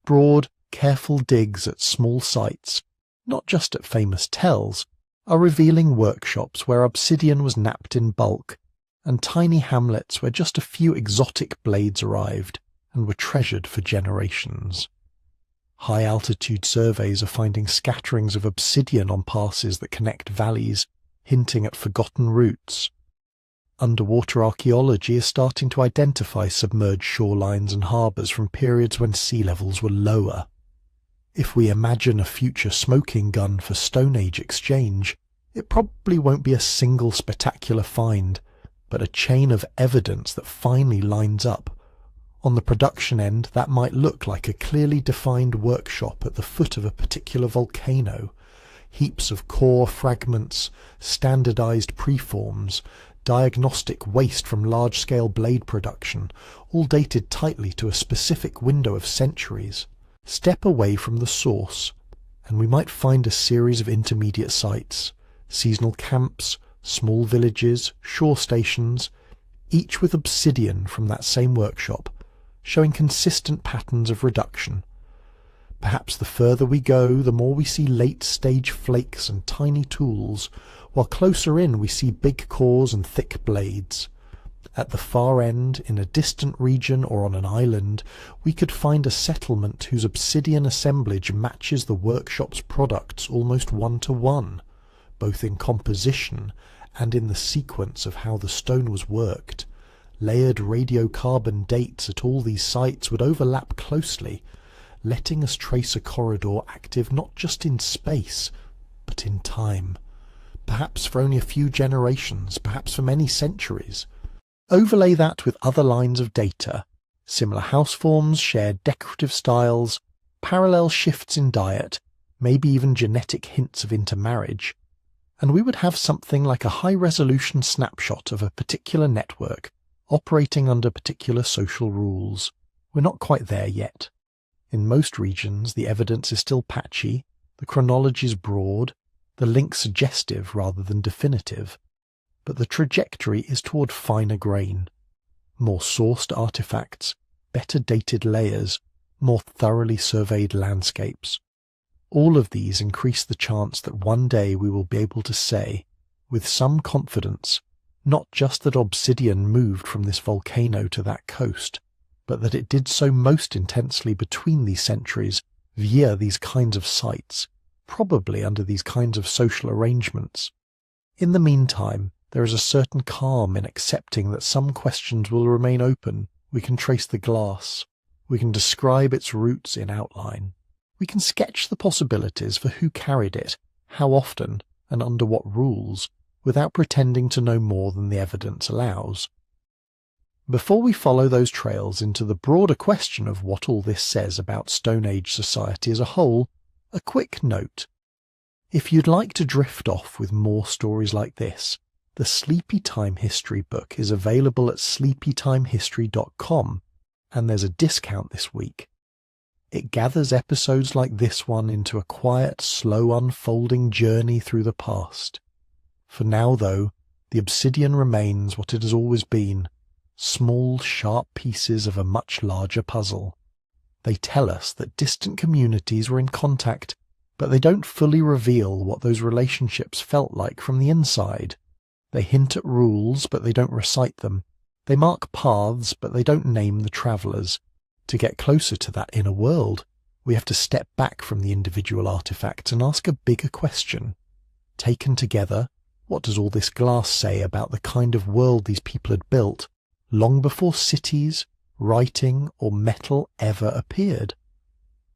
Broad, careful digs at small sites, not just at famous tells, are revealing workshops where obsidian was knapped in bulk, and tiny hamlets where just a few exotic blades arrived and were treasured for generations. High-altitude surveys are finding scatterings of obsidian on passes that connect valleys, hinting at forgotten routes. Underwater archaeology is starting to identify submerged shorelines and harbours from periods when sea levels were lower. If we imagine a future smoking gun for Stone Age exchange, it probably won't be a single spectacular find, but a chain of evidence that finally lines up. On the production end, that might look like a clearly defined workshop at the foot of a particular volcano, heaps of core fragments, standardized preforms, diagnostic waste from large-scale blade production, all dated tightly to a specific window of centuries. Step away from the source, and we might find a series of intermediate sites, seasonal camps, small villages, shore stations, each with obsidian from that same workshop, showing consistent patterns of reduction. Perhaps the further we go, the more we see late-stage flakes and tiny tools, while closer in we see big cores and thick blades. At the far end, in a distant region or on an island, we could find a settlement whose obsidian assemblage matches the workshop's products almost one-to-one, both in composition and in the sequence of how the stone was worked. Layered radiocarbon dates at all these sites would overlap closely, letting us trace a corridor active not just in space, but in time. Perhaps for only a few generations, perhaps for many centuries. Overlay that with other lines of data, similar house forms, shared decorative styles, parallel shifts in diet, maybe even genetic hints of intermarriage, and we would have something like a high-resolution snapshot of a particular network operating under particular social rules. We're not quite there yet. In most regions, the evidence is still patchy, the chronology is broad, the link suggestive rather than definitive, but the trajectory is toward finer grain. More sourced artifacts, better dated layers, more thoroughly surveyed landscapes. All of these increase the chance that one day we will be able to say, with some confidence, not just that obsidian moved from this volcano to that coast, but that it did so most intensely between these centuries via these kinds of sites, probably under these kinds of social arrangements. In the meantime, there is a certain calm in accepting that some questions will remain open. We can trace the glass. We can describe its roots in outline. We can sketch the possibilities for who carried it, how often, and under what rules, without pretending to know more than the evidence allows. Before we follow those trails into the broader question of what all this says about Stone Age society as a whole, a quick note. If you'd like to drift off with more stories like this, The Sleepy Time History book is available at sleepytimehistory.com, and there's a discount this week. It gathers episodes like this one into a quiet, slow unfolding journey through the past. For now, though, the Obsidian remains what it has always been, small, sharp pieces of a much larger puzzle. They tell us that distant communities were in contact, but they don't fully reveal what those relationships felt like from the inside. They hint at rules, but they don't recite them. They mark paths, but they don't name the travellers. To get closer to that inner world, we have to step back from the individual artifacts and ask a bigger question. Taken together, what does all this glass say about the kind of world these people had built, long before cities, writing, or metal ever appeared?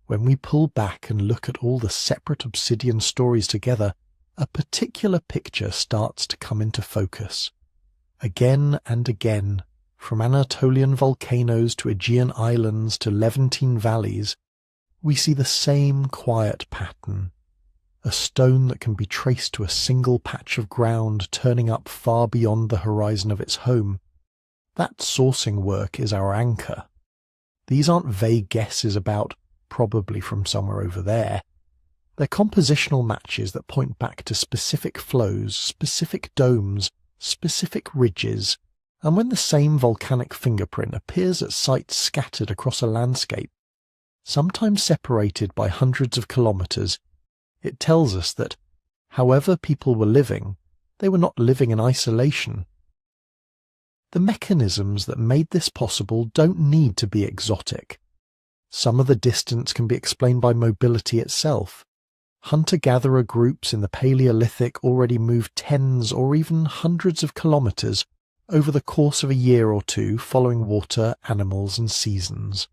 When we pull back and look at all the separate Obsidian stories together, a particular picture starts to come into focus. Again and again, from Anatolian volcanoes to Aegean islands to Levantine valleys, we see the same quiet pattern. A stone that can be traced to a single patch of ground turning up far beyond the horizon of its home. That sourcing work is our anchor. These aren't vague guesses about probably from somewhere over there. They're compositional matches that point back to specific flows, specific domes, specific ridges, and when the same volcanic fingerprint appears at sites scattered across a landscape, sometimes separated by hundreds of kilometres, it tells us that, however people were living, they were not living in isolation. The mechanisms that made this possible don't need to be exotic. Some of the distance can be explained by mobility itself. Hunter-gatherer groups in the Paleolithic already moved tens or even hundreds of kilometres over the course of a year or two following water, animals and seasons.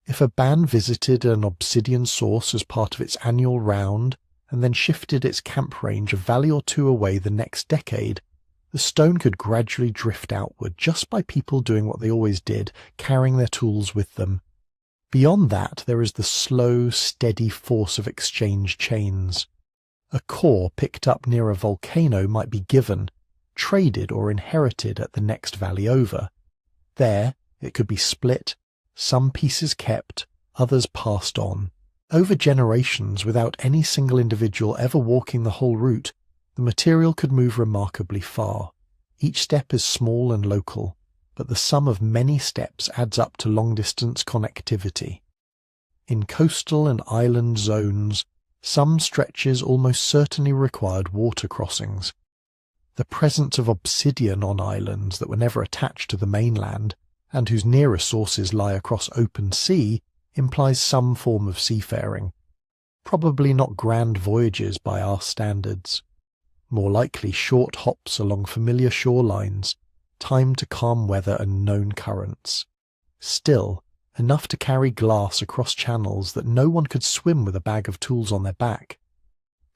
If a band visited an obsidian source as part of its annual round and then shifted its camp range a valley or two away the next decade, the stone could gradually drift outward just by people doing what they always did, carrying their tools with them. Beyond that, there is the slow, steady force of exchange chains. A core picked up near a volcano might be given, traded or inherited at the next valley over. There, it could be split, some pieces kept, others passed on. Over generations, without any single individual ever walking the whole route, the material could move remarkably far. Each step is small and local, but the sum of many steps adds up to long-distance connectivity. In coastal and island zones, some stretches almost certainly required water crossings. The presence of obsidian on islands that were never attached to the mainland, and whose nearest sources lie across open sea, implies some form of seafaring. Probably not grand voyages by our standards. More likely short hops along familiar shorelines, timed to calm weather and known currents. Still, enough to carry glass across channels that no one could swim with a bag of tools on their back.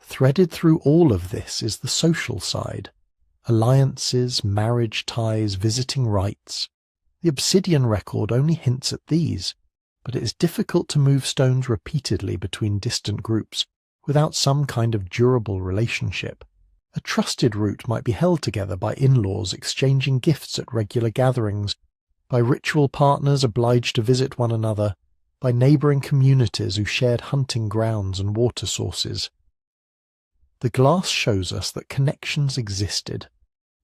Threaded through all of this is the social side. Alliances, marriage ties, visiting rites. The Obsidian record only hints at these, but it is difficult to move stones repeatedly between distant groups without some kind of durable relationship. A trusted route might be held together by in-laws exchanging gifts at regular gatherings, by ritual partners obliged to visit one another, by neighbouring communities who shared hunting grounds and water sources. The glass shows us that connections existed.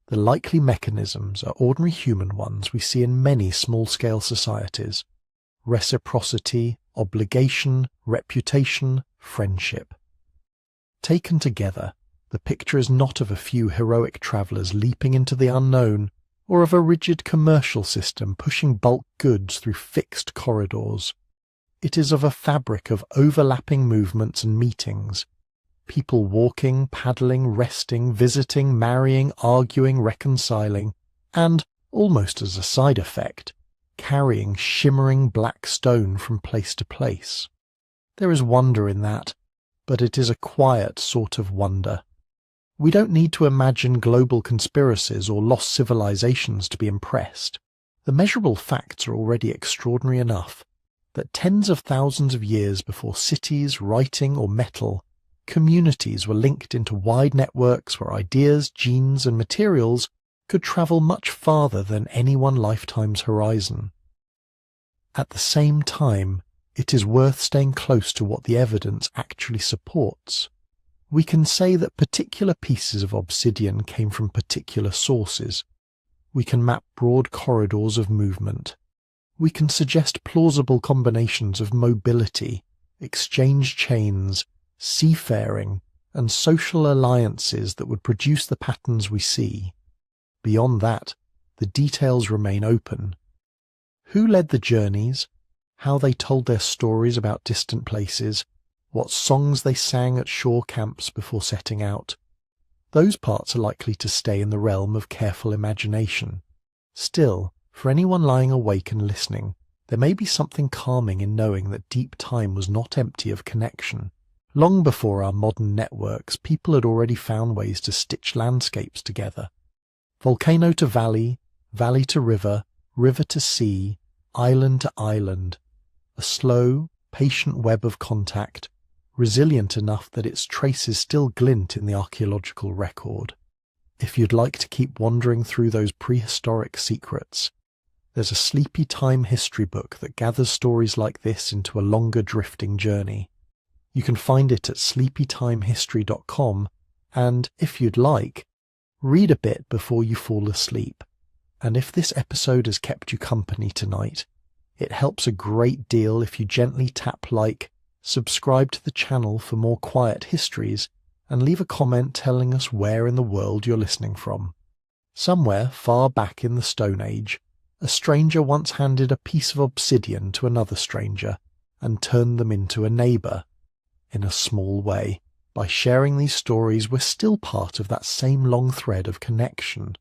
The likely mechanisms are ordinary human ones we see in many small-scale societies. Reciprocity, obligation, reputation, friendship. Taken together, the picture is not of a few heroic travellers leaping into the unknown, or of a rigid commercial system pushing bulk goods through fixed corridors. It is of a fabric of overlapping movements and meetings, people walking, paddling, resting, visiting, marrying, arguing, reconciling, and, almost as a side effect, carrying shimmering black stone from place to place. There is wonder in that, but it is a quiet sort of wonder. We don't need to imagine global conspiracies or lost civilizations to be impressed. The measurable facts are already extraordinary enough, that tens of thousands of years before cities, writing, or metal, Communities were linked into wide networks where ideas, genes, and materials could travel much farther than any one lifetime's horizon. At the same time, it is worth staying close to what the evidence actually supports. We can say that particular pieces of obsidian came from particular sources. We can map broad corridors of movement. We can suggest plausible combinations of mobility, exchange chains, seafaring, and social alliances that would produce the patterns we see. Beyond that, the details remain open. Who led the journeys? How they told their stories about distant places? What songs they sang at shore camps before setting out? Those parts are likely to stay in the realm of careful imagination. Still, for anyone lying awake and listening, there may be something calming in knowing that deep time was not empty of connection. Long before our modern networks, people had already found ways to stitch landscapes together. Volcano to valley, valley to river, river to sea, island to island. A slow, patient web of contact, resilient enough that its traces still glint in the archaeological record. If you'd like to keep wandering through those prehistoric secrets, there's a sleepy time history book that gathers stories like this into a longer drifting journey. You can find it at sleepytimehistory.com, and, if you'd like, read a bit before you fall asleep. And if this episode has kept you company tonight, it helps a great deal if you gently tap like, subscribe to the channel for more quiet histories, and leave a comment telling us where in the world you're listening from. Somewhere far back in the Stone Age, a stranger once handed a piece of obsidian to another stranger and turned them into a neighbour. In a small way, by sharing these stories, we're still part of that same long thread of connection.